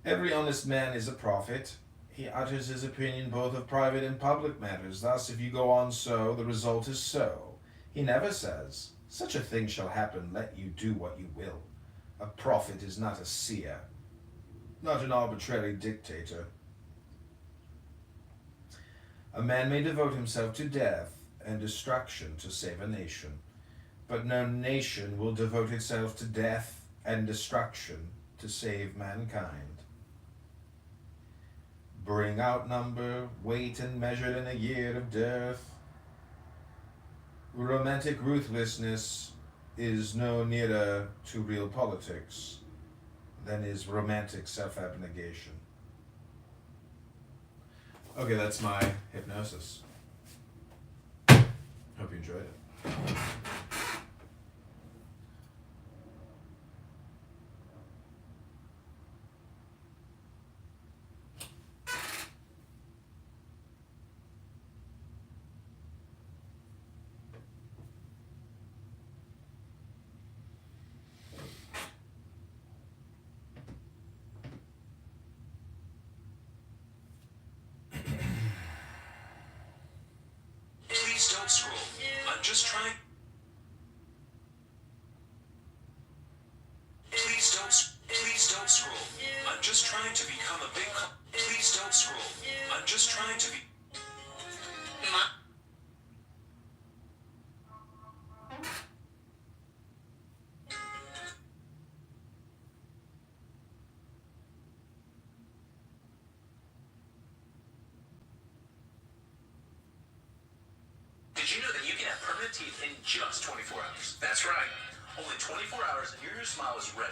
Every honest man is a prophet. He utters his opinion both of private and public matters. Thus, if you go on so, the result is so. He never says, such a thing shall happen, let you do what you will. A prophet is not a seer, not an arbitrary dictator. A man may devote himself to death and destruction to save a nation, but no nation will devote itself to death and destruction to save mankind. Bring outnumber, weight and measured in a year of dearth. Romantic ruthlessness is no nearer to real politics than is romantic self-abnegation. Okay, that's my hypnosis. Hope you enjoyed it. Please don't scroll. I'm just trying. Please don't scroll. I'm just trying to become a big. Please don't scroll. I'm just trying to be. Did you know that you can have permanent teeth in just 24 hours? That's right. Only 24 hours and your smile is ready.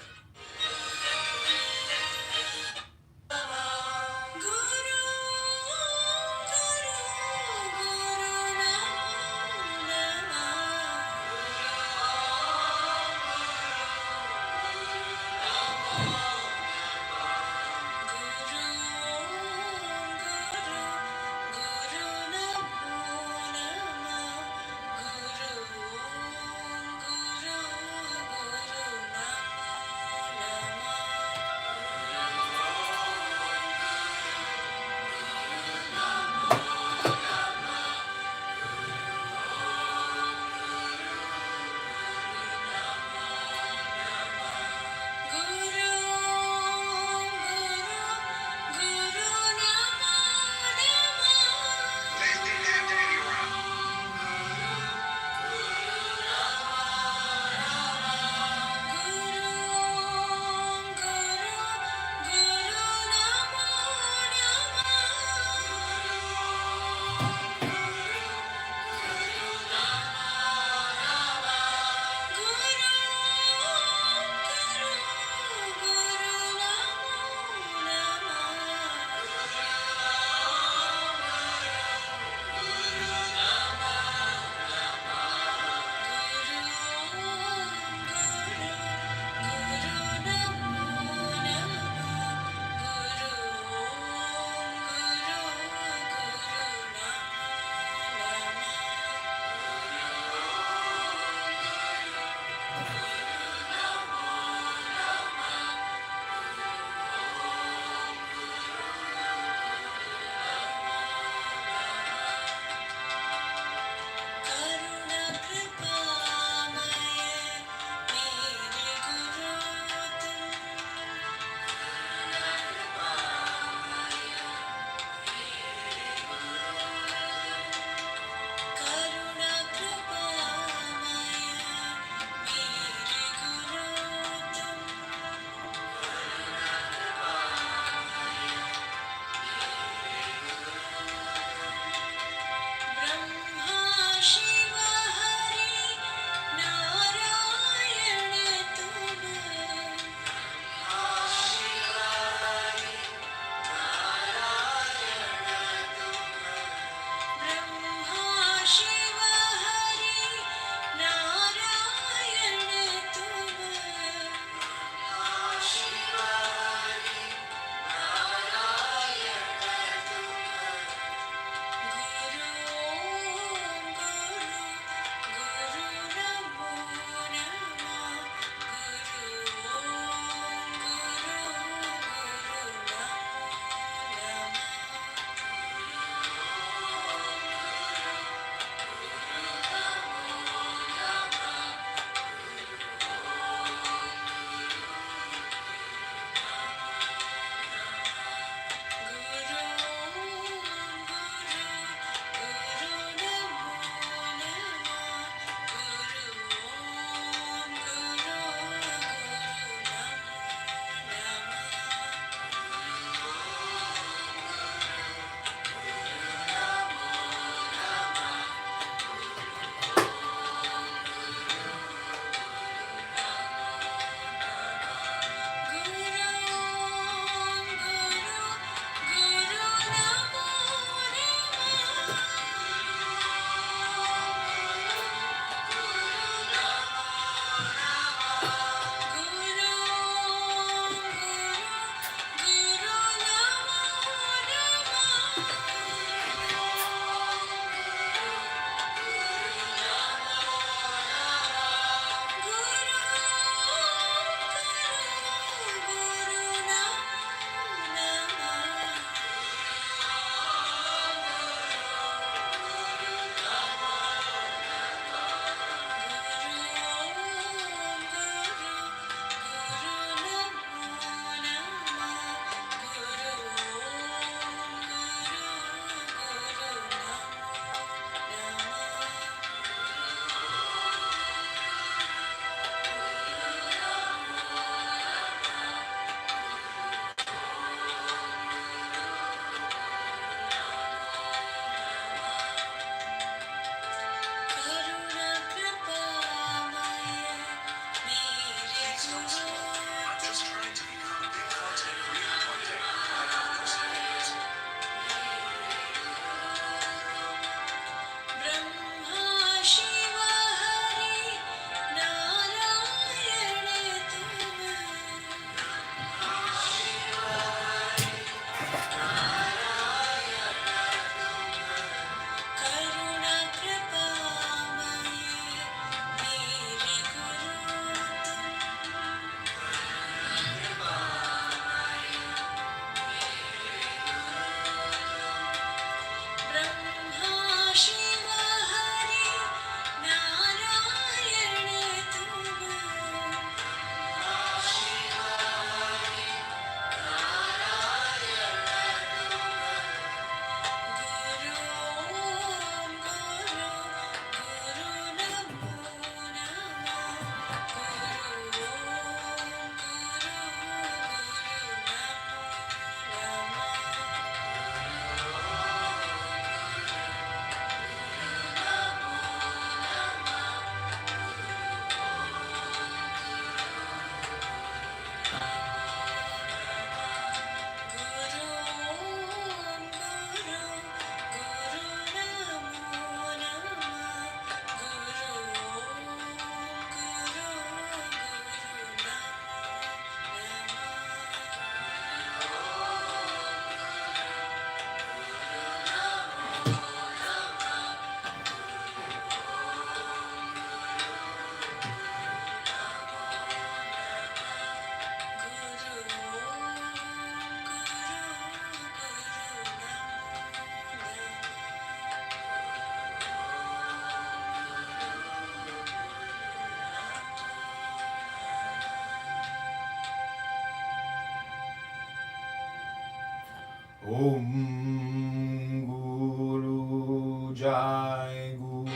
Om Guru Jai Guru.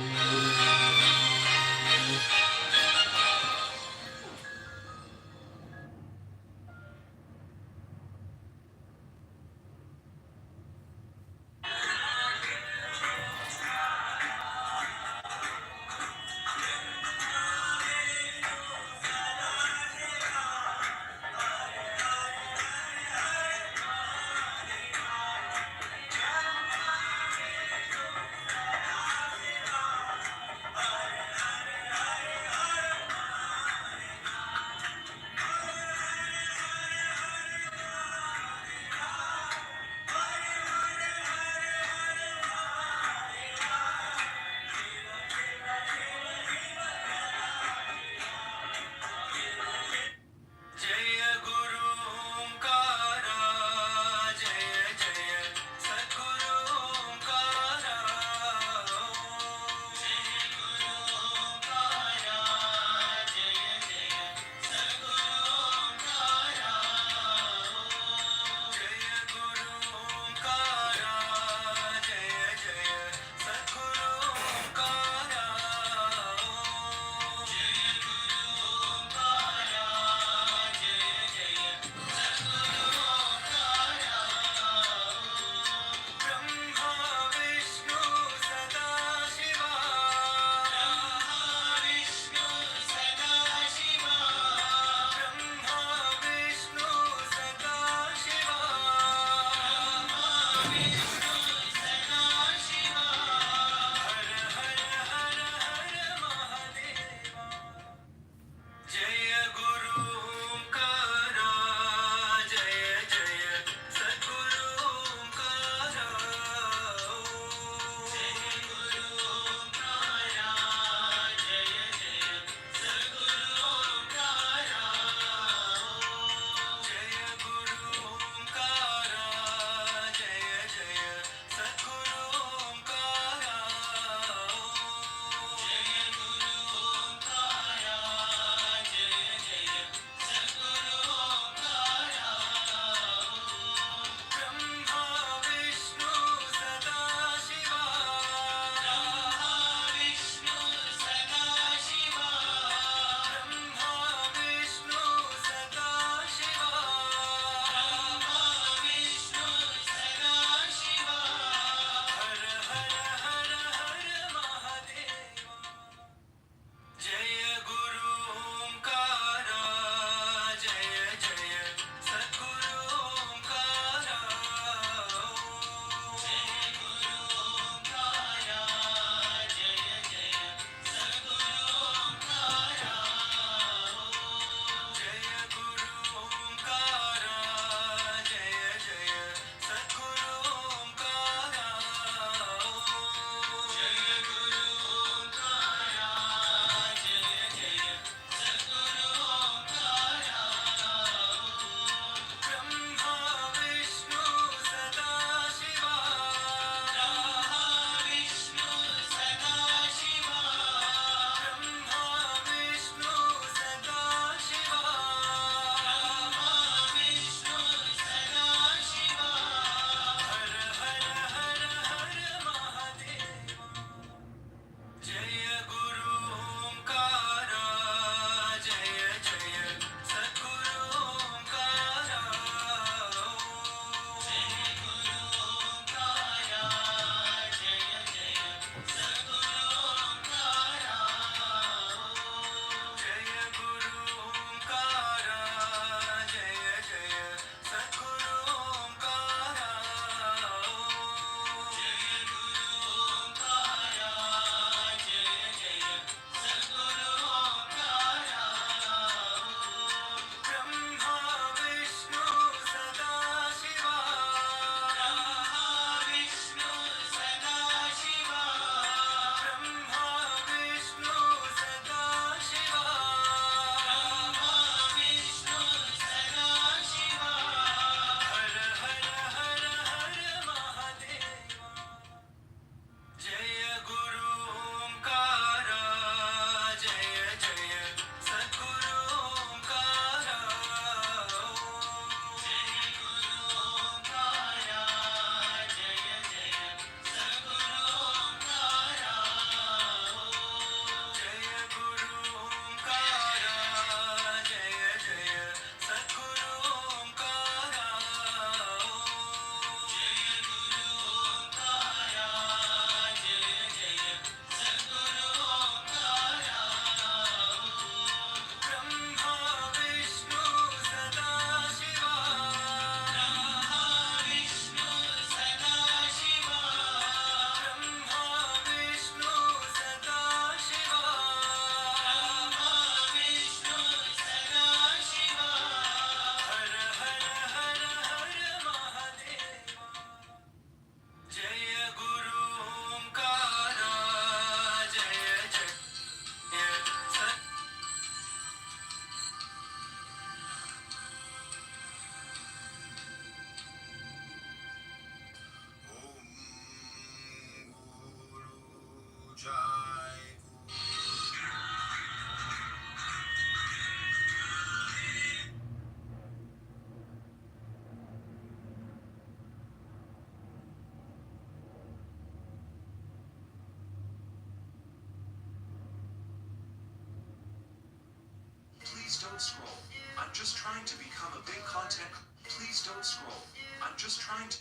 don't scroll. I'm just trying to become a big content. Please don't scroll. I'm just trying to.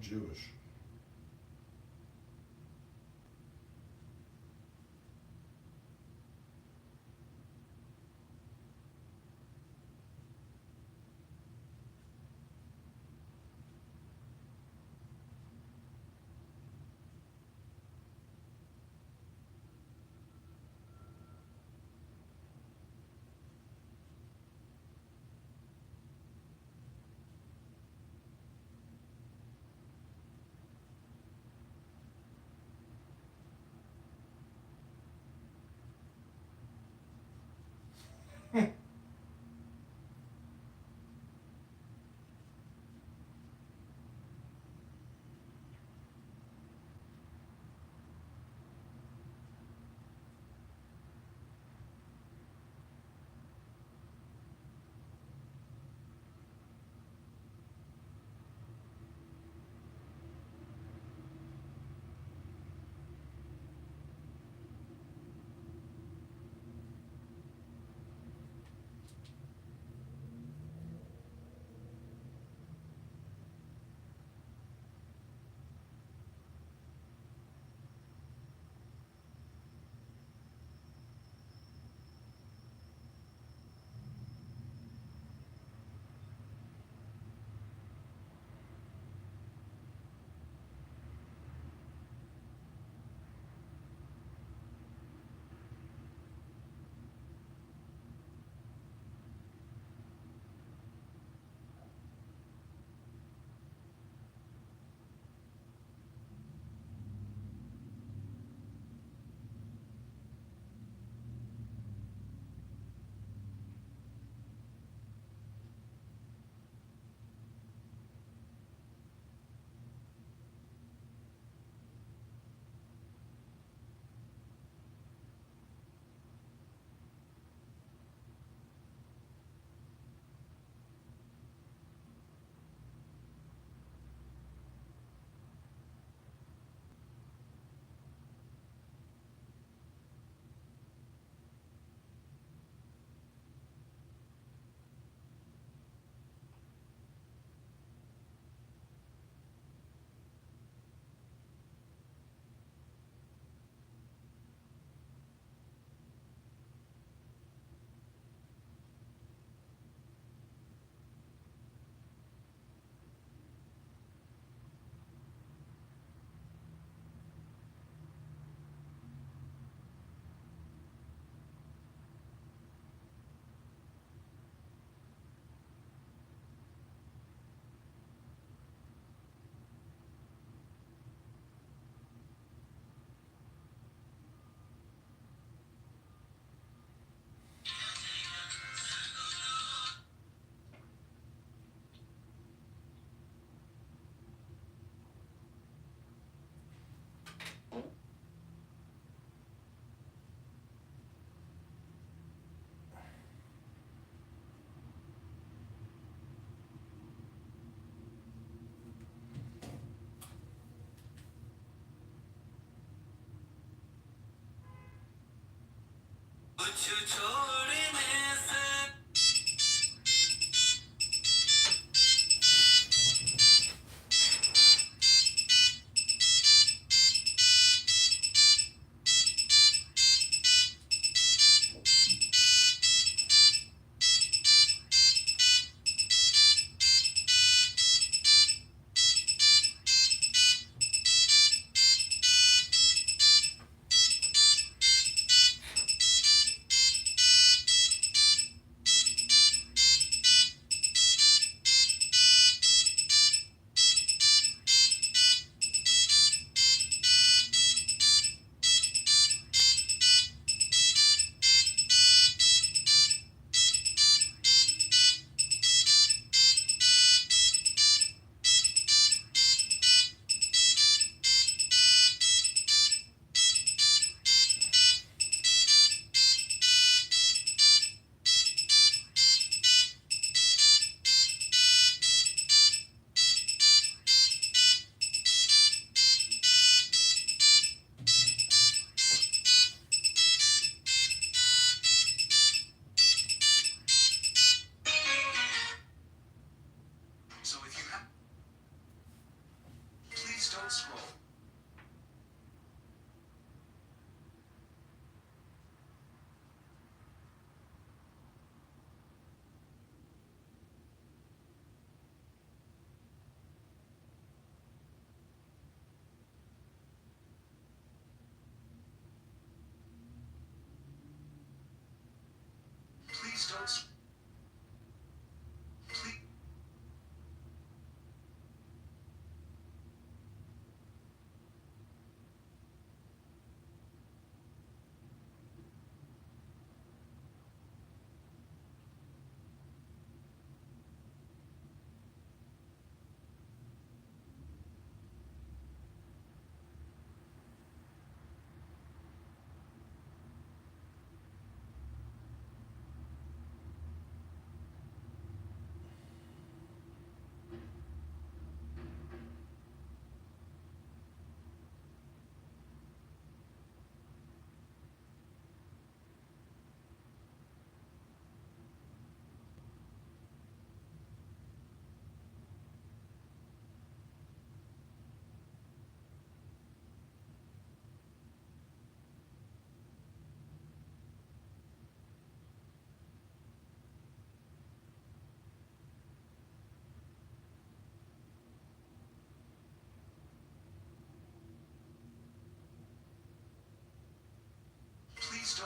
Jewish.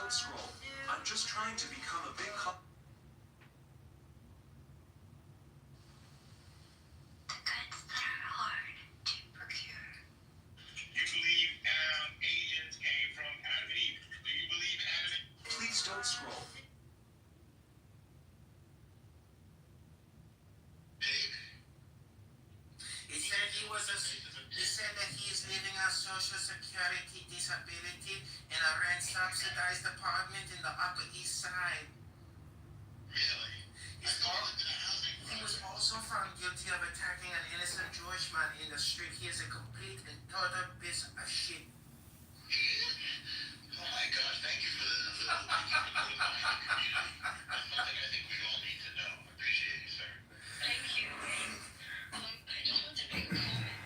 don't scroll. I'm just trying to become a big co- You believe Asians came from Adam and Eve. Do you believe Adam and Please don't scroll. He said that he is living on Social Security disability in a rent subsidized apartment in the Upper East Side. Really? He was also found guilty of attacking an innocent Jewish man in the street. He is a complete and total piece of shit. Oh my God, thank you for the community. That's something I think we all need to know. Appreciate you, sir. Thank you. I just want to make a comment.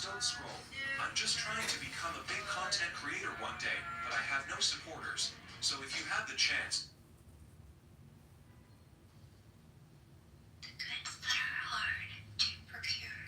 don't scroll. I'm just trying to become a big content creator one day, but I have no supporters. So if you have the chance, Goods that are hard to procure.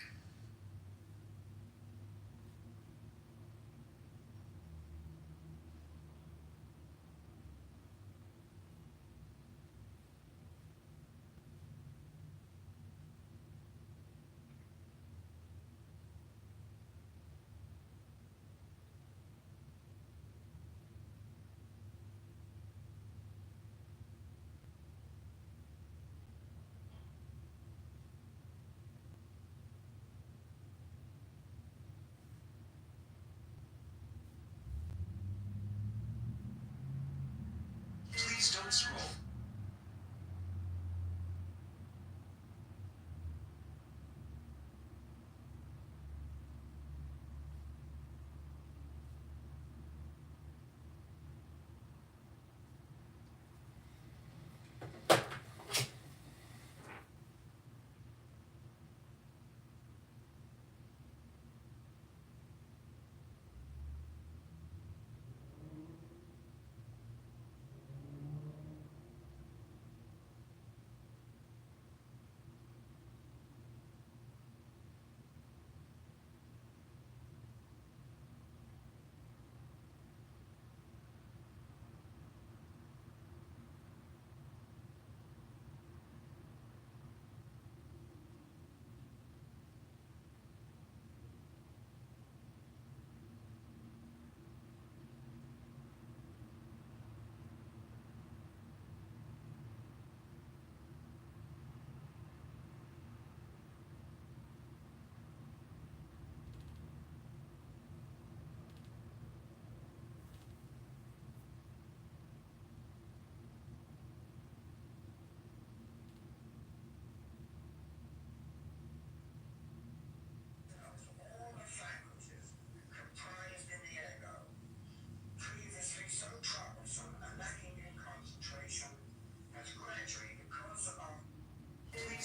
please don't scroll.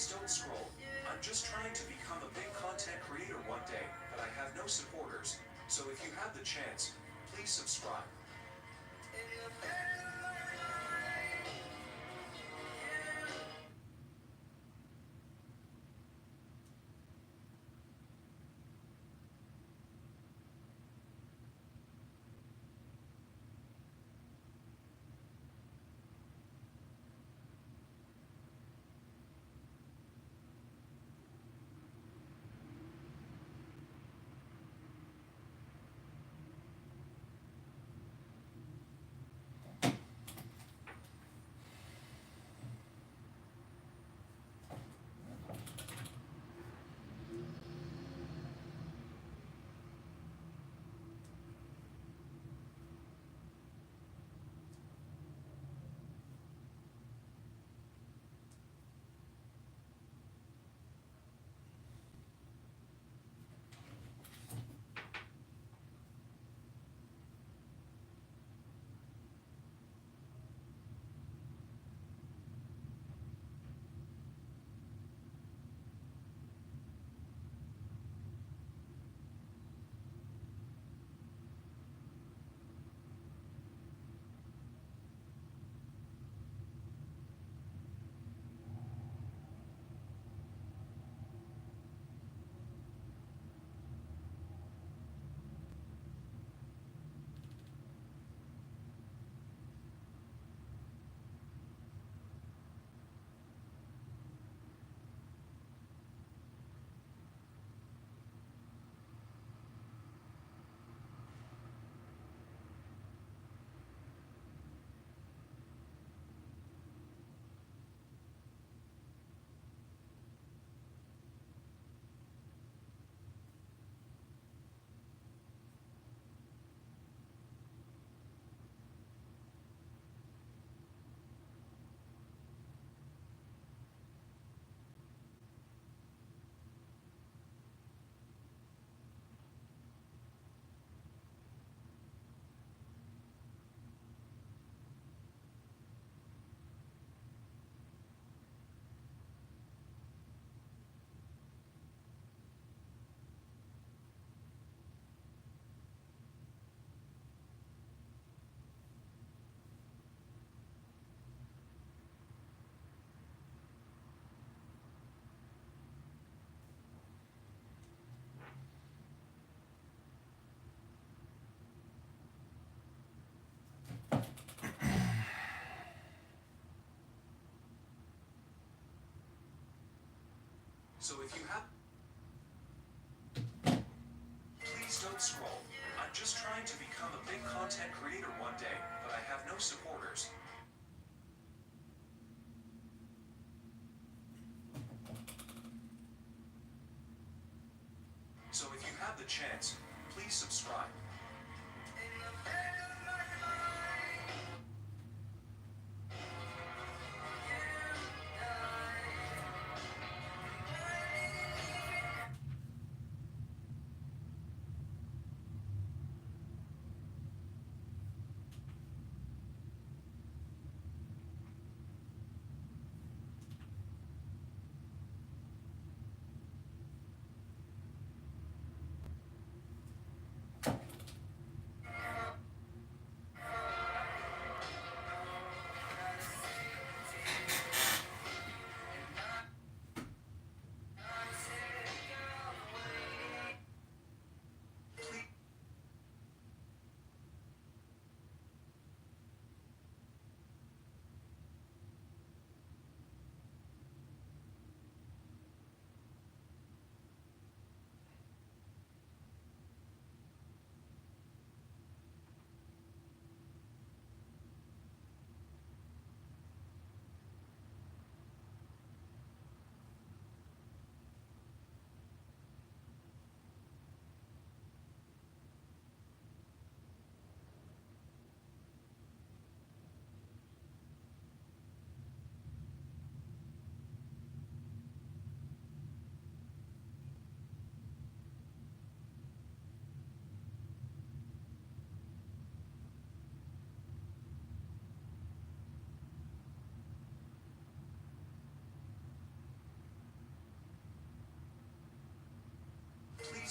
Please don't scroll. I'm just trying to become a big content creator one day, but I have no supporters. So if you have the chance, please subscribe. So if you have... Please don't scroll. I'm just trying to become a big content creator one day, but I have no supporters. So if you have the chance, please subscribe.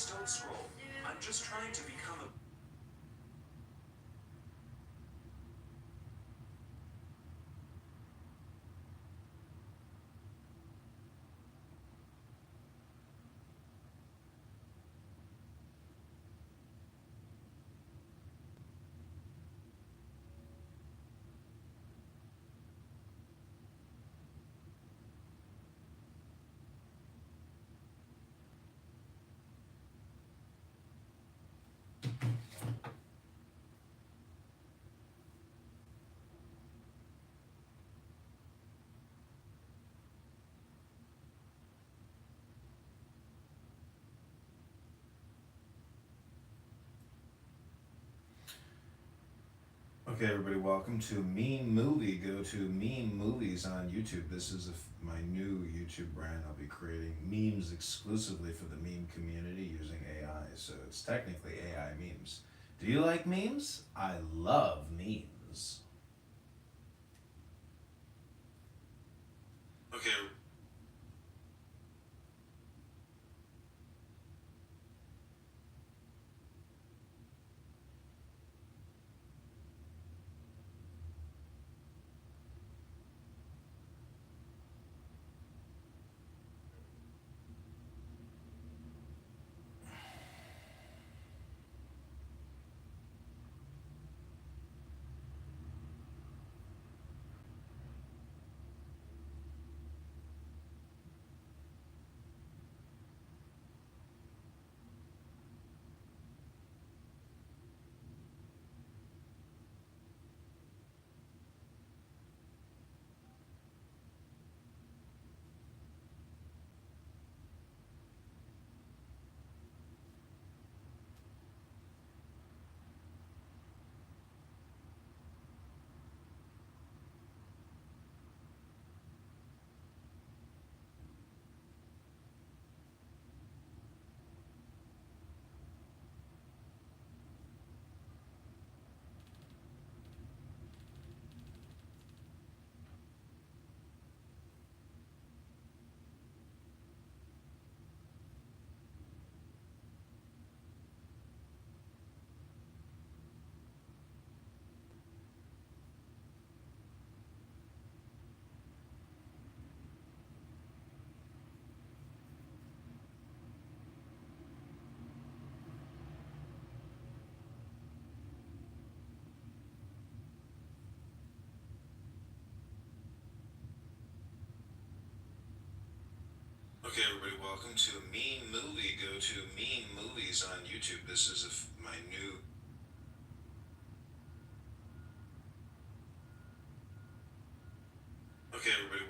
Please don't scroll. I'm just trying to become a... Okay, everybody, welcome to Meme Movie. Go to Meme Movies on YouTube. This is my new YouTube brand. I'll be creating memes exclusively for the meme community using AI. So it's technically AI memes. Do you like memes? I love memes. Okay. Okay, everybody, welcome to a Mean Movie. Go to Mean Movies on YouTube. This is my new. Okay, everybody,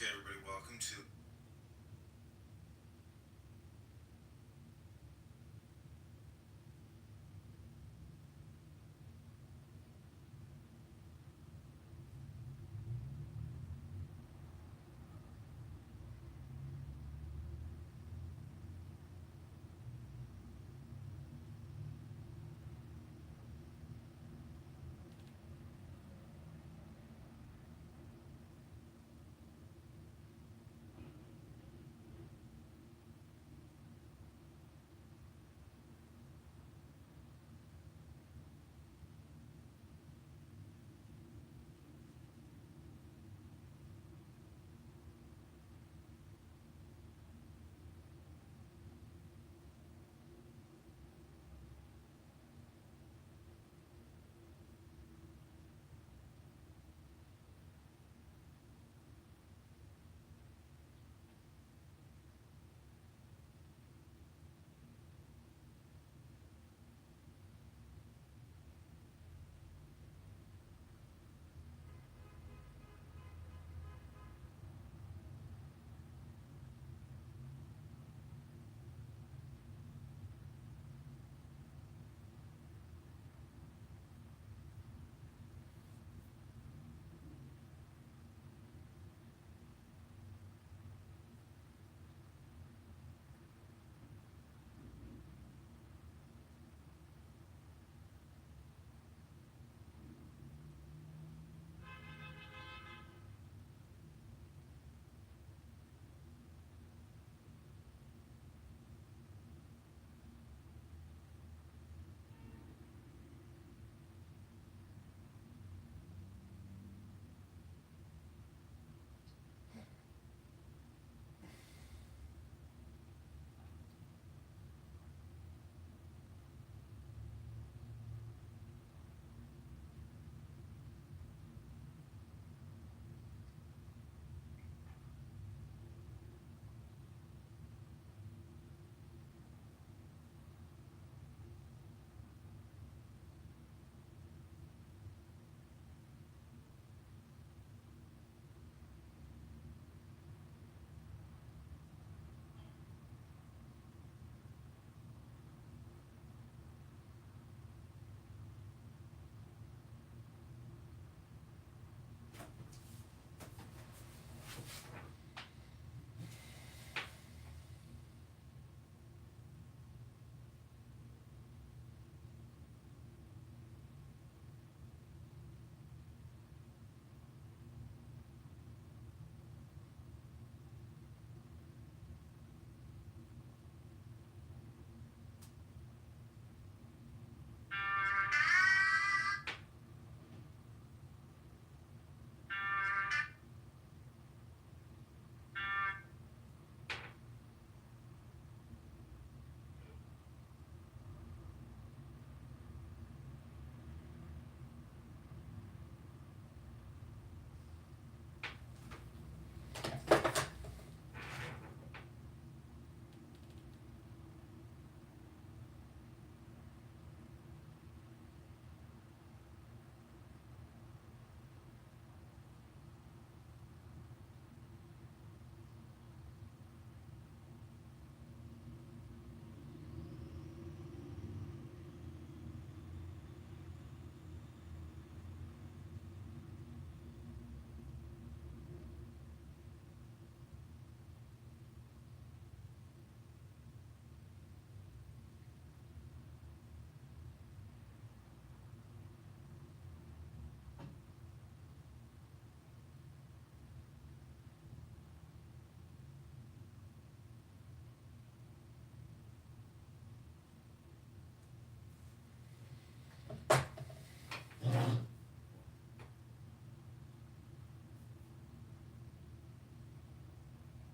Okay, everybody, welcome to.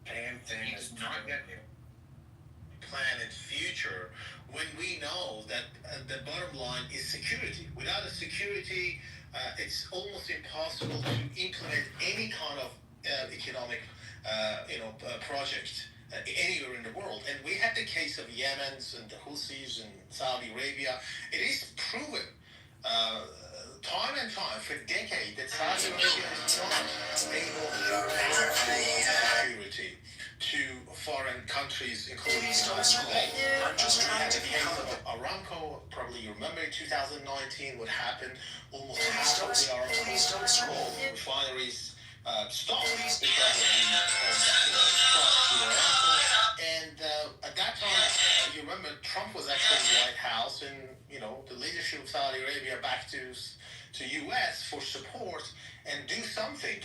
damn thing is not yet plan in future when we know that the bottom line is security. Without a security, it's almost impossible to implement any kind of economic, project anywhere in the world. And we had the case of Yemen and the Houthis and Saudi Arabia. It is proven time and time for decades that Saudi Arabia is not able to provide security to foreign countries, including the United States. I'm just trying to case of Aramco, probably you remember 2019, what happened. Almost half of the Aramco refineries stopped because of the trust to Aramco. And at that time, you remember Trump was actually in the White House, and the leadership of Saudi Arabia back to U.S. for support and do something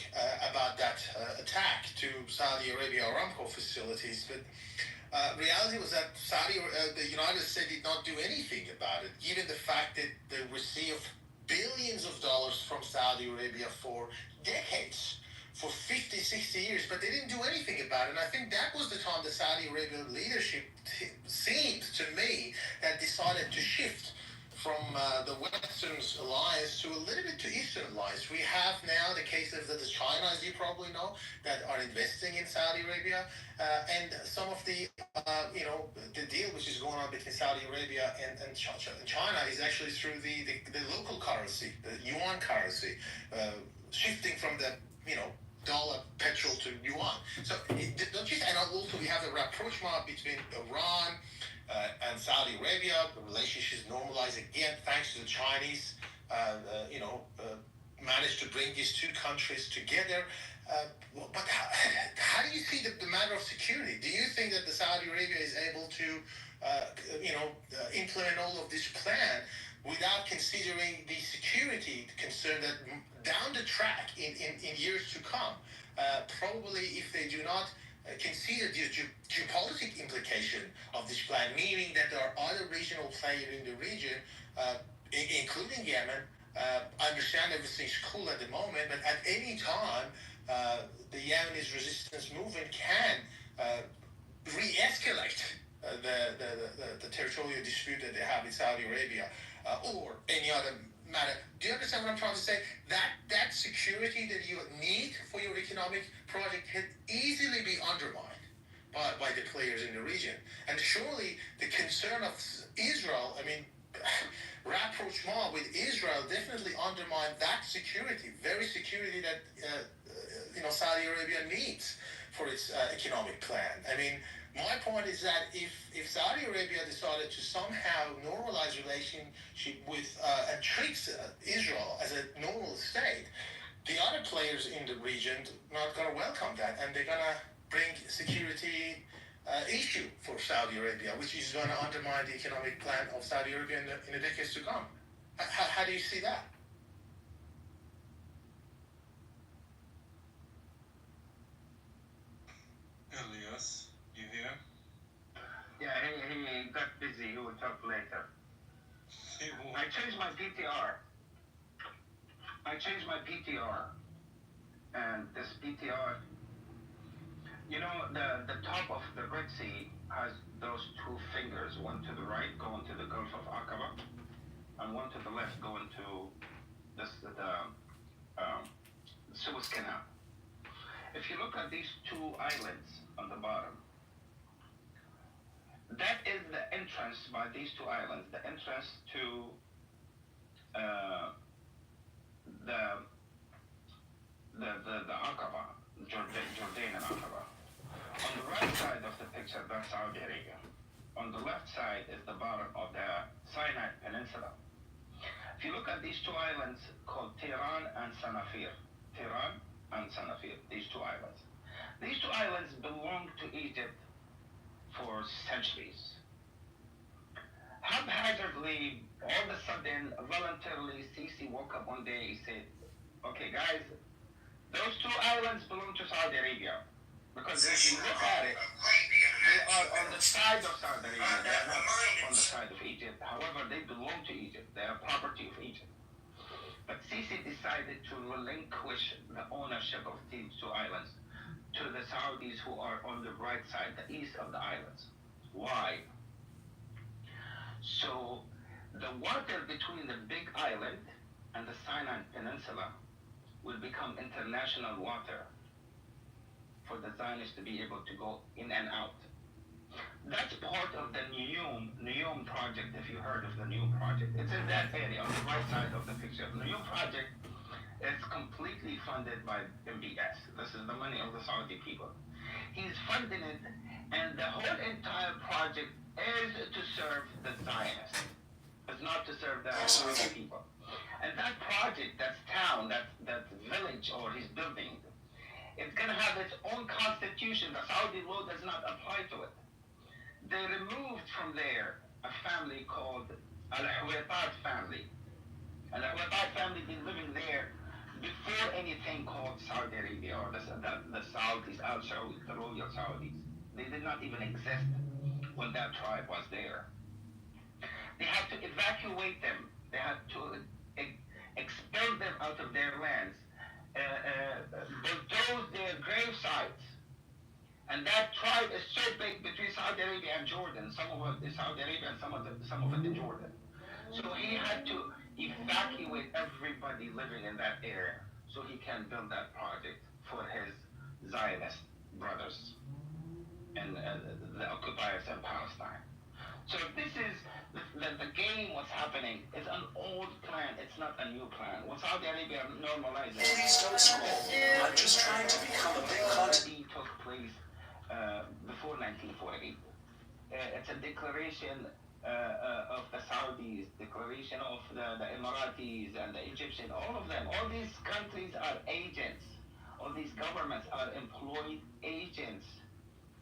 about that attack to Saudi Arabia Aramco facilities. But reality was that the United States did not do anything about it, given the fact that they received billions of dollars from Saudi Arabia for decades, for 50, 60 years, but they didn't do anything about it. And I think that was the time the Saudi Arabian leadership seemed to me that decided to shift from the Western alliance to a little bit to Eastern alliance. We have now the cases of China, as you probably know, that are investing in Saudi Arabia, and some of the the deal which is going on between Saudi Arabia and China is actually through the local currency, the yuan currency, shifting from the dollar, petrol to yuan. So don't you? And also we have the rapprochement between Iran and Saudi Arabia. The relationship is normalized again thanks to the Chinese. Managed to bring these two countries together. But how do you see the matter of security? Do you think that the Saudi Arabia is able to, implement all of this plan without considering the security concern that down the track in years to come, probably if they do not consider the geopolitical implication of this plan, meaning that there are other regional players in the region, including Yemen. I understand everything's cool at the moment, but at any time, the Yemenis resistance movement can re-escalate the territorial dispute that they have with Saudi Arabia or any other matter. Do you understand what I'm trying to say? That security that you need for your economic project can easily be undermined by the players in the region. And surely the concern of Israel, rapprochement with Israel definitely undermined that security, very security that Saudi Arabia needs for its economic plan. My point is that if Saudi Arabia decided to somehow normalize relationship with and treat Israel as a normal state, the other players in the region are not going to welcome that, and they're going to bring security issue for Saudi Arabia, which is going to undermine the economic plan of Saudi Arabia in the decades to come. How do you see that? Elias, you here? Yeah, he got busy. He will talk later. I changed my PTR. And this PTR, the top of the Red Sea has those two fingers, one to the right going to the Gulf of Aqaba, and one to the left going to the Suez Canal. If you look at these two islands on the bottom, that is the entrance by these two islands, the entrance to the Aqaba, Jordanian Aqaba. On the right side of the picture, that's Saudi Arabia. On the left side is the bottom of the Sinai Peninsula. If you look at these two islands called Tiran and Sanafir, these two islands. These two islands belong to Egypt for centuries. Haphazardly, all of a sudden, voluntarily, Sisi woke up one day and said, okay guys, those two islands belong to Saudi Arabia. Because if you look at it, they are on the side of Saudi Arabia, they are not on the side of Egypt. However, they belong to Egypt, they are property of Egypt. But Sisi decided to relinquish the ownership of these two islands to the Saudis who are on the right side, the east of the islands. Why? So the water between the big island and the Sinai Peninsula will become international water for the Zionists to be able to go in and out. That's part of the Neom project, if you heard of the Neom project. It's in that area, on the right side of the picture. The Neom project is completely funded by MBS. This is the money of the Saudi people. He's funding it, and the whole entire project is to serve the Zionists. It's not to serve the Saudi people. And that project, that town, that village, or he's building, it's going to have its own constitution. The Saudi law does not apply to it. They removed from there a family called Al-Huwaitat family. Al-Huwaitat family been living there before anything called Saudi Arabia or the Saudis, Al-Saud, the royal Saudis. They did not even exist when that tribe was there. They had to evacuate them. They had to expel them out of their lands, bulldoze their grave sites. And that tribe is so big between Saudi Arabia and Jordan. Some of it is Saudi Arabia and some of it in Jordan. So he had to evacuate everybody living in that area so he can build that project for his Zionist brothers and the occupiers in Palestine. So this is the game. What's happening is an old plan. It's not a new plan. What Saudi Arabia normalized. Please don't scroll. I'm just trying to become a big content. Took place before 1948. It's a declaration of the Saudis, declaration of the Emiratis and the Egyptian, all of them. All these countries are agents. All these governments are employed agents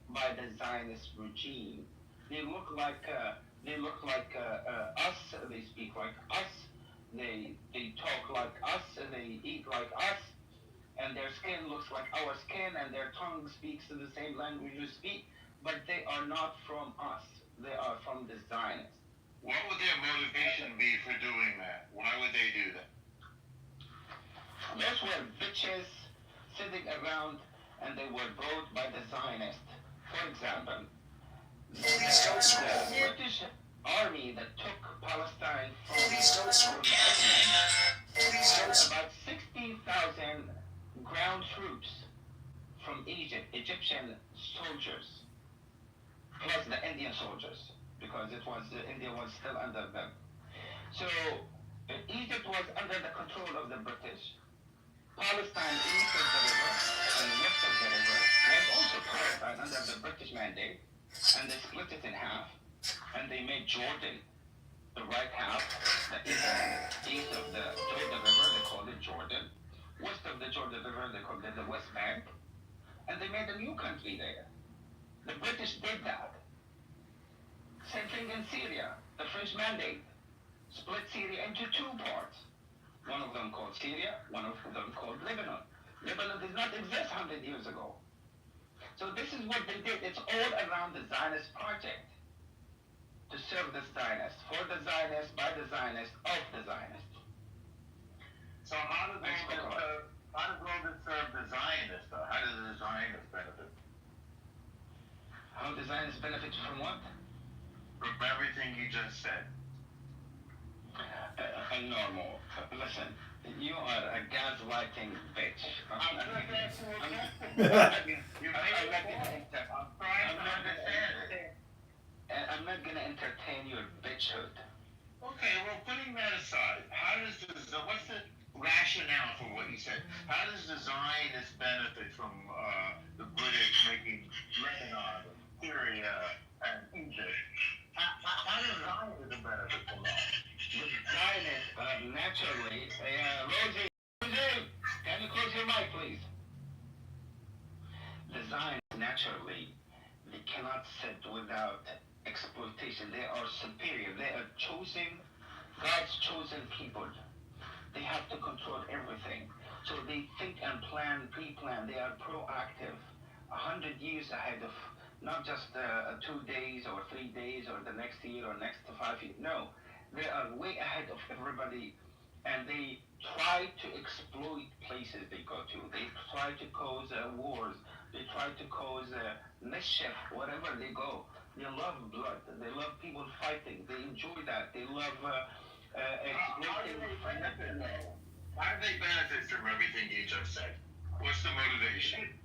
by the Zionist regime. They look like us. They speak like us. They talk like us. They eat like us. And their skin looks like our skin, and their tongue speaks the same language we speak, but they are not from us. They are from the Zionists. What would their motivation be for doing that? Why would they do that? Those were bitches sitting around, and they were brought by the Zionists. For example, the British army that took Palestine from about 60,000 ground troops from Egypt, Egyptian soldiers, plus the Indian soldiers, because India was still under them. So Egypt was under the control of the British. Palestine east of the river and west of the river was also Palestine under the British mandate, and they split it in half, and they made Jordan the right half, the east of the Jordan River, they called it Jordan. West of the Jordan River, they called it the West Bank, and they made a new country there. The British did that. Same thing in Syria. The French mandate split Syria into two parts. One of them called Syria, one of them called Lebanon. Lebanon did not exist 100 years ago. So this is what they did. It's all around the Zionist project. To serve the Zionists, for the Zionists, by the Zionists, of the Zionists. So how does all this serve the Zionists, though? How does the Zionists benefit? How the Zionists benefit from what? From everything you just said. Normal. Listen, you are a gaslighting bitch. I'm not gonna entertain your bitchhood. Okay, well, putting that aside, what's the rationale for what you said? How does the Zionists benefit from the British making Lebanon, Syria, and Egypt? How does Zionism benefit from that? The Zionists naturally, Rosie, can you close your mic, please? The Zionists naturally, they cannot sit without exploitation. They are superior. They are God's chosen people. They have to control everything. So they think and plan, pre-plan. They are proactive, 100 years ahead of not just 2 days or 3 days or the next year or next 5 years. No, they are way ahead of everybody, and they try to exploit places they go to. They try to cause wars They try to cause mischief wherever they go. They love blood. They love people fighting. They enjoy that. They love exploiting. How do they benefit from everything you just said? What's the motivation?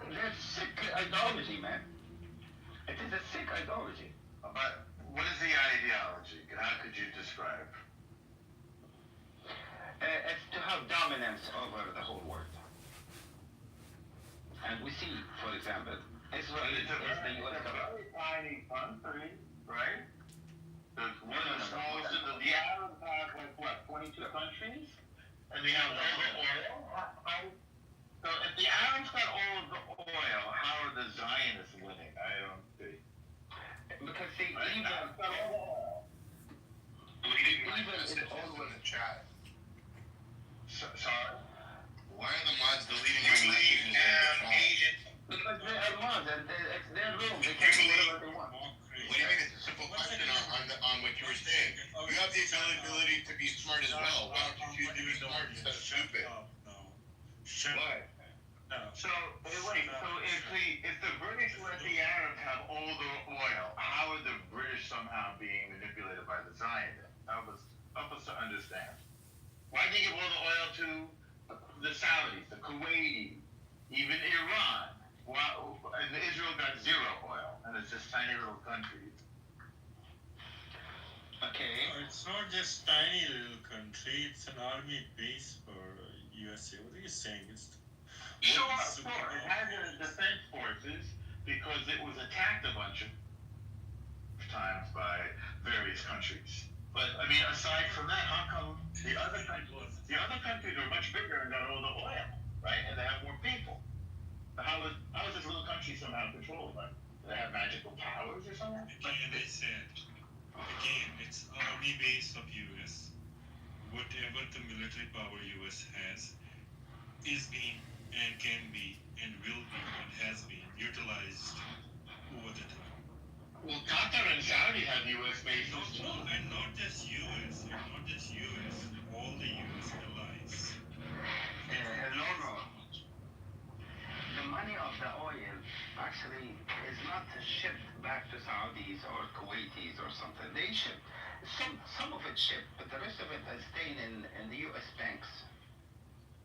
That's sick ideology, man. It is a sick ideology. But what is the ideology? How could you describe? It's to have dominance over the whole world. And we see, for example, Israel is the U.S. government. Very tiny country, right? It's one of the smallest. The Arabs have like what, 22 countries, and they have all the oil. So if the Arabs got all of the oil, how are the Zionists winning? I don't see. Because see, Right? even It's always in the chat. Sorry. Why are the mods deleting my messages in the chat? because they are mods and it's their room. They can do whatever they want. What do you mean? It's a simple question on what you were saying. You have the ability to be smart as well. Why don't you choose to be smart instead of stupid? Why? So wait. So if the British let the Arabs have all the oil, how are the British somehow being manipulated by the Zionists? Help us to understand. Why did they give all the oil to the Saudis, the Kuwaitis, even Iran? And Israel got zero oil, and it's this tiny little country. Okay. It's not just tiny little country, it's an army base for USA. What are you saying? Sure. It had the defense forces because it was attacked a bunch of times by various countries. But I mean, aside from that, how come the other countries are much bigger and got all the oil, right? And they have more people. But how is this little country somehow controlled? Like, do they have magical powers or something? Again, I said, it's army base of US. Whatever the military power US has is being and can be and will be and has been utilized over the time. Well, Qatar and Saudi have U.S. bases too. And not just US, all the US allies. No. The money of the oil actually is not shipped back to Saudis or Kuwaitis or something. They ship some of it shipped, but the rest of it is staying in the U.S. banks.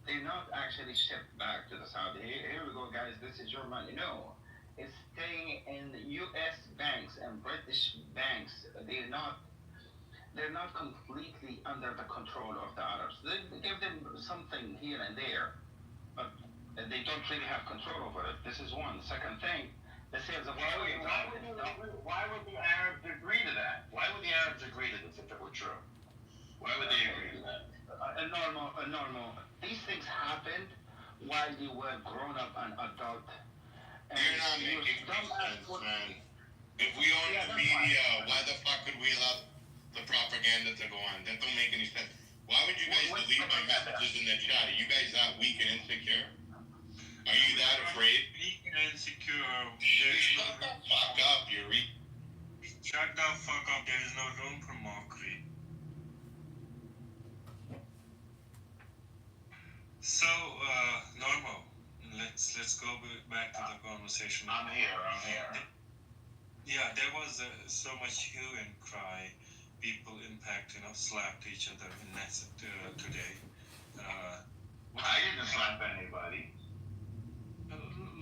They're not actually shipped back to the Saudi. Here we go, guys. This is your money. No, it's staying in U.S. banks and British banks. They're not completely under the control of the Arabs. They give them something here and there, but they don't really have control over it. This is one. Second thing, the sales of oil. Why would the Arabs agree to that? Why would the Arabs agree to this if it were true? Why would they agree to that? A normal. These things happened while you were grown up and adult. And You're not making sense, man. If we own the media, why the fuck would we allow the propaganda to go on? That don't make any sense. Why would you guys delete my messages in the chat? Are you guys that weak and insecure? Are you that afraid? Weak and insecure. Shut the fuck up, Shut the fuck up. There is no room for mockery. So, Normo, let's go back to the conversation. I'm here. Yeah, there was so much hue and cry. People slapped each other in Nets today. I didn't slap anybody.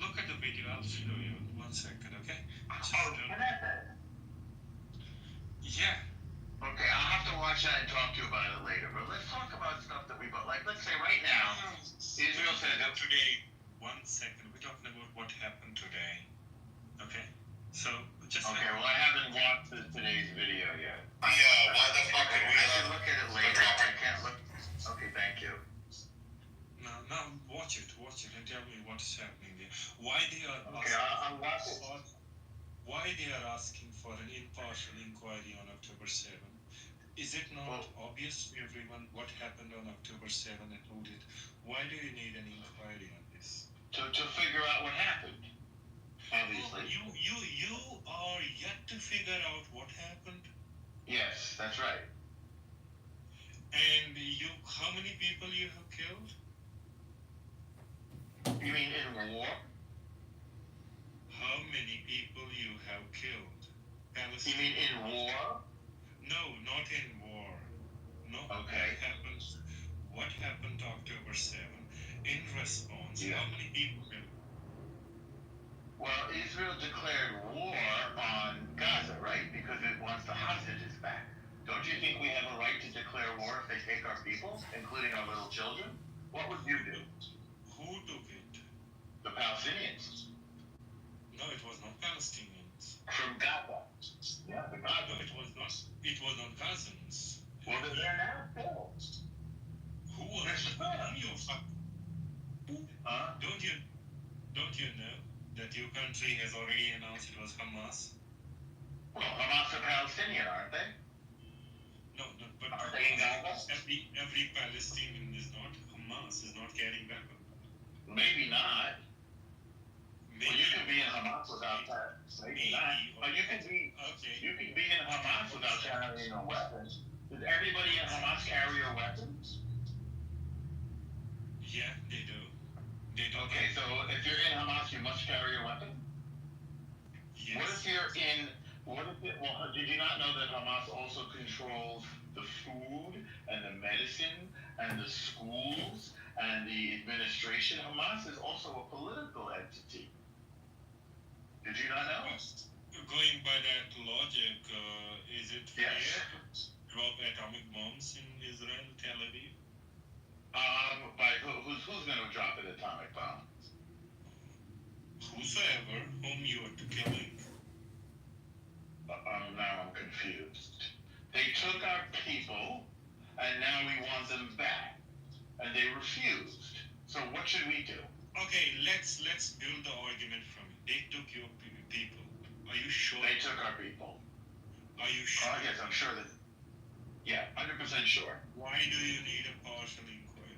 Look at the video. I'll show you. 1 second, okay? Yeah. Okay, I'll have to watch that and talk to you about it later. But let's talk about stuff that we bought. Like, let's say right now, Israel said that today. 1 second. We're talking about what happened today. Okay? So, just. Okay, well, I haven't watched today's video yet. Why the fuck did we look at it later? I can't look. Okay, thank you. No, watch it, and tell me what's happening there. Why they are okay, I'll watch it. Why they are asking for an impartial inquiry on October 7th? Is it not obvious to everyone what happened on October 7th and who did? Why do you need an inquiry on this? To figure out what happened. Obviously. You are yet to figure out what happened? Yes, that's right. And how many people you have killed? You mean in war? how many people you have killed. You mean in war? No, not in war. No. Okay. What happened to October 7? In response, Yeah. how many people killed? Well, Israel declared war on Gaza, right? Because it wants the hostages back. Don't you think we have a right to declare war if they take our people, including our little children? What would you do? Who took it? The Palestinians. No, it was not Palestinians. From Gaza. Yeah, the Gaza. No, it was not. It was not Gazans. Well, they're there now, still. Who was it? Don't you know that your country has already announced it was Hamas? Well, Hamas are Palestinian, aren't they? No, but are they in Gaza? Every Palestinian is not. Hamas is not carrying weapons. Maybe not. Well, you can be in Hamas without that. Maybe not. But you can be. Okay. You can be in Hamas without carrying a weapon. Does everybody in Hamas carry a weapon? Yeah, they do. Okay, so if you're in Hamas, you must carry a weapon? Yes. What if you're in, did you not know that Hamas also controls the food and the medicine and the schools and the administration? Hamas is also a political entity. Did you not know? Going by that logic, is it fair to drop atomic bombs in Israel, Tel Aviv? Who's going to drop an atomic bomb? Whosoever whom you are killing. Now I'm confused. They took our people, and now we want them back, and they refused. So what should we do? Okay, let's build the argument from it. They took your people. Are you sure? They took our people. Are you sure? Yes, I'm sure that. Yeah, 100% sure. Why do you need a partial inquiry?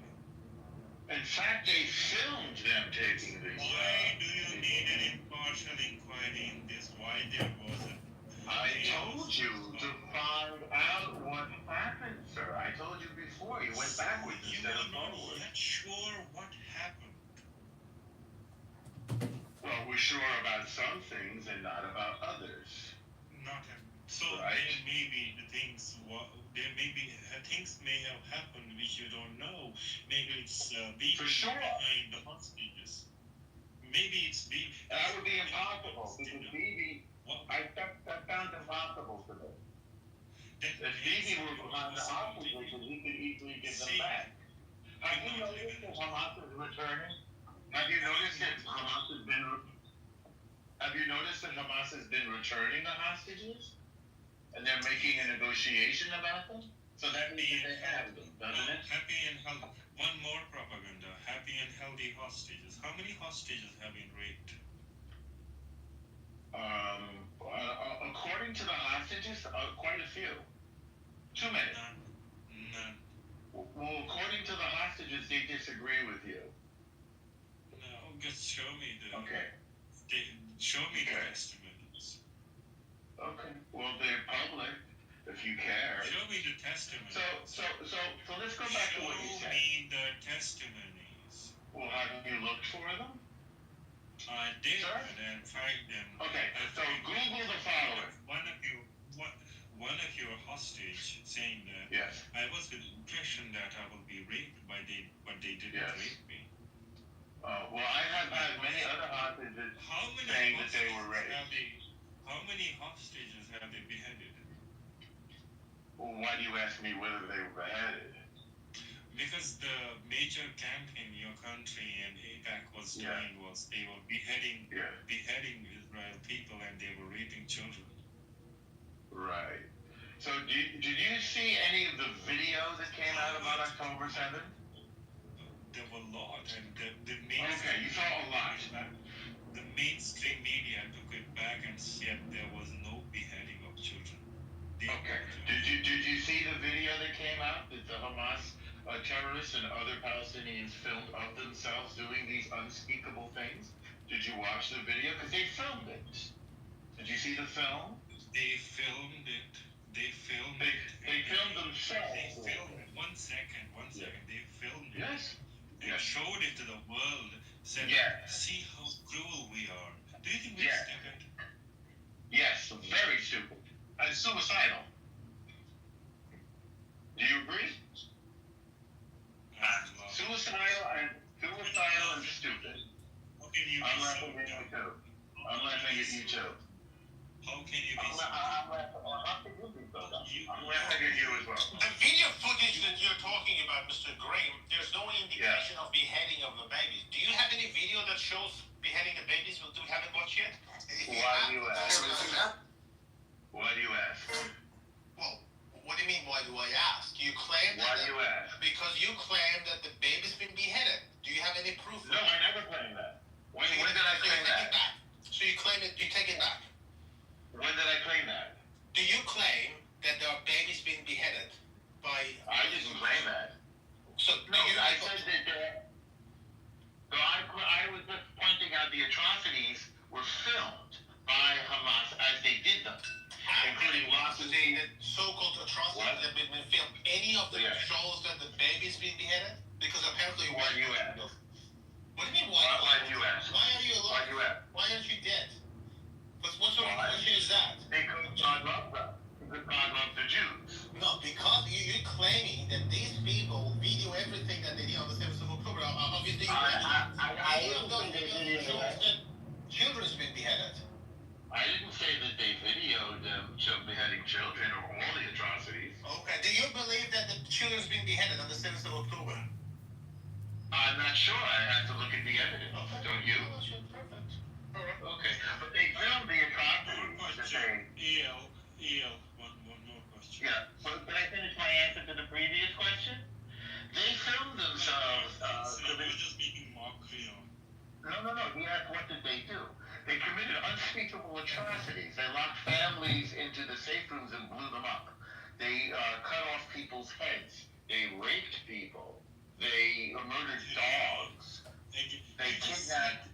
In fact, they filmed them taking these. Why do you need an impartial inquiry in this? Why there wasn't? I told you to find out what happened, sir. I told you before. You went backwards instead of forward. Not sure what happened. Well, we're sure about some things and not about others. So right. There may be the things. There may be things may have happened which you don't know. Maybe it's being behind the hostages. Maybe it's being. That would be impossible because Bibi. That sounds impossible to me. If Bibi were behind the hostages, he could easily get them back. Have you noticed that Hamas is returning? Have you noticed that Hamas has been? Have you noticed that Hamas has been returning the hostages? And they're making a negotiation about them? So that means they have them, doesn't it? Happy and healthy. One more propaganda. Happy and healthy hostages. How many hostages have been raped? According to the hostages, quite a few. Too many. None. Well, according to the hostages, they disagree with you. No, just show me the. Okay. Show me the testimonies. Okay. Well, they're public. If you care. Show me the testimonies. So let's go back to what you said. Show me the testimonies. Well, have you looked for them? I did, and find them. Okay, so Google the following. One of your hostage saying that I was with the impression that I will be raped but they didn't rape me. Well, I have had many other hostages saying that they were raped. How many hostages have they beheaded? Well, why do you ask me whether they were beheaded? Because the major campaign your country and AIPAC was doing was they were beheading Israel people and they were raping children. Right. So did you see any of the video that came out about October 7th? There were a lot, and the mainstream. Okay, you saw a lot. The mainstream media took it back and said there was no beheading of children. Okay. Did you see the video that came out that the Hamas terrorists and other Palestinians filmed of themselves doing these unspeakable things? Did you watch the video? Because they filmed it. Did you see the film? They filmed it. They filmed themselves. They filmed it. One second. They filmed it. Yes. They showed it to the world. Said, see how cruel we are. Do you think we're Yeah. stupid? Yes, very stupid. And suicidal. Do you agree? Suicidal and stupid. How can you I'm be so laughing at you dumb? too. I'm laughing at you too. How can you be I'm so laughing at you so dumb. I'm laughing at you as well. The video footage that you're talking about, Mr. Graham, there's no indication of beheading of the babies. Do you have any video that shows beheading the babies? We haven't watched yet. Why do you ask? Why do you ask? Well, what do you mean, why do I ask? You claim Why do you ask? because you claim that the baby's been beheaded. Do you have any proof? No, I never claimed that. When did I claim that? So you claim it, you take it back. When did I claim that? Do you claim that there are babies being beheaded by... I didn't claim that. So, No, I said that no, I was just pointing out the atrocities were filmed by Hamas as they did them, including lots of the so-called atrocities that have been filmed. Any of them shows that the baby's being beheaded? Because apparently... Why do you ask? What do you mean, why? Why do you ask? Why are you alive? Why do you ask? Why aren't you dead? What sort of question is that? Because God loves them. Because God loves the Jews. No, because you're claiming that these people video everything that they did on the 7th of October. Obviously, any of those videos shows that children's been beheaded. I didn't say that they videoed them beheading children or all the atrocities. Okay, do you believe that the children's been beheaded on the 7th of October? I'm not sure. I have to look at the evidence. Okay. Don't you? Oh, sure, perfect. All right. Okay, but they filmed the atrocities. One more question. Yeah, but can I finish my answer to the previous question? They filmed themselves. You're just making mockery of. No. He asked what did they do? They committed unspeakable atrocities. They locked families into the safe rooms and blew them up. They cut off people's heads. They raped people. They murdered dogs. They kidnapped.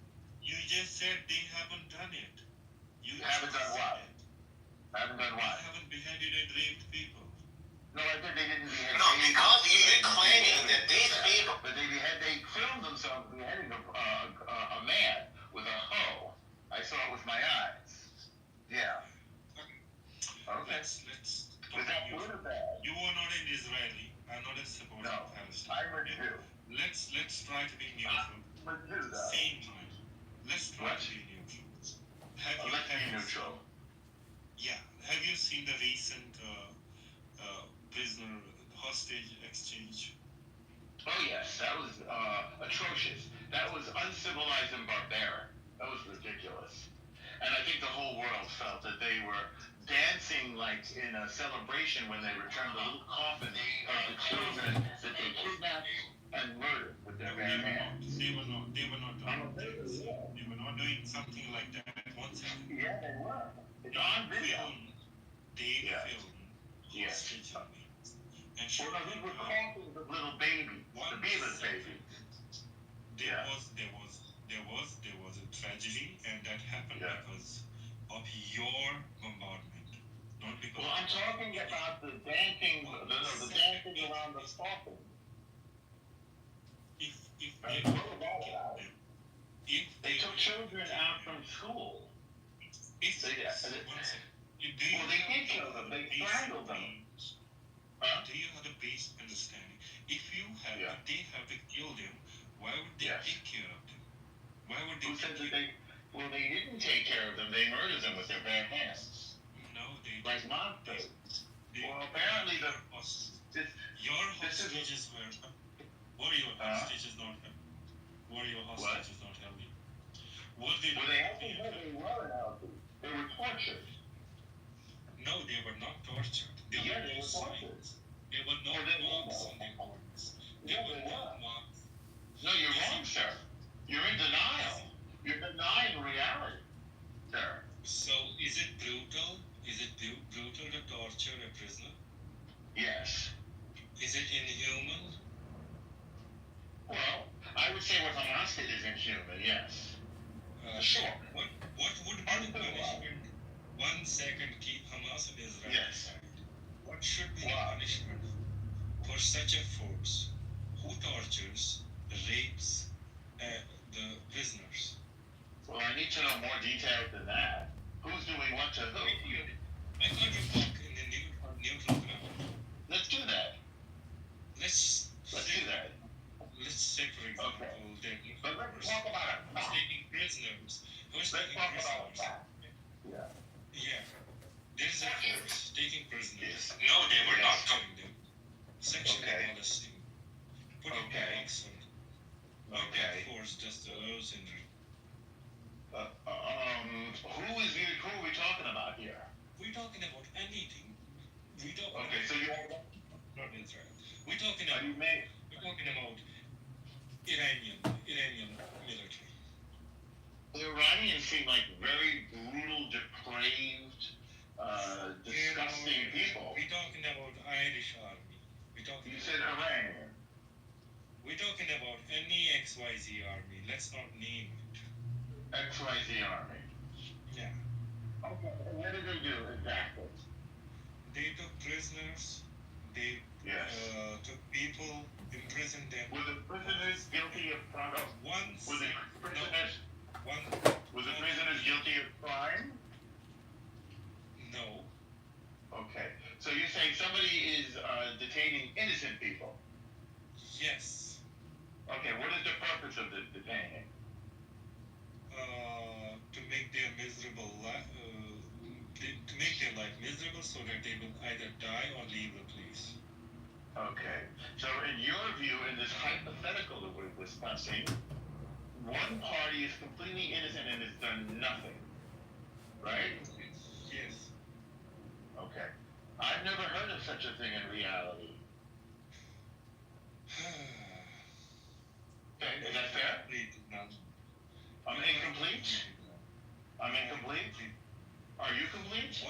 You just said they haven't done it. You haven't done what? Haven't done They what? haven't beheaded and raped people. No, I said they didn't behead. No, because you're claiming that these people... But they filmed themselves beheading a man with a hoe. I saw it with my eyes. Yeah. Okay. Let's Was that good or bad? You are not an Israeli. I'm not a supporter of Palestine. I'm a Jew. Let's try to be neutral. I'm a Jew, though. Same time. Let's try to be neutral. Let's be neutral. Yeah. Have you seen the recent prisoner hostage exchange? Oh yes, that was atrocious. That was uncivilized and barbaric. That was ridiculous. And I think the whole world felt that they were dancing like in a celebration when they returned the little coffin of the children that they kidnapped and murdered with their bare hands. They were not doing this. They were not doing something like that. One second. Yeah, they were. It's on video. They filmed hostage and well, no, they were coughing the little baby, the beaver's baby. There was a tragedy, and that happened because of your bombardment, not because. Well, I'm talking about the dancing, the dancing around the coffin. If they took children out from school. They did kill them. They strangled them. Do you have a base understanding? If they have to kill them, why would they take care of them? Why would they? Who said that they? Well, they didn't take care of them. They murdered them with their bare hands. No, they. Like monsters. Well, apparently your hostages were. Were your hostages not? Were your hostages not healthy? Were they? Well, they actually were healthy. They were tortured. No, they were not tortured. They were tortured. There were no marks on their bodies. There were no marks. No, you're wrong, sir. You're in denial. You're denying reality, sir. So, is it brutal? Is it brutal to torture a prisoner? Yes. Is it inhuman? Well, I would say what Hamas did is inhuman, yes. Sure. What would be the punishment? 1 second, keep Hamas and Israel aside. What should be the punishment for such a force who tortures, rapes the prisoners? Well, I need to know more details No, they were not killing them. Sexually molesting. Putting dogs on. Okay. Force just those in there. Who are we talking about here? We're talking about anything. We don't. Okay, so you have Not Israel. We're talking about. We're talking about Iranian military. The Iranians seem like very brutal, depraved, disgusting people. We're talking about Irish army. You said Iran. We're talking about any XYZ army. Let's not name it. XYZ army. Yeah. Okay, and what did they do exactly? They took prisoners. They took people, imprisoned them. Were the prisoners guilty of crime? Were the prisoners guilty of crime? No. Okay. So you're saying somebody is detaining innocent people? Yes. Okay, what is the purpose of the detaining? To make their miserable life, to make their life miserable so that they will either die or leave the place. Okay. So in your view, in this hypothetical that we're discussing, one party is completely innocent and has done nothing. Right? Yes. Okay. I've never heard of such a thing in reality. Okay, is that fair? I'm incomplete? I'm incomplete? Are you complete?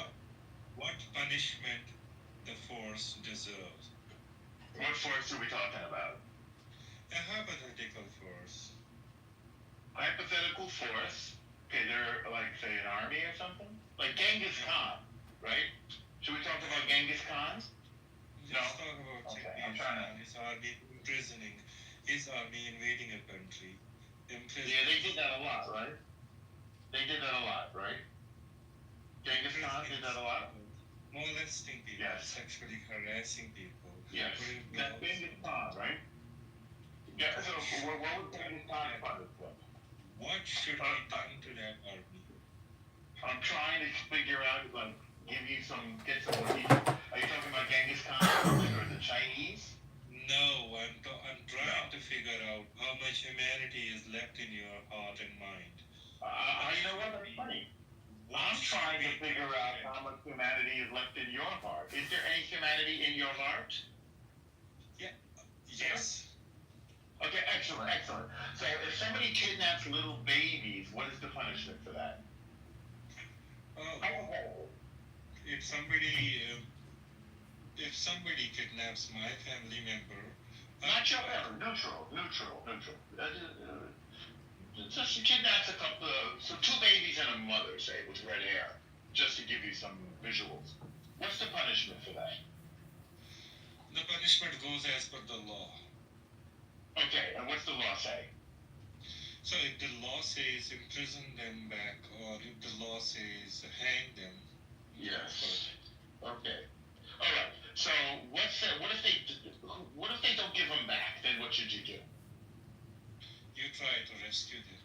What punishment the force deserves? What force are we talking about? A hypothetical force. Hypothetical force? Okay, they're like, say, an army or something? Like Genghis Khan, right? Should we talk about Genghis Khan? Let's talk about Genghis Khan, his army imprisoning, his army invading a country. Yeah, they did that a lot, right? They did that a lot, right? Genghis Khan did that a lot? Molesting people, sexually harassing people. Yes. That's Genghis Khan, right? Yeah, so what was Genghis Khan punished for? What should be done to that army? I'm trying to figure out, like, get some more detail. Are you talking about Genghis Khan or the Chinese? No, I'm trying to figure out how much humanity is left in your heart and mind. You know what? That's funny. I'm trying to figure out how much humanity is left in your heart. Is there any humanity in your heart? Yeah. Yes. Okay, excellent, excellent. So if somebody kidnaps little babies, what is the punishment for that? If somebody kidnaps my family member, not your member, neutral. Just kidnaps a couple, so two babies and a mother, say, with red hair, just to give you some visuals. What's the punishment for that? The punishment goes as per the law. Okay, and what's the law say? So if the law says imprison them back, or if the law says hang them. Yes. Okay. All right. So what if they don't give them back? Then what should you do? You try to rescue them.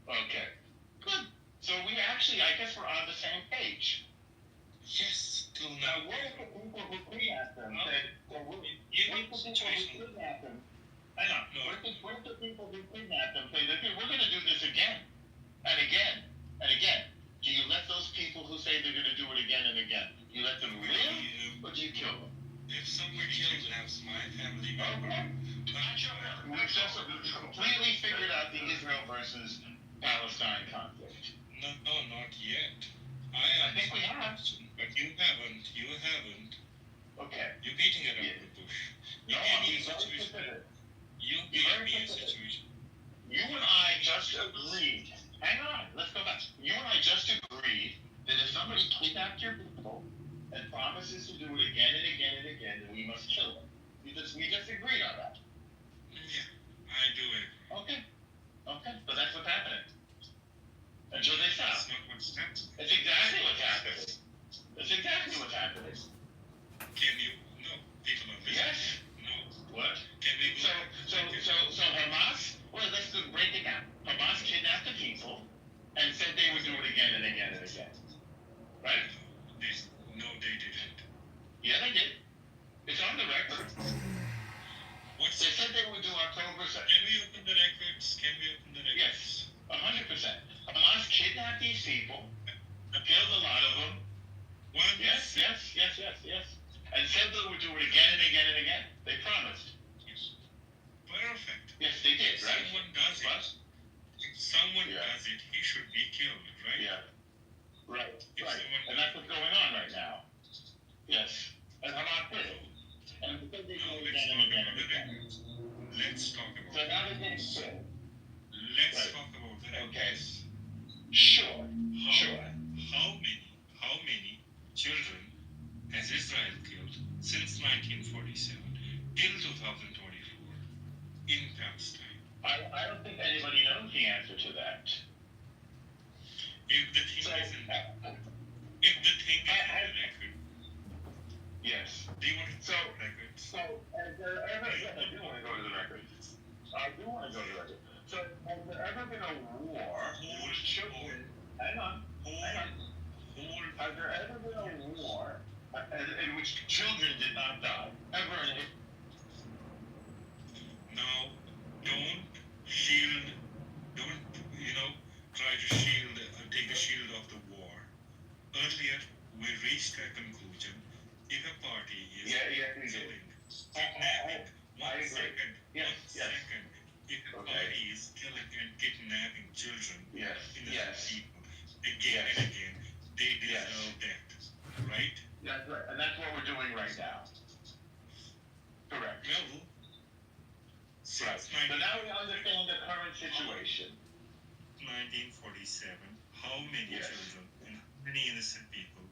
Okay. Good. So we actually, I guess we're on the same page. Yes. Till now. What if the people who kidnapped them said? What if the people who kidnapped them? Hang on. No. What if the people who kidnapped them say, we're going to do this again, and again, and again? Do you let those people who say they're going to do it again and again? Do you let them live, or do you kill them? If somebody kidnaps my family member, we've just completely figured out the Israel versus Palestine conflict. No, not yet. I think we have. But you haven't. Okay. You're beating it out of the bush. You gave me a situation. You gave me a situation. You and I just agreed. Hang on, let's go back. You and I just agreed that if somebody kidnapped your people and promises to do it again and again and again, then we must kill them. We just agreed on that. Yeah, I do it. Okay. But that's what's happening. Until they stop. That's not what's happening. It's exactly what's happening. It's exactly what's happening. Can you? No. People are listening. Yes. No. What? Can we go? So Hamas, well, let's break it down. Hamas kidnapped the people and said they would do it again and again and again. Right? No, they didn't. right. And that's what's going on right now. Yes. And Hamas did it. And because they do it again and again and again. Let's talk about So now they're getting killed. Let's Right. talk about the Okay. records. Sure. How many children has Israel killed since 1947 till 2024 in Palestine? I don't think anybody knows the answer to that. If the thing is in the record, yes. Do you want to So records? So has there ever? Yes, I do want to go to the records. I do want to go to the records. So has there ever been a war in which children? Hang on. Has there ever been a war in which children did not die? Ever in history? Now, don't try to take the shield off the war. Earlier, we reached a conclusion. If a party is killing, kidnapping, one second, if a party is killing and kidnapping children, innocent people, again and again, they deserve death, right? That's right, and that's what we're doing right now. Correct. Well, right. So now we understand the current situation. 1947, how many children and how many innocent people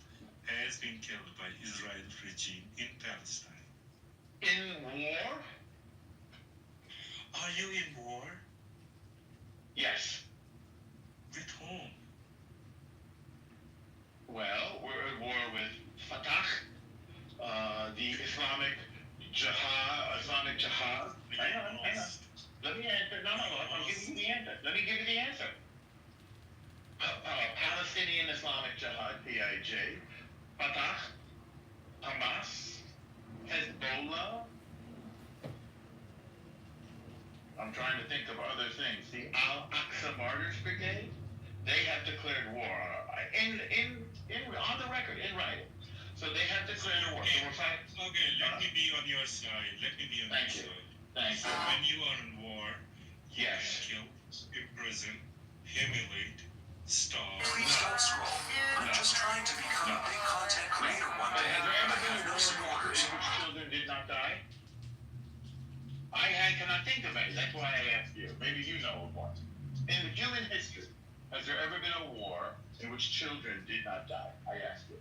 has been killed by Israel regime in Palestine? In war? Are you in war? Yes. With whom? Well, we're at war with Fatah, the Islamic Jihad. Hang on. Let me answer. No, I'm giving you the answer. Let me give you the answer. Palestinian Islamic Jihad, PIJ, Fatah, Hamas, Hezbollah. I'm trying to think of other things. The Al-Aqsa Martyrs Brigade, they have declared war on the record, in writing. So they have declared a war. So we're fighting. Okay, let me be on your side. Thank you. Thank you. When you are in war, you yes. Kill, imprison, humiliate, starve. Please don't scroll. I'm just trying to become a big content creator one day. I have no supporters. In which children did not die? I cannot think of any. That's why I asked you. Maybe you know of one. In human history, has there ever been a war in which children did not die? I asked you.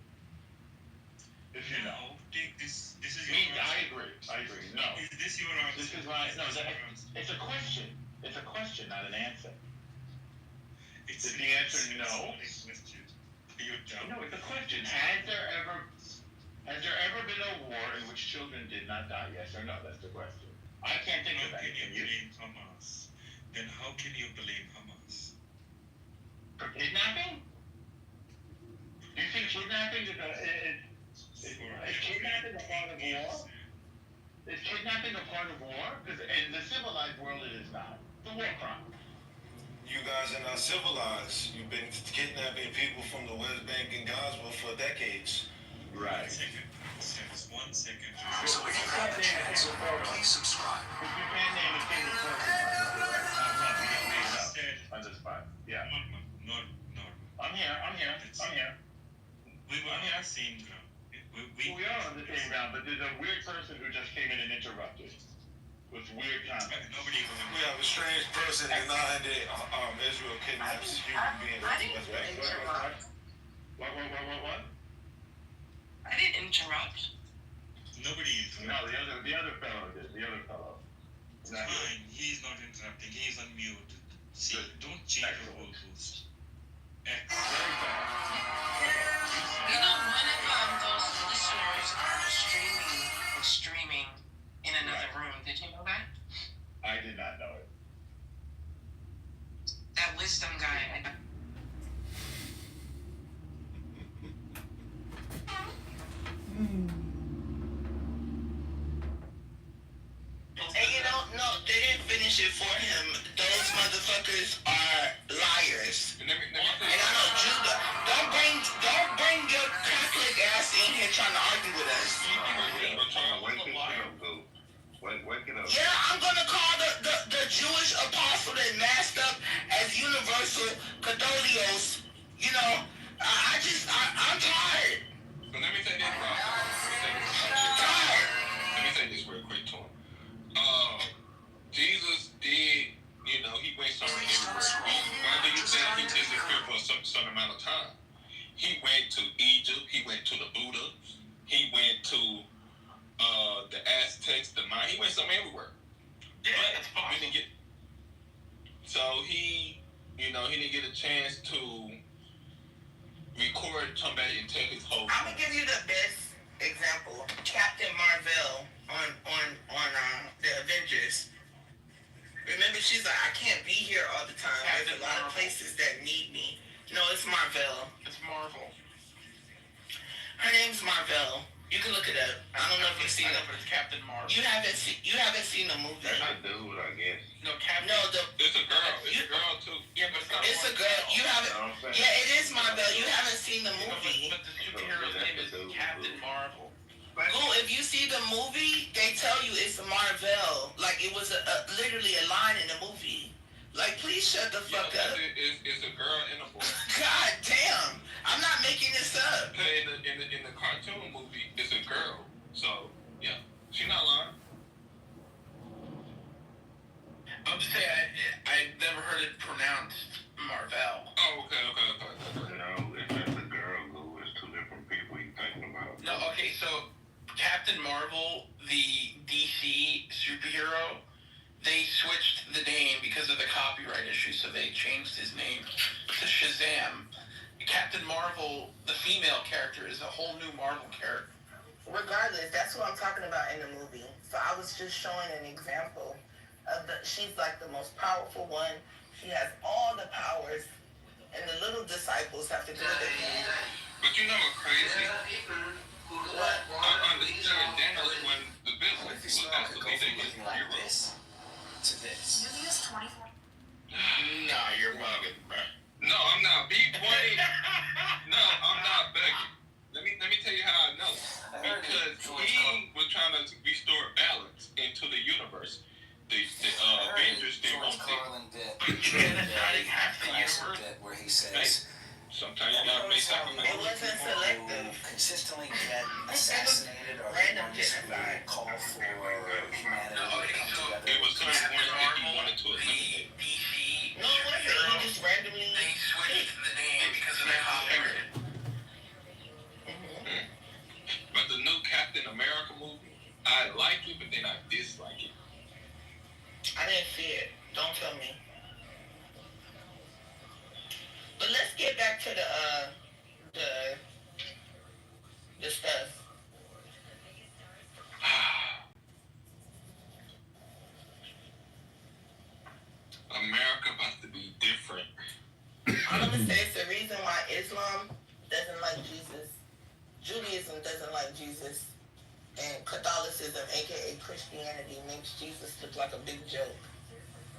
If you know. Take this. This is your answer. I agree. No. Is this your answer? This is why. No, it's a question. It's a question, not an answer. Is the answer no? No, it's a question. Has there ever been a war in which children did not die? Yes or no? That's the question. I can't think of that. Can you blame Hamas? Then how can you blame Hamas? For kidnapping? Do you think kidnapping is kidnapping a part of war? Is kidnapping a part of war? Because in the civilized world, it is not. It's a war crime. You guys are not civilized. You've been kidnapping people from the West Bank and Gaza for decades. Right. 1 second. So if you have a chance, please subscribe. If you can't name a single person, on the spot. Yeah. No. I'm here. We were on the same ground. We are on the same ground, but there's a weird person who just came in and interrupted. With weird comments. We have a strange person denying that Israel kidnaps human beings. I didn't interrupt. What? I didn't interrupt. Nobody interrupted. No, the other fellow did. The other fellow. Fine, he's not interrupting. He's on mute. See, don't change the whole post. You know, one of those listeners are streaming in another room. Did you know that? I did not know it. That wisdom guy. And no, they didn't finish it for him. Those motherfuckers are liars. And I know Judah. Don't bring your Catholic ass in here trying to argue with us. Wake it up. Yeah, I'm gonna call the Jewish apostle that masked up as universal Catholics. You know, I'm went to the Buddha. He went to the Aztecs, the Maya. He went some everywhere. Yeah, that's fine. He didn't get. So he didn't get a chance to record somebody and tell his whole. I'm gonna give you the best example. Captain Marvel on the Avengers. Remember, she's like, I can't be here all the time. There's a lot of places that need me. No, it's Marvel. It's Marvel. Her name's Marvel. You can look it up. I don't know if you've seen it. But it's Captain Marvel. You haven't seen the movie. That's a dude, I guess. No, Captain. No, it's a girl. It's a girl too. Yeah, but it's not. It's a girl. You haven't. Yeah, it is Marvel. You haven't seen the movie. But the superhero's name is Captain Marvel. Cool. If you see the movie, they tell you it's Marvel. Like it was literally a line in the movie. Like, please shut the fuck up. It's a girl and a boy. God damn! I'm not making this up. In the cartoon movie, it's a girl. So yeah, she's not lying. I'm just saying, I never heard it pronounced Marvel. Oh, okay. No, it's just a girl. It's two different people you thinking about. No, okay, so Captain Marvel, the DC superhero, they switched the name because of the copyright issue, so they changed his name to Shazam. Captain Marvel, the female character, is a whole new Marvel character. Regardless, that's what I'm talking about in the movie. So I was just showing an example of she's like the most powerful one. She has all the powers, and the little disciples have to do the thing. But you know what's crazy? What? On the Thanos when the villain was actually thinking like this to this. Julius 24. Nah, you're bugging, bro. No, I'm not. B20. No, I'm not begging. Let me tell you how I know. Because he was trying to restore balance into the universe. The Avengers didn't want it. Where he says, sometimes you gotta make people consistently get assassinated or the ones who call for humanity to come together. It was certain ones that he wanted to eliminate. No, it wasn't. He just randomly. They switched the name because of that copyright. But the new Captain America movie, I like it, but then I dislike it. I didn't see it. Don't tell me. But let's get back to the stuff. America about to be different. I'm gonna say it's the reason why Islam doesn't like Jesus, Judaism doesn't like Jesus, and Catholicism, aka Christianity, makes Jesus look like a big joke.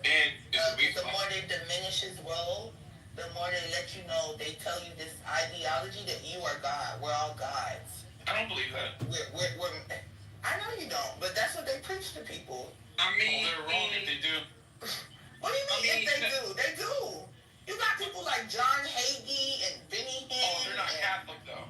And the more they diminish his role, the more they let you know, they tell you this ideology that you are God. We're all gods. I don't believe that. We're I know you don't, but that's what they preach to people. I mean, they're wrong if they do. What do you mean if they do? They do. You got people like John Hagee and Benny Hinn. Oh, they're not Catholic though.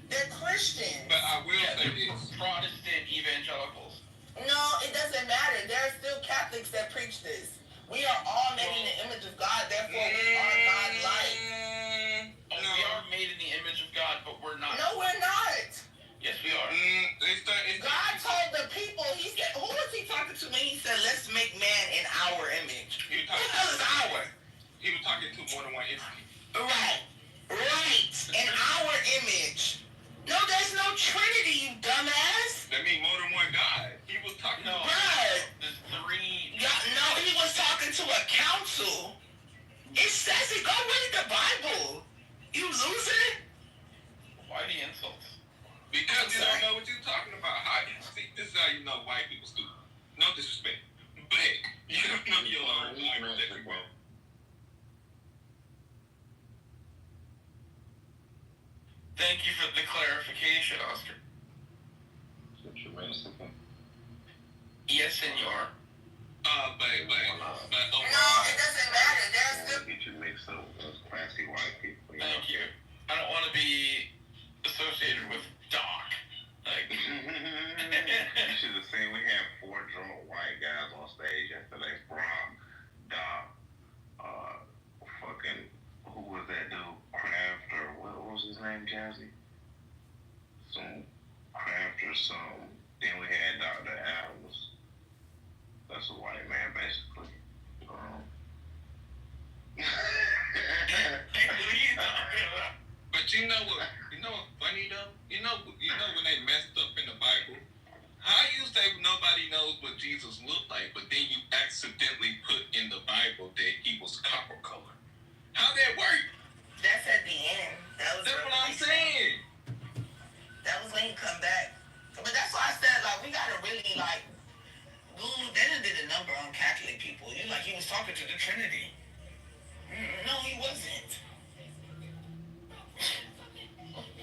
They're Christians. But I will say this: Protestant evangelicals. No, it doesn't matter. There are still Catholics that preach this. We are all made in the image of God, therefore we are God-like. We are made in the image of God, but we're not. No, we're not. Yes, we are. God told the people, he said, who was he talking to when he said, let's make man in our image? Who the hell is our? He was talking to more than one entity. Right. In our image. No, there's no Trinity, you dumbass. That means more than one God. He was talking to there's three. No, he was talking to a council. It says it. Go read the Bible. You loser. Why the insults? Because you don't know what you're talking about. See, this is how you know white people stupid. No disrespect. But you don't know your own language. Thank you for the clarification, Oscar. Yes, senor. But no, it doesn't matter. There's still. Get you mixed up with those classy white people. Thank you. I don't want to be associated with Doc. Like. You should have seen we had 4 drunk white guys on stage yesterday. Brock, Doc, fucking, who was that dude? Kraft or what was his name, Jazzy? some craft or something. Then we had Dr. Adams. That's a white man, basically. But you know what? You know what's funny though? You know when they messed up in the Bible. How you say nobody knows what Jesus looked like, but then you accidentally put in the Bible that he was copper color? How that work? That's at the end. That's what I'm saying. That was when he come back. But that's why I said, like, we gotta really, like, dude, they done did a number on Catholic people. You like he was talking to the Trinity. No, he wasn't.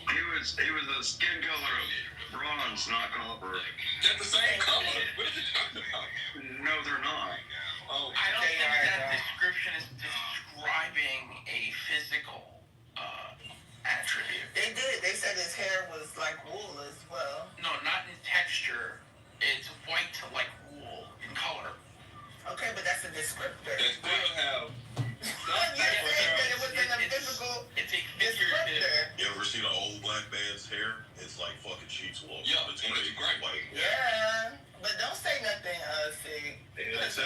He was a skin color of bronze, not copper. They're the same color. What are you talking about? No, they're not. Oh, I don't think that description is describing a physical attribute. They did. They said his hair was like wool as well. No, not in texture. It's white to like wool in color. Okay, but that's a descriptor. They still have. You said that it was in a physical descriptor. You ever seen an old black man's hair? It's like fucking sheets of wool. Yeah, it's great. Like, Yeah, but don't say nothing, see.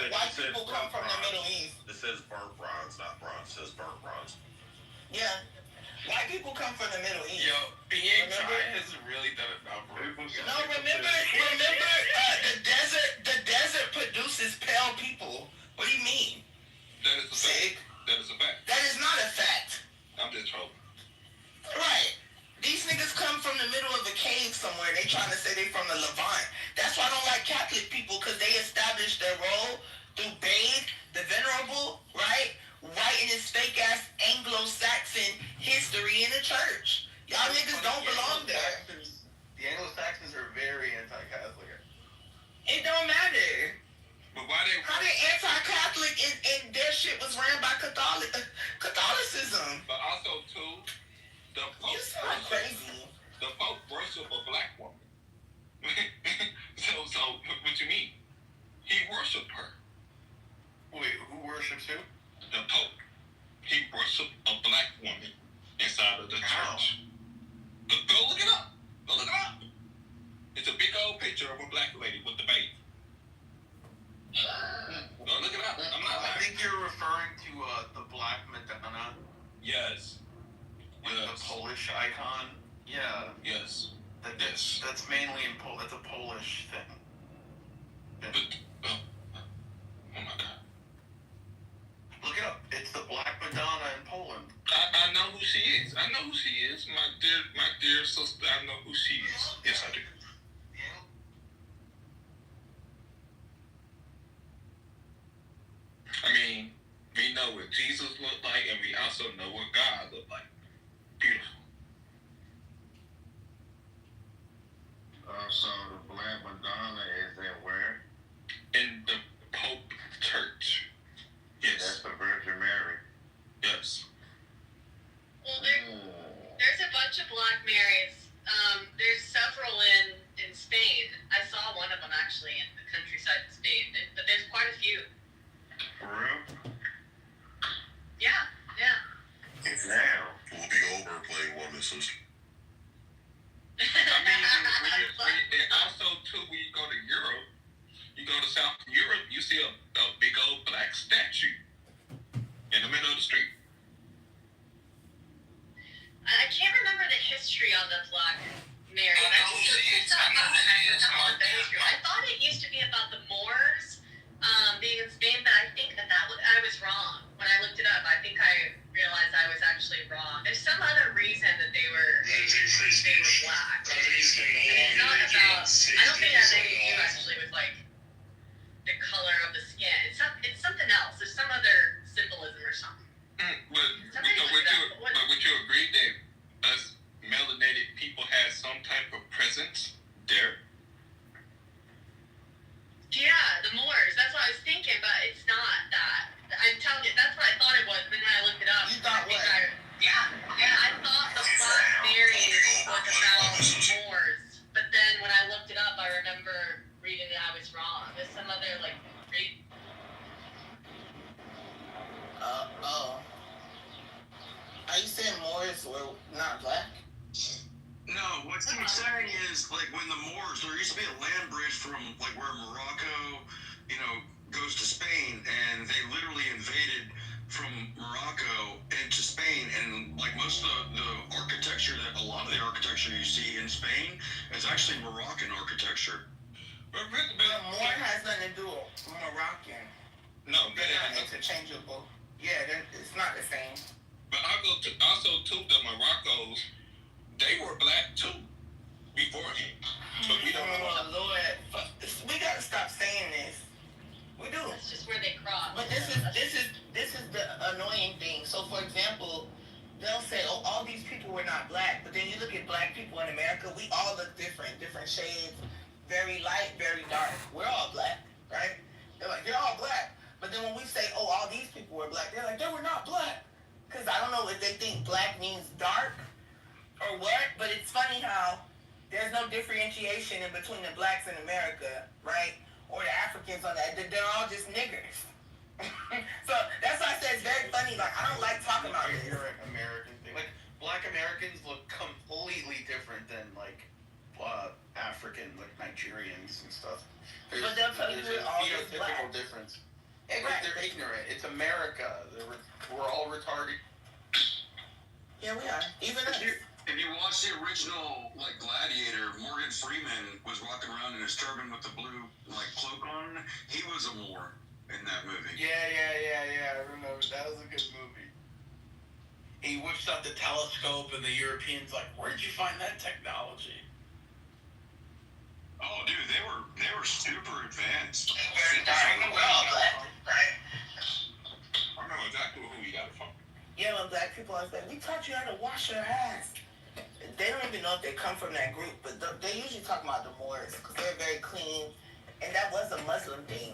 White people come from the Middle East. It says burnt bronze, not bronze. It says burnt bronze. Yeah. White people come from the Middle East. Yo, BHI has really done a number. No, remember, the desert produces pale people. What do you mean? That is a fact. That is a fact. That is not a fact. I'm just trolling. Right. These niggas come from the middle of a cave somewhere. They trying to say they from the Levant. That's why I don't like Catholic people, because they established their role through Bede, the Venerable, right? Writing his fake ass Anglo-Saxon history in the church. Y'all niggas don't belong there. The Anglo-Saxons are very anti-Catholic. It don't matter. But why they? How they anti-Catholic and their shit was ran by Catholicism? But also too, the Pope. You sound crazy. The Pope worship a black woman. so what you mean? He worshiped her. Wait, who worships who? The Pope. He worshiped a black woman inside of the church. Go look it up. Go look it up. It's a big old picture of a black lady with the baby. Go look it up. I'm not lying. I think you're referring to the Black Madonna. Yes. The Polish icon. Yeah. Yes. That's mainly in That's a Polish thing. But oh my God. Look it up. It's the Black Madonna in Poland. I know who she is. I know who she is. My dear sister. I know who she is. Yes, I do. I mean, we know what Jesus looked like, and we also know what God looked like. Beautiful. So the Black Madonna is in where? In the Pope Church. Yes. That's the Virgin Mary. Yes. Well, there's a bunch of Black Marys. There's several in Spain. I saw one of them actually in the countryside in Spain, but there's quite a few. For real? Yeah. Now. We'll be over playing woman sister. I mean, and also too, when you go to Europe, you go to South Europe, you see a big old black statue in the middle of the street. I can't remember the history on the Black Mary. I thought it used to be about the Moors being in Spain, but I think that I was wrong. When I looked it up, I think I realized I was actually wrong. There's some other reason that they were black. It's not about. I don't think that they do actually with like the color of the skin. It's something else. There's some other symbolism or something. But would you agree that us melanated people have some type of presence there? Yeah, the Moors. That's what I was thinking, but it's not that. I'm telling you, that's what I thought it was. But when I looked it up, You thought what? Yeah. I thought the Black Mary was about Moors, but then when I looked it up, I remember reading that I was wrong. There's some other like. Are you saying Moors were not black? No, what I'm saying is, like, when the Moors, there used to be a land bridge from, like, where Morocco, goes to Spain, and they literally invaded from Morocco into Spain, and, like, most of the architecture, a lot of the architecture you see in Spain is actually Moroccan architecture. Moor has nothing to do with Moroccan. No, they're not interchangeable. Yeah, it's not the same. But also the Moroccos, they were black too beforehand. So we don't know. Oh Lord, we gotta stop saying this. We do. That's just where they cross. But this is the annoying thing. So for example, they'll say, oh, all these people were not black, but then you look at black people in America, we all look different shades, very light, very dark. We're all black, right? They're like, you're all black. But then when we say, oh, all these people were black, they're like, they were not black. Because I don't know if they think black means dark or what, but it's funny how there's no differentiation in between the blacks in America, right? Or the Africans on that. They're all just niggers. So that's why I said it's very funny. Like, I don't like talking about this. American thing. Like, black Americans look completely different than, like, African, like, Nigerians and stuff. But they'll tell you we're all just black. Difference. Right. They're ignorant. It's America. We're all retarded. Yeah, we are. Even us. If you watch the original, like, Gladiator, Morgan Freeman was walking around in his turban with the blue, like, cloak on. He was a Moor in that movie. Yeah. I remember. That was a good movie. He whips out the telescope, and the Europeans like, "Where'd you find that technology?" Oh, dude, they were super advanced. We're all black, right? I know exactly who we got it from. Yeah, when black people are like, we taught you how to wash your ass. They don't even know if they come from that group, but they usually talk about the Moors because they're very clean, and that was a Muslim thing.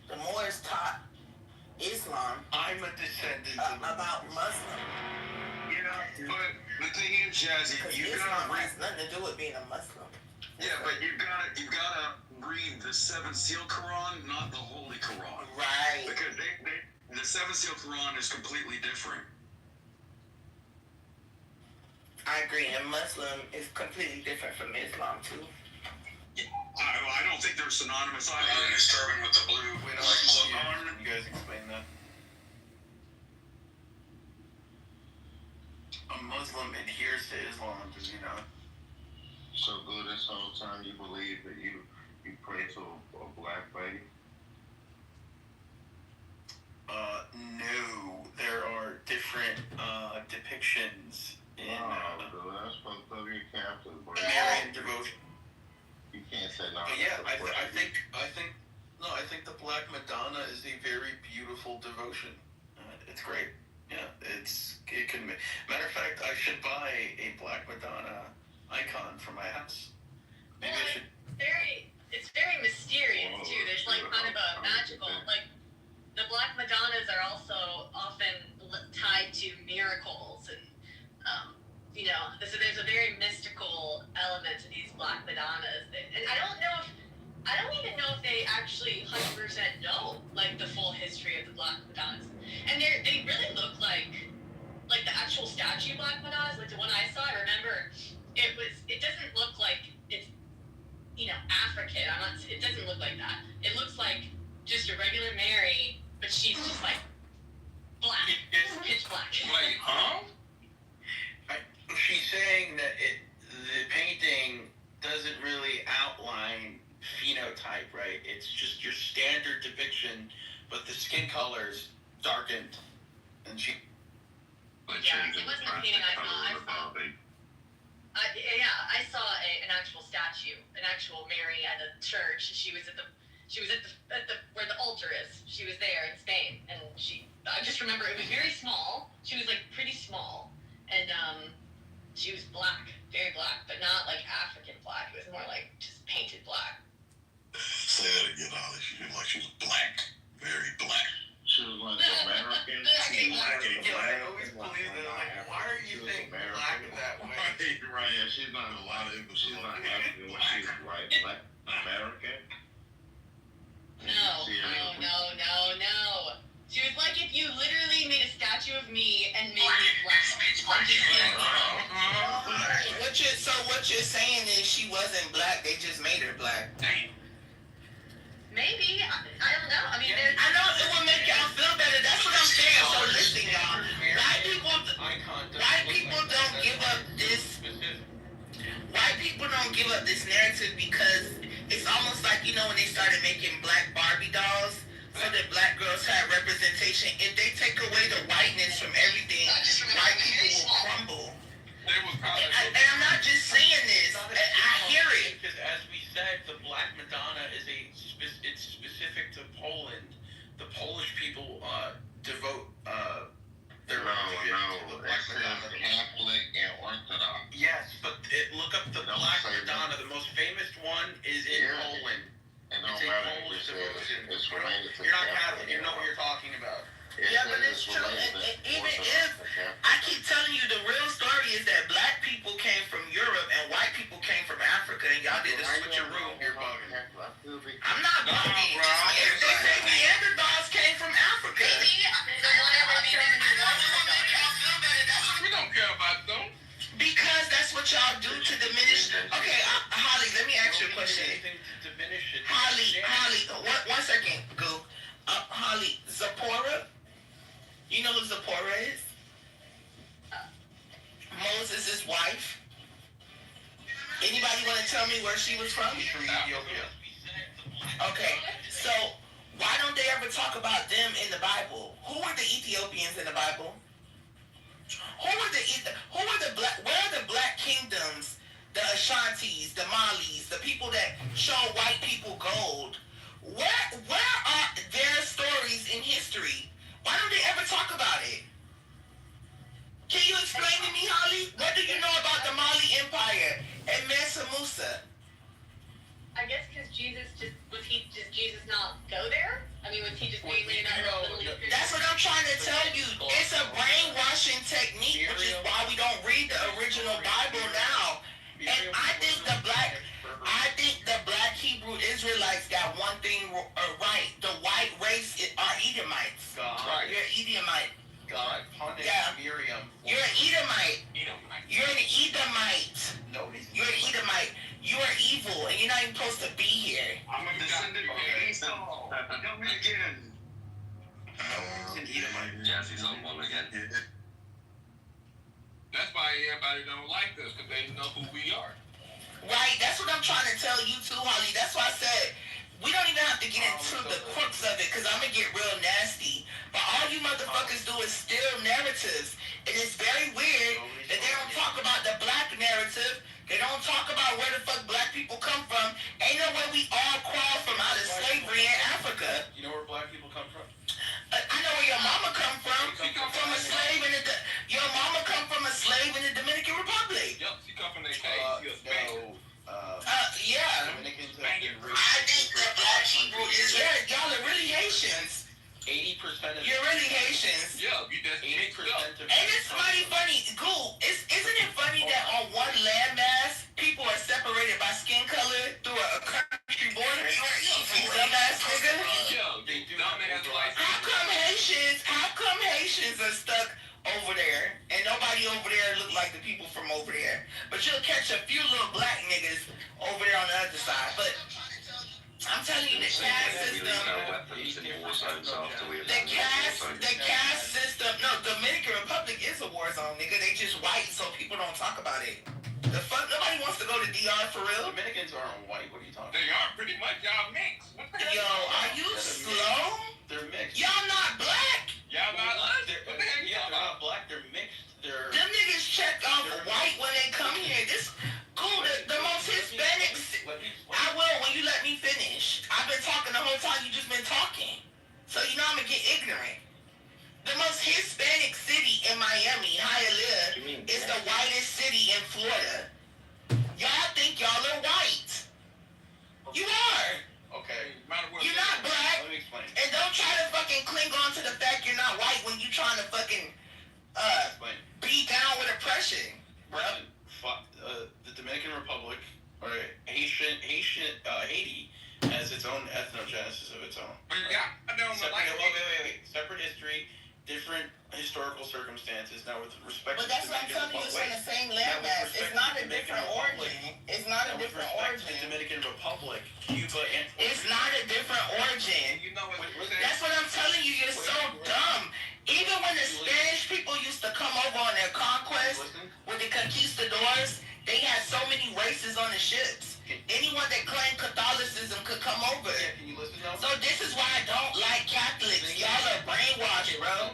The Moors taught Islam. I'm a descendant about Muslim. You know, but the thing is, Jazzy, you Islam gotta has nothing to do with being a Muslim. Yeah, but you gotta read the Seven Seal Quran, not the Holy Quran. Right. Because the Seven Seal Quran is completely different. I agree, and Muslim is completely different from Islam too. I don't think they're synonymous either. His turban with the blue, cloak on. You guys explain that. A Muslim adheres to Islam, does he not? So good this whole time you believe that you pray to a black lady? No. There are different depictions in that's supposed to be Catholic, bro. Marian devotion. You can't say no. But yeah, I think the Black Madonna is a very beautiful devotion. It's great. Yeah, it can. Matter of fact, I should buy a Black Madonna icon for my house. Maybe I should. It's very mysterious too. There's like kind of a magical, like the Black Madonnas are also often tied to miracles and so there's a very mystical element to these Black Madonnas. And I don't even know if they actually 100% know like the full history of the Black Madonnas. And they really look like the actual statue Black Madonnas, like the one I saw. I remember it doesn't look like it's African. It doesn't look like that. It looks like just a regular Mary, but she's just like black, pitch black. Wait, huh? She's saying that the painting doesn't really outline phenotype, right? It's just your standard depiction, but the skin color's darkened, and she. Yeah, it wasn't a painting I saw. I saw an actual statue, an actual Mary at a church. She was at the where the altar is. She was there in Spain, and I just remember it was very small. She was like pretty small, and she was black, very black, but not like African black. It was more like just painted black. Say that again, Ollie. She was like she was black, very black. She was like American. I always believe that. I'm like, why are you saying black that way? Right. Yeah, she's not a lot of English. She's not African when she's white. Black American. No. She was like, if you literally made a statue of me and made me black. I'm just kidding. What you're saying is she wasn't black, they just made her black. Maybe. I don't know. I mean, I know it will make y'all feel better. That's what I'm saying. So listen, y'all. White people don't give up this. White people don't give up this narrative because it's almost like, you know, when they started making black Barbie dolls so that black girls had representation. If they take away the whiteness from everything, white people will crumble. And I'm not just saying this. I hear it. Because as we said, the Black Madonna is it's specific to Poland. The Polish people devote their to the Black Madonna. Catholic and Orthodox. Yes, but look up the Black Madonna. The most famous one is in Poland. It don't It's a matter Polish if devotion. it's related to You're not Catholic. You know what you're talking about. Yeah, but it's true. And even if I keep telling you, the real story is that black people came from Europe and white people came from Africa, and y'all did a switcheroo. You're bugging. I'm not bugging. If they say Neanderthals came from Africa. We don't care about them. Because that's what y'all do to diminish. Okay, Holly, let me ask you a question. Holly, one second, go. Holly, Zipporah. You know who Zipporah is? Moses' wife. Anybody want to tell me where she was from? From Ethiopia. Okay, so why don't they ever talk about them in the Bible? Who were the Ethiopians in the Bible? Where are the black kingdoms, the Ashantis, the Malis, the people that show white people gold? Where are their stories in history? Why don't they ever talk about it? Can you explain to me, Holly? What do you know about the Mali Empire and Mansa Musa? I guess because Jesus Jesus not go there? I mean, was he just mainly another Middle Eastern? That's what I'm trying to tell you. It's a brainwashing technique, which is why we don't read the original Bible now. And I think the black Hebrew Israelites got one thing right. The white race are Edomites. God. You're Edomite. God punished Miriam. You're an Edomite. You're an Edomite. You're an Edomite. You are evil, and you're not even supposed to be here. I'm a descendant of Esau. Come again. It's an Edomite. Yes, he's on one again. That's why everybody don't like us, because they know who we are. Right, that's what I'm trying to tell you too, Holly. That's why I said we don't even have to get into the crux of it, because I'm going to get real nasty. But all you motherfuckers do is steal narratives. And it's very weird that they don't talk about the black narrative. They don't talk about where the fuck black people come from. Ain't no way we all crawled from out of slavery in Africa. You know where black people come from? I know where your mama come from. She come from a slave in your mama come from a slave in the Dominican Republic. Yep, she come from the cave. Yeah. Dominicans have been I think the black Hebrew is y'all are really Haitians. 80% of You're really Haitians. Yeah, you just 80% of And it's mighty funny. Cool. Isn't it funny that on one landmass, people are separated by skin color through a country border? Dumbass nigga. Yeah, they do. Dumbass like How come Haitians are stuck over there and nobody over there look like the people from over there? But you'll catch a few little black niggas over there on the other side. But I'm telling you, the caste system, no, Dominican Republic is a war zone, nigga. They just white, so people don't talk about it. The fuck, nobody wants to go to DR for real. Dominicans aren't white. What are you talking They are pretty much y'all mixed. What the hell? Yo, are you slow? They're mixed. Y'all not black. Y'all not us? What the heck Yeah, y'all they're not black. They're mixed. They're Them niggas check off white when they come here. This cool. The most Hispanics. I will when you let me finish. I've been talking the whole time. You just been talking. So you know I'm gonna get ignorant. The most Hispanic city in Miami, Hialeah, is the whitest city in Florida. Y'all think y'all are white. You are. Okay. You're not black. Let me explain. And don't try to fucking cling on to the fact you're not white when you trying to fucking be down with oppression, bro. The Dominican Republic, or Haiti, has its own ethnogenesis of its own. Yeah, I don't like Wait. Separate It's not a With different respect to origin. the Dominican Republic, Cuba, and It's not a different origin. You know what? That's what I'm telling you. You're so dumb. Even when the Spanish people used to come over on their conquest with the conquistadors, they had so many races on the ships. Anyone that claimed Catholicism could come over. Can you listen now? So this is why I don't like Catholics. Y'all are brainwashed, bro.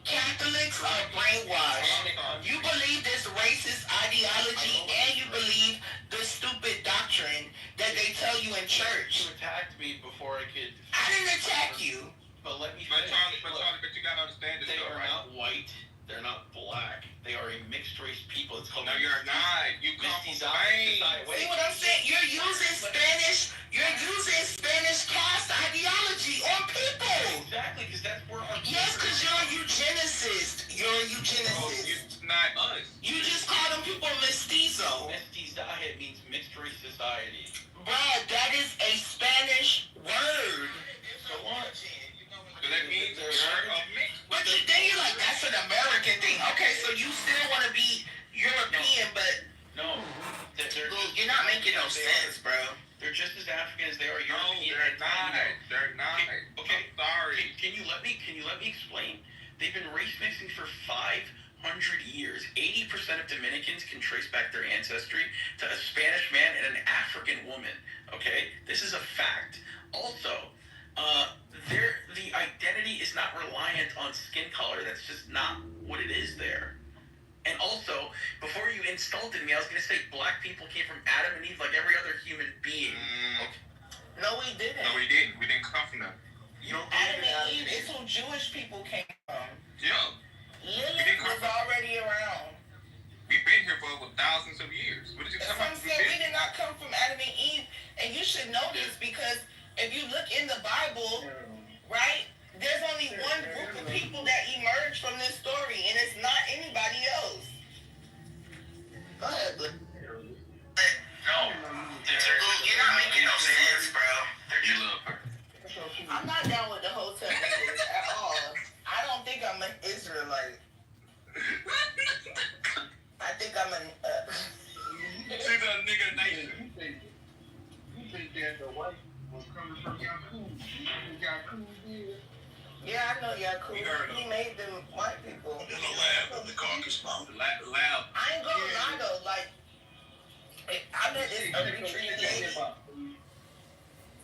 Catholics are brainwashed. You believe this racist ideology and you believe the stupid doctrine that they tell you in church. You attacked me before I could. I didn't attack you. But let me But finish. Charlie, but you gotta understand this They though, are right? not white. They're not black. They are a mixed race people. It's called. No, you're not. You come from Mestizaje. Spain. See what I'm saying? You're using Spanish. You're using Spanish caste ideology on people. Exactly, because that's where. Yes, because you're a eugenicist. You're a eugenicist. It's not us. You just call them people mestizo. Mestizaje means mixed race society. Bruh, that is a Spanish word. So what? So that means you're a mix. But then you're like, that's an American thing. Okay, so you still want to be European, but No, you're not making no sense, bro. They're just as African as they are No, European. they're not. They're not. Okay, I'm sorry. Can you let me explain? They've been race mixing for 500 years. 80% of Dominicans can trace back their ancestry to a Spanish man and an African woman. Okay, this is a fact. Also, the identity is not reliant on skin color. That's just not what it is there. And also, before you insulted me, I was going to say black people came from Adam and Eve like every other human being. Okay. No, we didn't. No, we didn't. We didn't come from them. You don't Adam and Eve is who Jewish people came from. Yeah. Lilith was already around. We've been here for over thousands of years. What did you That's talk what I'm about? saying. We did not come from Adam and Eve. And you should know this because if you look in the Bible, right, there's only one group of people that emerged from this story, and it's not anybody else. Go ahead, Blake. No. You're not making no sense, bro. You love her. I'm not down with the hotel niggas at all. I don't think I'm an Israelite. I think I'm an. She's a nigga nation. You think that the white was coming from Yakub? Yakub did? Yeah, I know Yakub. He made them white people. In the lab of the Congressman. Lab. I ain't gonna lie though, like, I met this Eritrean lady,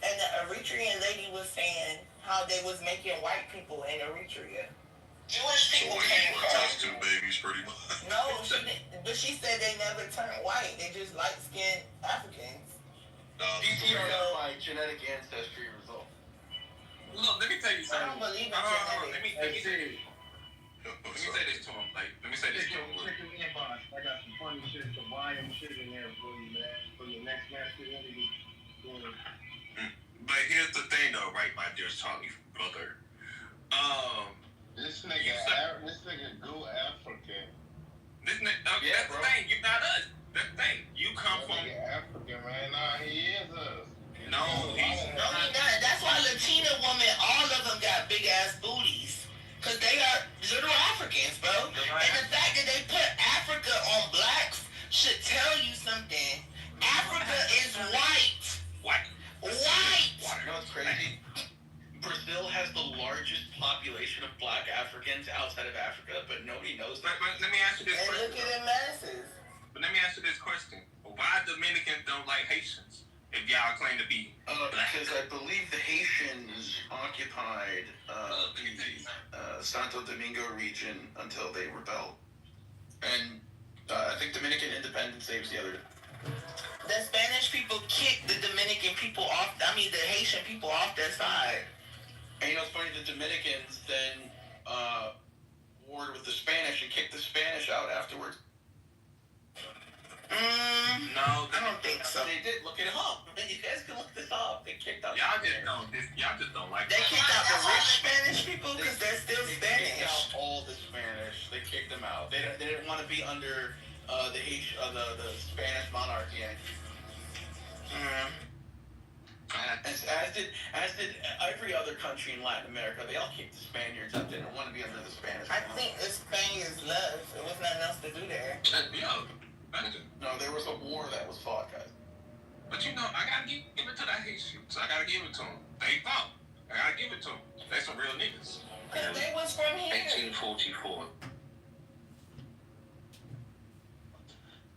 and the Eritrean lady was saying how they was making white people in Eritrea. Jewish people came from. Test tube babies, pretty much. No, she didn't, but she said they never turned white. They just light-skinned Africans. You don't know my genetic ancestry result. Look, let me tell you I something. don't believe in Hold on. genetics. Let me say this to him. Like, let me say this to him. Check your inbox. I got some funny shit, some volume shit in there for you, man. For your next masculinity. But here's the thing, though, right, my dear Charlie brother. This nigga go African. This nigga, that's the thing. You not us. That's the thing. You come from African, man. Nah, he is us. No, he's No, he not. That's why Latina women, all of them got big ass booties. Cause they are little Africans, bro. And the fact that they put Africa on blacks should tell you something. Africa is white. White. White. You know what's crazy? Brazil has the largest population of black Africans outside of Africa, but nobody knows that. But let me ask you this And question. look at the masses. But let me ask you this question. Why Dominicans don't like Haitians? If y'all claim to be Because I believe the Haitians occupied the Santo Domingo region until they rebelled. And I think Dominican independence saves the other. The Spanish people kicked the Dominican people off, the Haitian people off their side. And you know, it's funny, the Dominicans then warred with the Spanish and kicked the Spanish out afterwards. No, I don't think so. They did. Look it up. You guys can look this up. They kicked out. Y'all just don't like. They kicked out the rich Spanish people because they're still They kicked Spanish. out all the Spanish. They kicked them out. They didn't want to be under the Spanish monarchy. As did every other country in Latin America. They all kicked the Spaniards out. They didn't want to be under the Spanish. I think the Spaniards left. There was nothing else to do there. Yeah, imagine. No, there was a war that was fought, guys. But you know, I gotta give it to that Haitians. I gotta give it to them. They fought. I gotta give it to them. They some real niggas. Cause they was from here. 1844.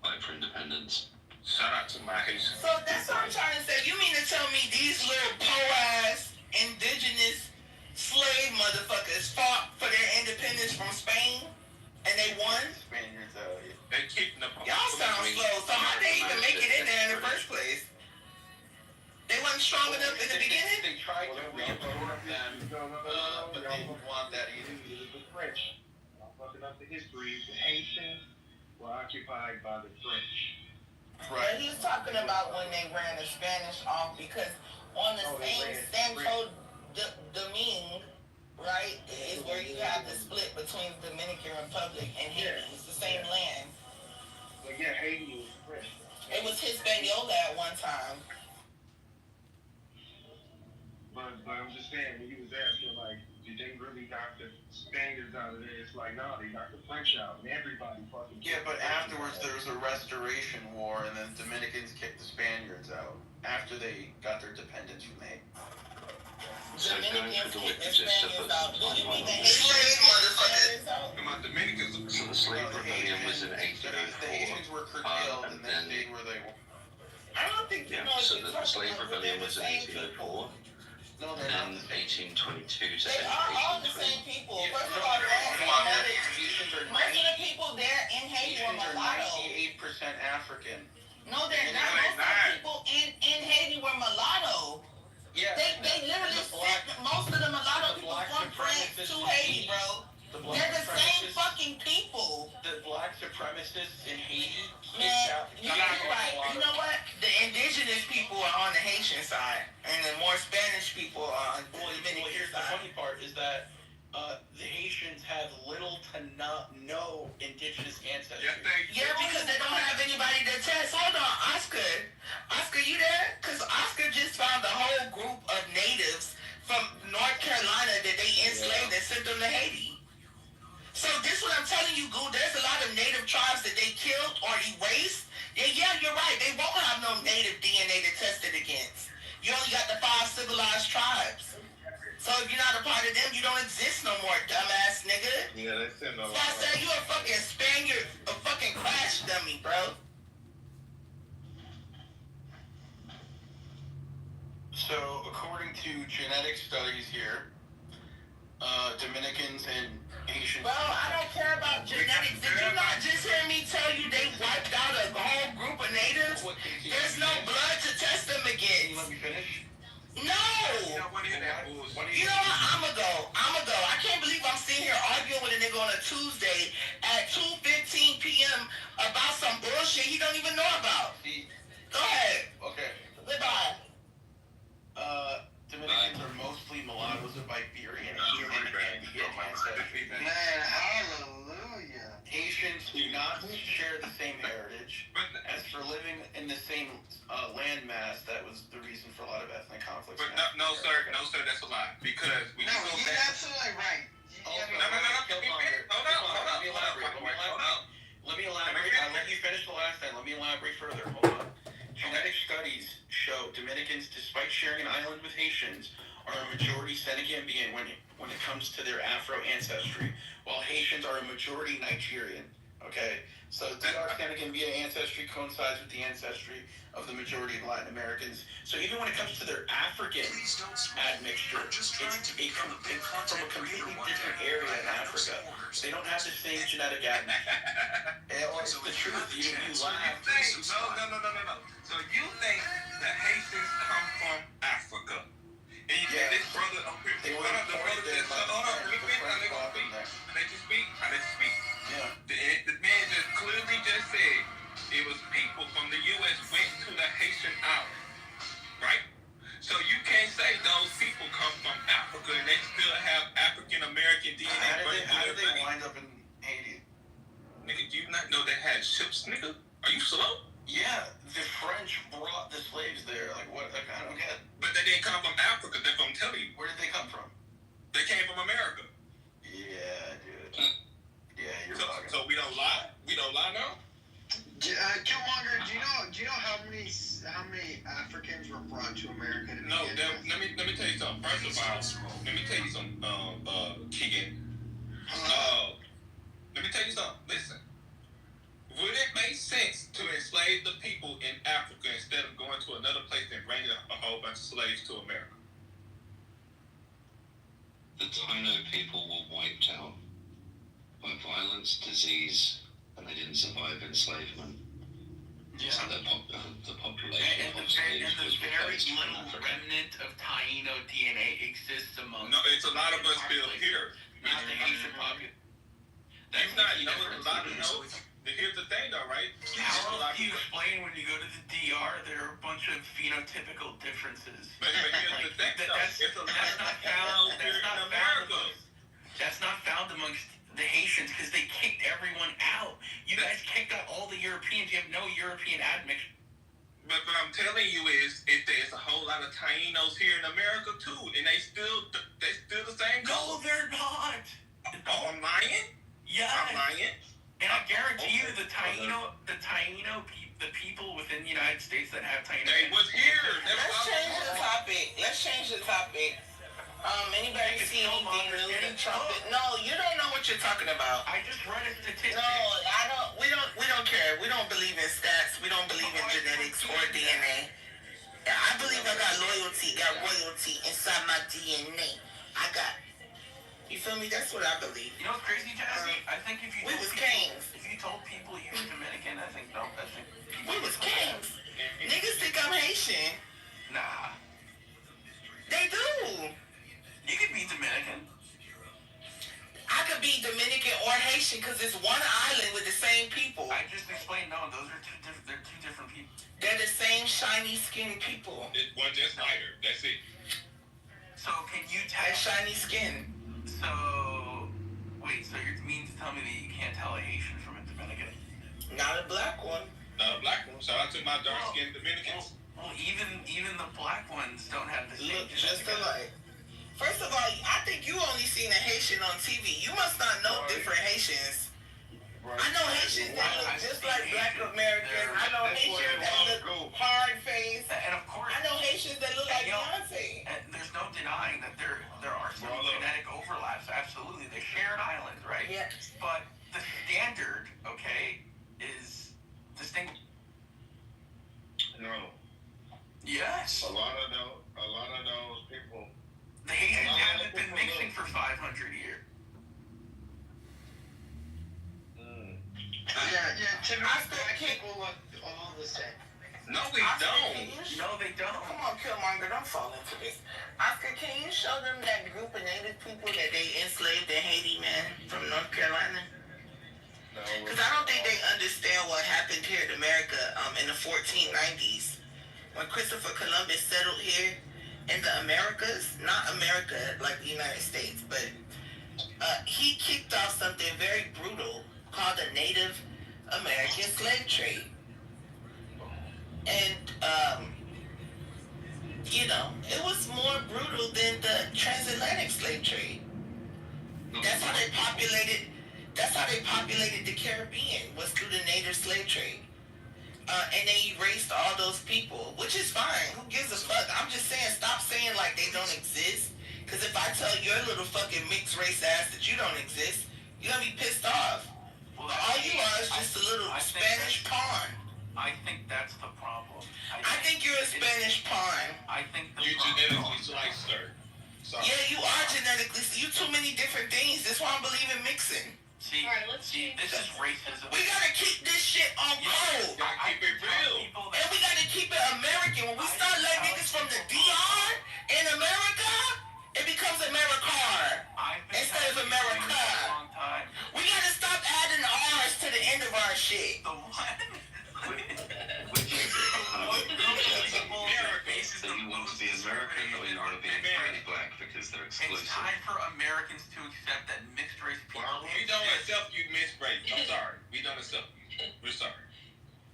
Fight for independence. Shout out to my Haitians. So that's what I'm trying to say. You mean to tell me these little po-ass indigenous slave motherfuckers fought for their independence from Spain and they won? Spaniards, They kicked them. Y'all sound slow. So how they even make it in there in the first place? They wasn't strong enough in the beginning? They tried to reabsorb them, but they didn't want that either. The French. I'm looking up the history. The Haitians were occupied by the French. But he's talking about when they ran the Spanish off because on the same Santo Domingue, right, is where you have the split between the Dominican Republic and Haiti. It's the same land. But yeah, Haiti was French. It was Hispaniola at one time. But I'm just saying, when you was asking, like, did they really knock the Spaniards out of there? It's like, no, they knocked the French out, and everybody fucking... Yeah, but afterwards there was a Restoration War, and then Dominicans kicked the Spaniards out after they got their dependence from Haiti. So going through the witnesses of Slave motherfuckers. Come on, Dominicans. So the slave rebellion was in 1804. The Haitians were curtailed, and they stayed where they were. I don't think you know. So the slave rebellion was in 1804. No, And then 1822 to They are all the same people. First of all, most of the people there in Haiti were mulatto. 98% African. No, they're not. Most of the people in Haiti were mulatto. Yeah. They literally sent most of the mulatto people from France to Haiti, bro. They're the same fucking people. The black supremacists in Haiti. Man, you're right. You know what? The indigenous people are on the Haitian side, and the more Spanish people are on the Dominican Here's the side. funny part is that the Haitians have little to no indigenous ancestry. Yeah, because they don't have anybody to test. Hold on, Oscar. Oscar, you there? Because Oscar just found a whole group of natives from North Carolina that they enslaved and sent them to Haiti. So this what I'm telling you, Goo. There's a lot of native tribes that they killed or erased. Yeah, you're right. They won't have no native DNA to test it against. You only got the 5 civilized tribes. So if you're not a part of them, you don't exist no more, dumbass nigga. Yeah, they send a So I said you a fucking Spaniard, a fucking crash dummy, bro. So according to genetic studies here, Dominicans and Haitians. Bro, I don't care about genetics. Did you not just hear me tell you they wiped out a whole group of natives? There's no blood to test them against. Can you let me finish? No! You don't want to hear that bullshit. You know what? I'ma go. I can't believe I'm sitting here arguing with a nigga on a Tuesday at 2:15 p.m. about some bullshit he don't even know about. Go ahead. Okay. Goodbye. Dominicans are mostly mulattoes of Iberian and Indian ancestry. Man, hallelujah. Haitians do not share the same heritage. As for living in the same landmass, that was the reason for a lot of ethnic conflicts. But no, sir, that's a lie. Because we No, you're absolutely right. Hold on. Let me elaborate. I'll let you finish the last time. Let me elaborate further. Hold on. Genetic studies show Dominicans, despite sharing an island with Haitians, are a majority Senegambian when it comes to their Afro ancestry, while Haitians are a majority Nigerian. Okay? So our Senegambian ancestry coincides with the ancestry of the majority of Latin Americans. So even when it comes to their African admixture, it's from a completely different area in Africa. They don't have the same genetic admixture. It's the truth. You laugh. No. So you think the Haitians come from Africa? And you think this brother up here, They were hold on, let me speak. I let you speak. Yeah. The man just clearly just said it was people from the U.S. went to the Haitian island, right? So you can't say those people come from Africa and they still have African American DNA. How did they wind up in Haiti? Nigga, do you not know they had ships, nigga? Are you slow? Yeah, the French brought to America. No, let me tell you something. First of all, let me tell you something, Keegan. Let me tell you something. Listen. Would it make sense to enslave the people in Africa instead of going to another place and bringing a whole bunch of slaves to America? The Taino people were wiped out by violence, disease, and they didn't survive enslavement. Yeah. So the population And of slaves the was very replaced from little Africa. remnant of Taino DNA exists among. No, it's a lot of us still here. Not the Haitian population. You've not known a lot of those. Here's the thing, though, right? How else do you explain when you go to the DR there are a bunch of phenotypical differences? But here's the thing, though. It's a lot of found here in America. That's not found amongst the Haitians because they kicked everyone out. You guys kicked out all the Europeans. You have no European admixture. But what I'm telling you is there's a whole lot of Tainos here in America, too. And they still the same. No, they're not. Oh, I'm lying? Yeah. I'm lying? And I guarantee you the people within the United States that have Taino. They was here. Let's change the topic. Anybody see anything new that Trump did? No, you don't know what you're talking about. I just read a statistic. No, I don't. We don't care. We don't believe in stats. We don't believe in genetics or DNA. I believe I got royalty inside my DNA. I got. You feel me? That's what I believe. You know what's crazy, Jazzy? I think if you told people you were Dominican, I think we was kings. Niggas think I'm Haitian. Nah. They do. You could be Dominican. I could be Dominican or Haitian because it's one island with the same people. I just explained, no, those are they're two different people. They're the same shiny skinned people. One just lighter. That's it. So can you tell? That shiny skin. So, wait, so you mean to tell me that you can't tell a Haitian from a Dominican? Not a black one. Not a black one. Shout out to my dark-skinned Dominicans. Well, even the black ones don't have the same. Look just alike. First of all, I think you only seen a Haitian on TV. You must not know different Haitians. I know Haitians that look just like Black Americans. I know Haitians that look hard-faced. And of course, I know Haitians that look like Beyonce. And there's no denying that there are some genetic overlaps. Absolutely, they share an island, right? Yeah. But the standard, okay, is distinct. No. Yes. A lot of those people. The Haitians haven't been mixing for 500 years. People look all the same. No, we don't. No, they don't. Come on, Killmonger, don't fall into this. Oscar, can you show them that group of native people that they enslaved in Haiti, man, from North Carolina? Because I don't think they understand what happened here in America in the 1490s. When Christopher Columbus settled here in the Americas, not America like the United States, but he kicked off something very brutal called the Native American slave trade. And, it was more brutal than the transatlantic slave trade. That's how they populated the Caribbean, was through the native slave trade. And they erased all those people, which is fine. Who gives a fuck? I'm just saying, stop saying like they don't exist. Because if I tell your little fucking mixed race ass that you don't exist, you're gonna be pissed off. Well, all you are is just a little Spanish pawn. I think that's the problem. I think you're a Spanish pawn. I think you genetically sliced, sir. Sorry. Yeah, you are genetically. You too many different things. That's why I believe in mixing. See, this is racism. We gotta keep this shit on code. Gotta keep it real. And we gotta keep it American. When we start letting niggas from the DR in America, it becomes Americar instead of America. We gotta stop adding R's to the end of our shit. The what? So you want to be American or you want to be black because they're exclusive? It's time for Americans to accept that mixed race people. Well, we don't accept you mixed race. I'm sorry. We don't accept you. We're sorry.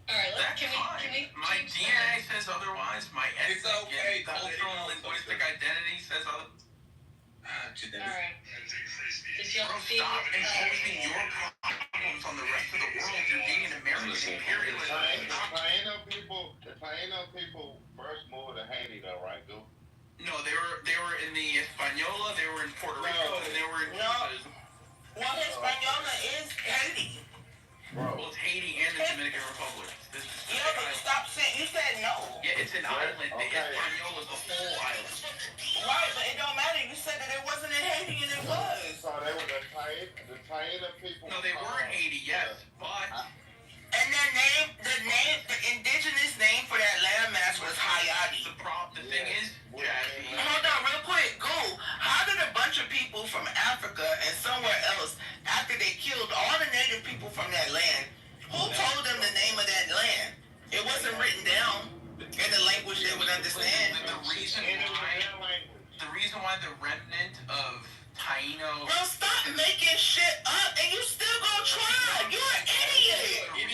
Alright, can we my DNA says otherwise. My ethnic and cultural and linguistic identity says otherwise. Alright. Stop imposing your problems on the rest of the world. You're being an American imperialist. Taino people Taino people first moved to Haiti, though, right, Duke? No, they were in the Española, they were in Puerto Rico, and they were in Cuba. Well, Hispaniola is Haiti. Well, it's Haiti and the Dominican Republic. Yeah, but stop saying, you said no. Yeah, it's an island. The Española is the whole island. Right, but it don't matter. You said that it wasn't in Haiti, and it was. So they were the Taino people. No, they were in Haiti, yes, but... And the indigenous name for that landmass was Hayati. The thing is, Jazzy... Hold on, real quick. Go. How did a bunch of people from Africa and somewhere else, after they killed all the native people from that land, who told them the name of that land? It wasn't written down in the language they would understand. The reason why the remnant of Taino... Bro, stop making shit up, and you still gonna try. You're an idiot. The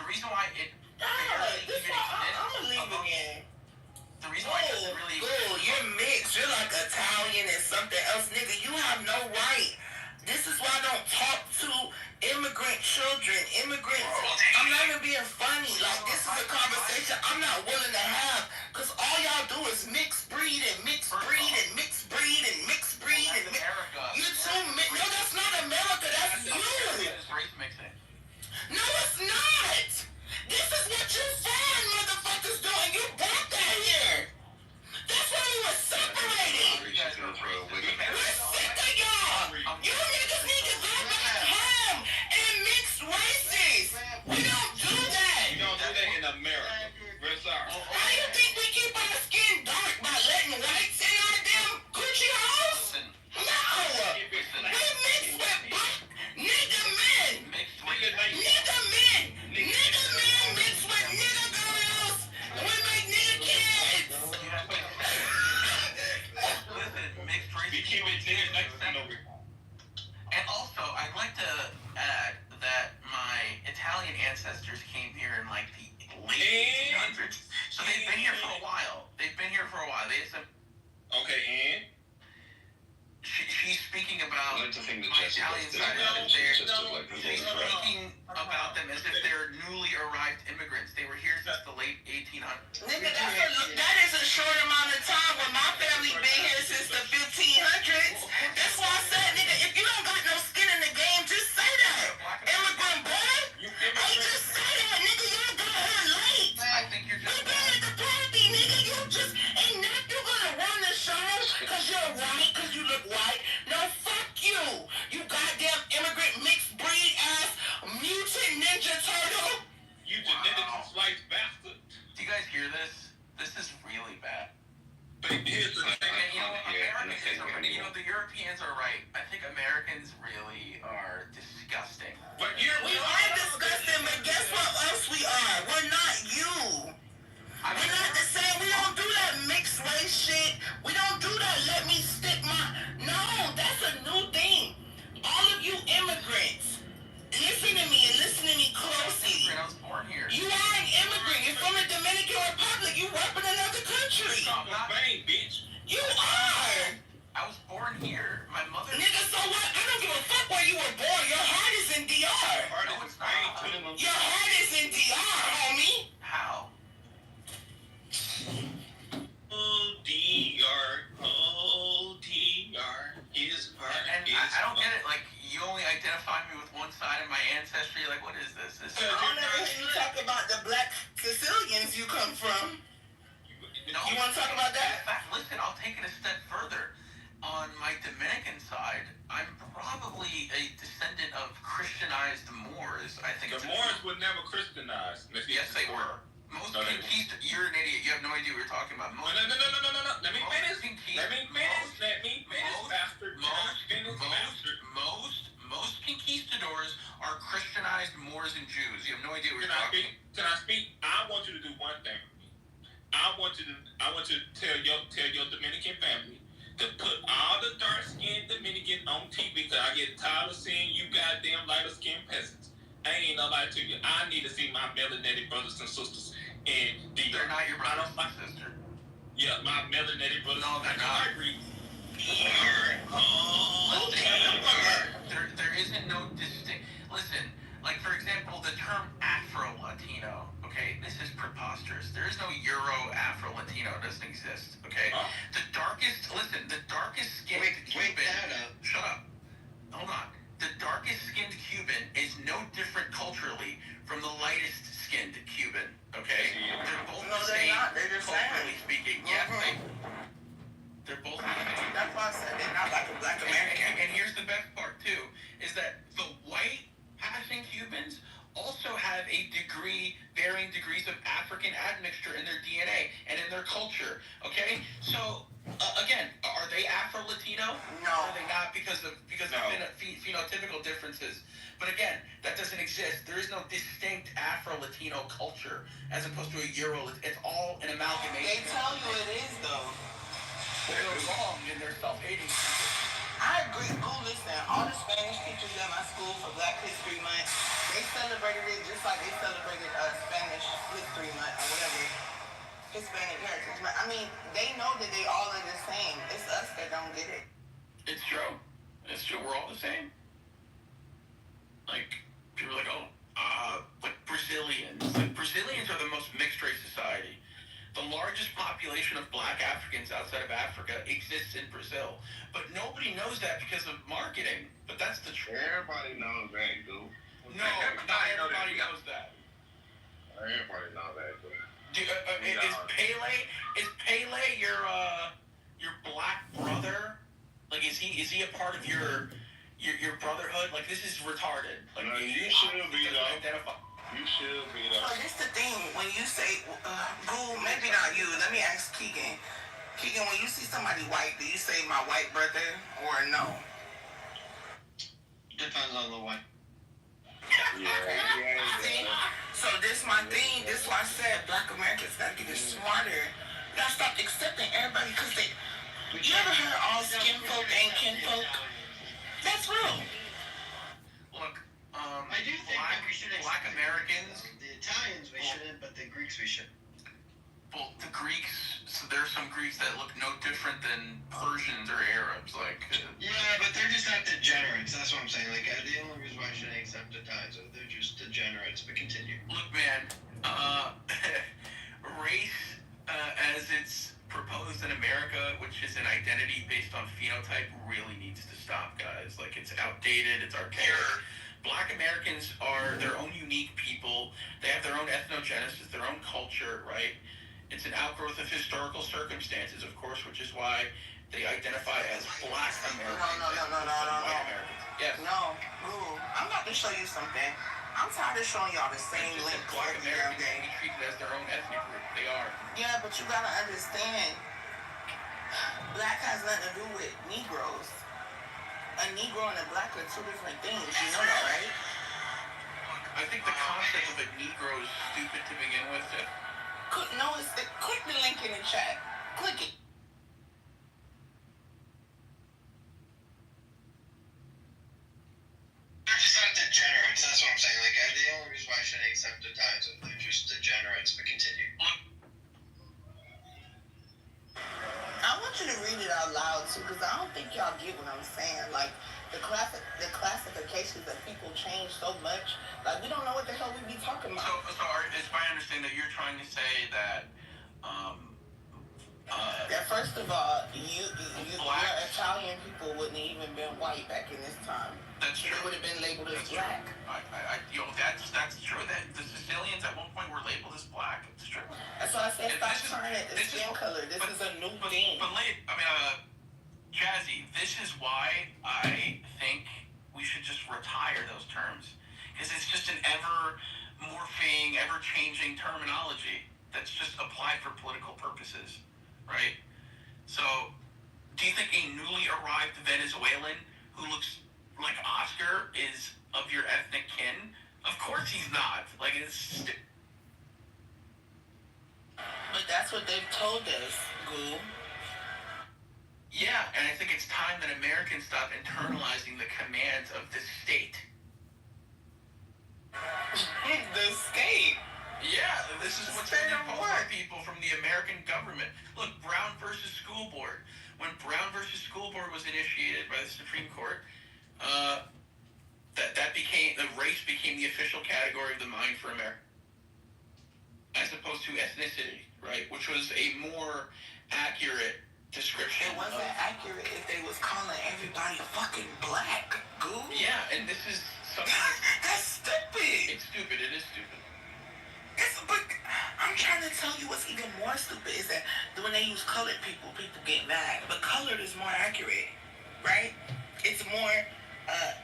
reason why it barely even exists... I'm gonna leave again. The reason why it doesn't really... You're mixed. You're like Italian and something else. Nigga, you have no right. This is why I don't talk to immigrant children, immigrants. I'm not even being funny. Like, this is a conversation I'm not willing to have. Because all y'all do is mix breed and mix breed and mix breed and mix breed and mix... You're too mixed. No, that's not America. That's you. No, it's not. This is what you foreign motherfuckers doing. You brought that here. That's why we were separated. We're sick of y'all. You niggas need to go back home and mix races. We don't do that. You don't do that in America. We're sorry. How you think we keep our skin dark by letting whites in our damn Gucci house? No. We mix with black nigga men. Nigga men. Nigga men mix with nigga girls. We make nigga kids. And also, I'd like to add that my Italian ancestors came here in like the late 1800s. So they've been here for a while. They had some... Okay, and? She's speaking about my Italian side of it. She's speaking about them as if they're newly arrived immigrants. They were here since the late 1800s. Nigga, that is a short amount of time when my family been here since the 1500s. That's why I said, nigga, if you don't got no skin in the game, just say that. Immigrant boy, hey, just say that, nigga. You got here late. I think you're just... We been at the party, nigga. You just ain't not you gonna run the show because you're white, because you look white. No, fuck you. You goddamn immigrant mixed breed ass mutant ninja turtle. You genetically spliced bastard. Do you guys hear this? This is really bad. But here's the thing. The Europeans are right. I think Americans really are disgusting. But We are disgusting, but guess what else we are? We're not you. We're not the same. We don't do that mixed race shit. We don't do that. Let me stick my... No, that's a new thing. All of you immigrants, listen to me and listen to me closely. I was born here. You are an immigrant. You're from the Dominican Republic. You work in another country. Spain, bitch. You are. I was born here. My mother... Nigga, so what? I don't give a fuck where you were born. Your heart is in DR. Your heart is in DR, homie. How? His heart and I don't get it. Like, you only identify me with one side of my ancestry. Like, what is this? I don't know if you talk about the black Sicilians you come from. You want to talk about that? In fact, listen, I'll take it a step further. On my Dominican side, I'm probably a descendant of Christianized Moors. I think the Moors were never Christianized. Yes, they were. Most conquistadors. You're an idiot. You have no idea what we're talking about. No. Let me finish. Most conquistadors are Christianized Moors and Jews. You have no idea what you're talking about. Can I speak? I want you to do one thing. I want you to tell your Dominican family to put all the dark-skinned Dominican on TV because I get tired of seeing you goddamn lighter-skinned peasants. I ain't no lie to you. I need to see my melanated brothers and sisters. And they're not your brother and sister. Yeah, my melanated brothers. No, they're not. There isn't no distinct. Listen, like for example, the term Afro-Latino. okay? This is preposterous. There is no Euro Afro Latino. It doesn't exist, okay? Huh? The darkest skinned Wake Cuban. that up. Shut up. Hold on. The darkest skinned Cuban is no different culturally from the lightest skinned Cuban, okay? They're both No, the they're same, not. They're the culturally same. speaking. Yes, they're both the same. That's why I said they're not like a black American. And here's the best part too, is that the white passing Cubans also have varying degrees of African admixture in their DNA and in their culture. Okay, so again, are they Afro-Latino? No. Or are they not because of phenotypical differences? But again, that doesn't exist. There is no distinct Afro-Latino culture as opposed to a Euro. It's all an amalgamation. They tell you it is though. They're wrong and they're self-hating. I agree. Ooh, listen, all the Spanish teachers at my school for Black History Month, they celebrated it just like they celebrated Spanish History Month or whatever, Hispanic Heritage Month. I mean, they know that they all are the same. It's us that don't get it. It's true. It's true. We're all the same. Like, people are like, like Brazilians. Like, Brazilians are the most mixed race society. The largest population of black Africans outside of Africa exists in Brazil. But nobody knows that because of marketing. But that's the truth. Everybody knows that, dude. No, not everybody knows that. Everybody knows that, dude. Is Pele your black brother? Like, is he a part of your brotherhood? Like, this is retarded. Like, No, you should be though. You should be though. So this the thing, when you say, Goo, maybe not you, let me ask Keegan. Keegan, when you see somebody white, do you say my white brother or no? Depends on the one. See? So this my thing, this why I said black Americans gotta get smarter. You gotta stop accepting everybody because they, you ever heard all skin folk ain't kin folk? That's real. Look, I do think that we should black Americans. The Italians we shouldn't, but the Greeks we should. Well, the Greeks. So there's some Greeks that look no different than Persians or Arabs. Like. Yeah, but they're just not degenerates. That's what I'm saying. Like, the only reason why I shouldn't accept Italians, they're just degenerates. But continue. Look, man. Race, as it's proposed in America, which is an identity based on phenotype, really needs to stop, guys. Like, it's outdated. It's archaic. Black Americans are their own unique people. They have their own ethnogenesis, their own culture, right? It's an outgrowth of historical circumstances, of course, which is why they identify as Black Americans. No. White Americans. Yes. No. Ooh, I'm about to show you something. I'm tired of showing y'all the same link Black every damn Americans day. can be treated as their own ethnic group. They are. Yeah, but you gotta understand, black has nothing to do with Negroes. A Negro and a black are two different things. You know that, right? I think the concept of a Negro is stupid to begin with. Click the link in the chat. Click it. They're just not degenerates. That's what I'm saying. Like, the only reason why I shouldn't accept Italians, they're just degenerates. But continue. I want you to read it out loud too, because I don't think y'all get what I'm saying. Like the classifications of people change so much. Like we don't know what the hell we be talking about. So it's my understanding that you're trying to say that that first of all, your Italian people wouldn't even been white back in this time. That's true. They would have been labeled as black. That's true. That the Sicilians at one point were labeled as black. It's true. That's why I said stop trying it. The skin color. This is a new thing. But Jazzy, this is why I think we should just retire those terms, because it's just an ever morphing, ever changing terminology that's just applied for political purposes, right? So, do you think a newly arrived Venezuelan who looks like Oscar is of your ethnic kin? Of course he's not. Like, it's... But that's what they've told us, Goo. Yeah, and I think it's time that Americans stop internalizing the commands of the state. The state? Yeah, this is what's being imposed on people from the American government. Look, Brown versus School Board. When Brown versus School Board was initiated by the Supreme Court, the race became the official category of the mind for America. opposed to ethnicity, right? Which was a more accurate description. It wasn't accurate if they was calling everybody fucking black, goo. Yeah, and this is something That's stupid. It's stupid. It is stupid. But I'm trying to tell you what's even more stupid is that when they use colored people, people get mad. But colored is more accurate, right? It's more,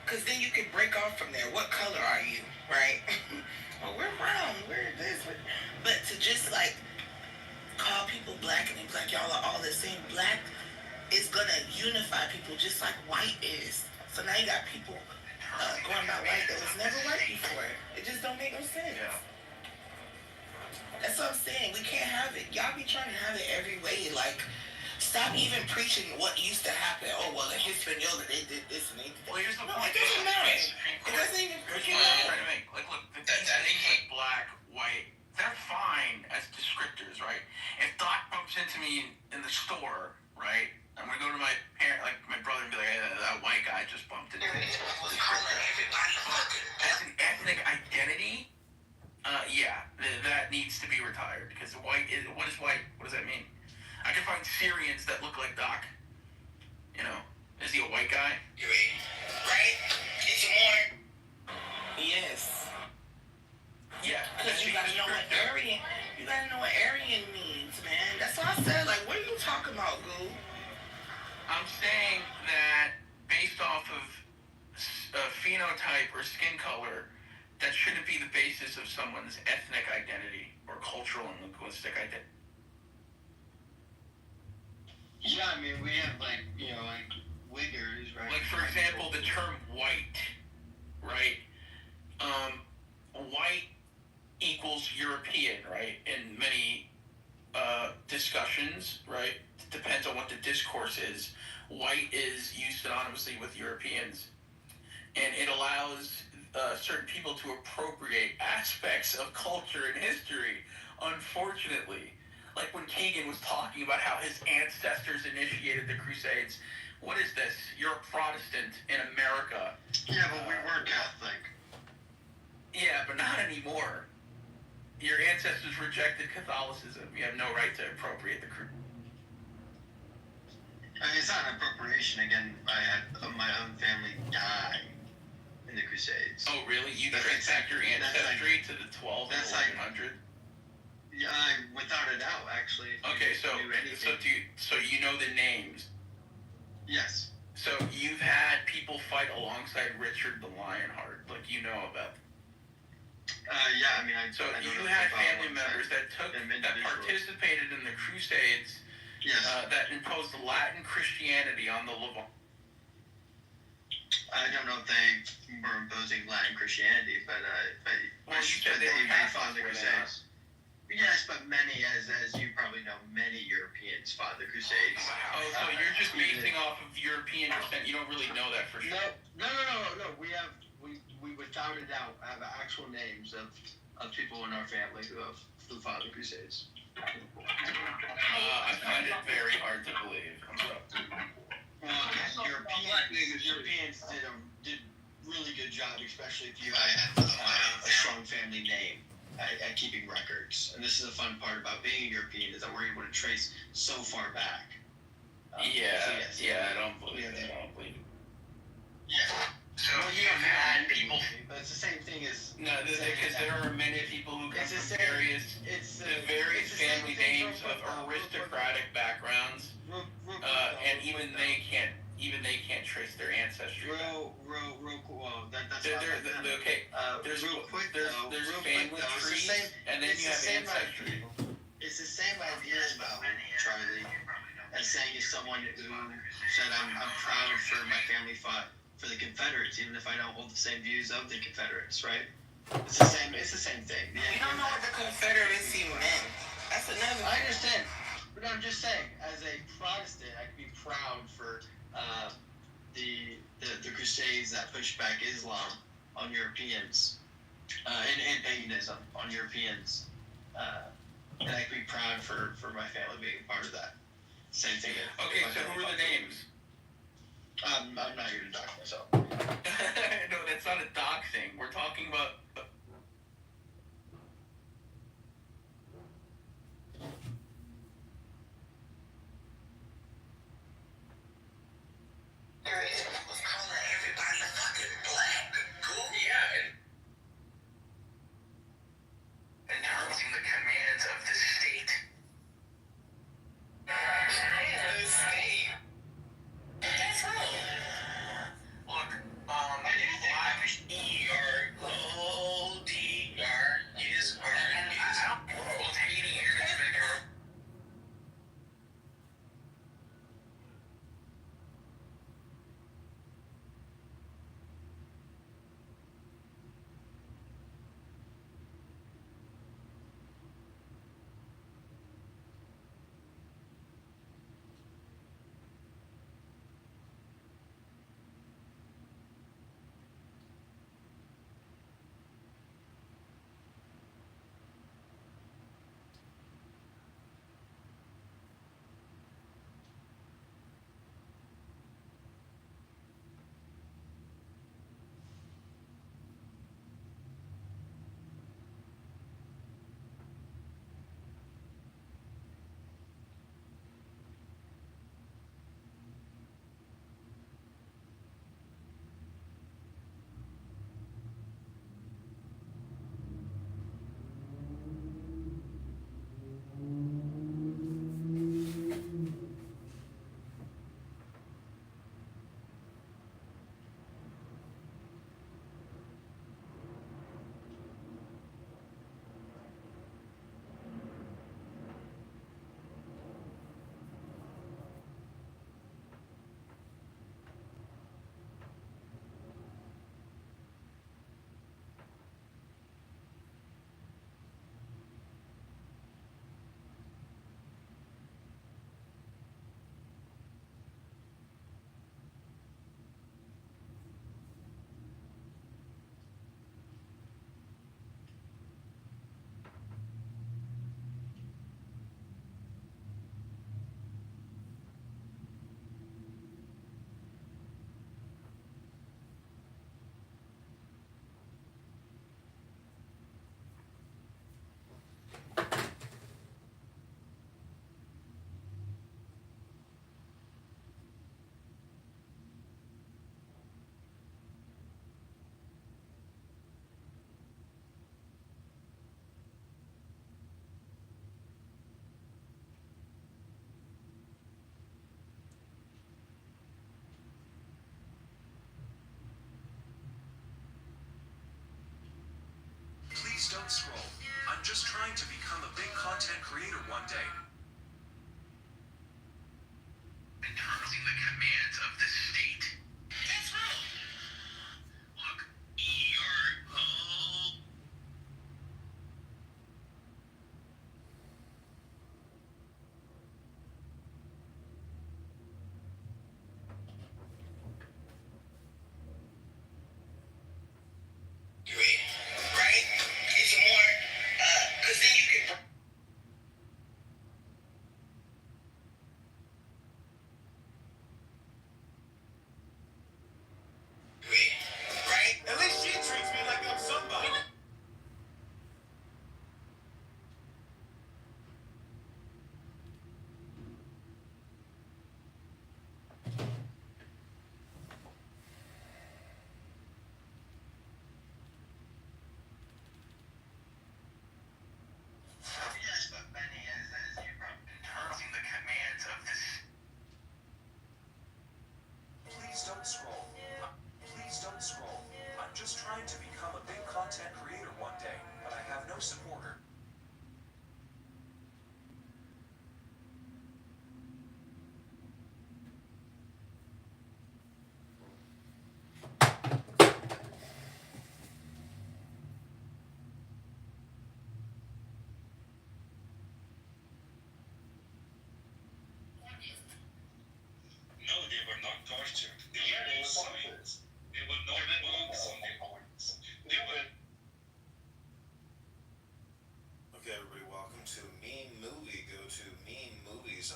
because then you can break off from there. What color are you, right? Well, we're brown, we're this. But to just like call people black and they be like, y'all are all the same. Black is gonna unify people just like white is. So now you got people going by white that was never white before. It just don't make no sense. Yeah. That's what I'm saying. We can't have it. Y'all be trying to have it every way. Like, stop even preaching what used to happen. Oh, well, in Hispaniola, they did this and they did that. Well, here's the No, point. it doesn't matter. It doesn't even freaking matter. Trying to make. Like, look, the things like black, white, they're fine as descriptors, right? If Doc bumps into me in the store, right, I'm gonna go to my parent, like my brother, and be like, hey, that white guy just bumped into me. As an ethnic identity, yeah, that needs to be retired because white is what is white? What does that mean? I can find Syrians that look like Doc. You know, is he a white guy? Right? It's more. Yes. Yeah. Because you gotta know what Aryan. You gotta know what Aryan means, man. That's what I said. Like, what are you talking about, Goo? I'm saying that based off of phenotype or skin color, that shouldn't be the basis of someone's ethnic identity or cultural and linguistic identity. Yeah, I mean, we have, like, you know, like, wiggers, right? Like, for example, the term white, right? White equals European, right? In many discussions, right? It depends on what the discourse is. White is used synonymously with Europeans. And it allows certain people to appropriate aspects of culture and history, unfortunately. Like when Kagan was talking about how his ancestors initiated the Crusades. What is this? You're a Protestant in America. Yeah, but we were Catholic. Yeah, but not anymore. Your ancestors rejected Catholicism. You have no right to appropriate the Crusades. I mean, it's not an appropriation. Again, I had my own family die in the Crusades. Oh, really? You trace back your ancestry to the 12 and 1100? Yeah, without a doubt, actually. Okay, so you know the names. Yes. So you've had people fight alongside Richard the Lionheart, like you know about. Yeah, I mean, So you had family members that participated in the Crusades. Yes. That imposed Latin Christianity on the Levant. I don't know if they were imposing Latin Christianity, but well, you said they fought the Crusades. Yes, but many, as you probably know, many Europeans fought the Crusades. Oh, so you're just basing off of European descent. You don't really know that for sure. No. We without a doubt have actual names of people in our family who fought the Crusades. I find it very hard to believe. Well, Europeans did really good job, especially if you had a strong family name at keeping records. And this is the fun part about being a European is that we're able to trace so far back. I don't believe it. Yeah. So you've had people. But it's the same thing as. No, because there are many people who come from various family names of aristocratic backgrounds, and even they can't trace their ancestry. Real cool. That's okay. There's family trees, and then you have ancestry. It's the same idea about Charlie as saying as someone who said I'm proud for my family fought for the Confederates, even if I don't hold the same views of the Confederates, right? It's the same thing. We don't know what the Confederacy meant. That's another. I understand, but I'm just saying, as a Protestant, I can be proud for the Crusades that pushed back Islam on Europeans and paganism on Europeans, and I can be proud for my family being part of that. Same thing. Okay, so who are the names? I'm not here to dox myself. No, that's not a doxing. We're talking about. Please don't scroll. I'm just trying to become a big content creator one day. Enforcing the commands of the state. That's right. Look, you're Right? It's more, because then you can. Right? At least she treats me like I'm somebody. yes, but Benny, as you probably enforcing the commands of the Please don't scroll. Please don't scroll. I'm just trying to become a big content creator one day, but I have no supporter. No, they were not tortured. They were all science. They were not bugs on the horns. They were. Okay, everybody, welcome to Mean Movie. Go to Mean Movies.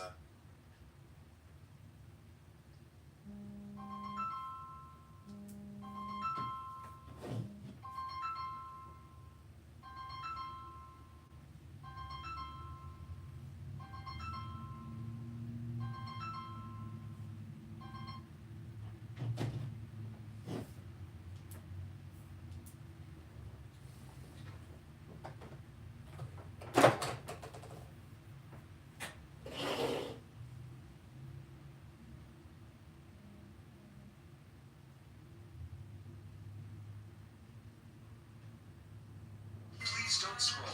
Please don't scroll.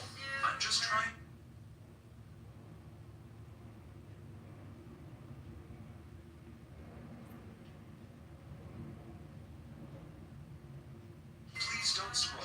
I'm just trying. Please don't scroll.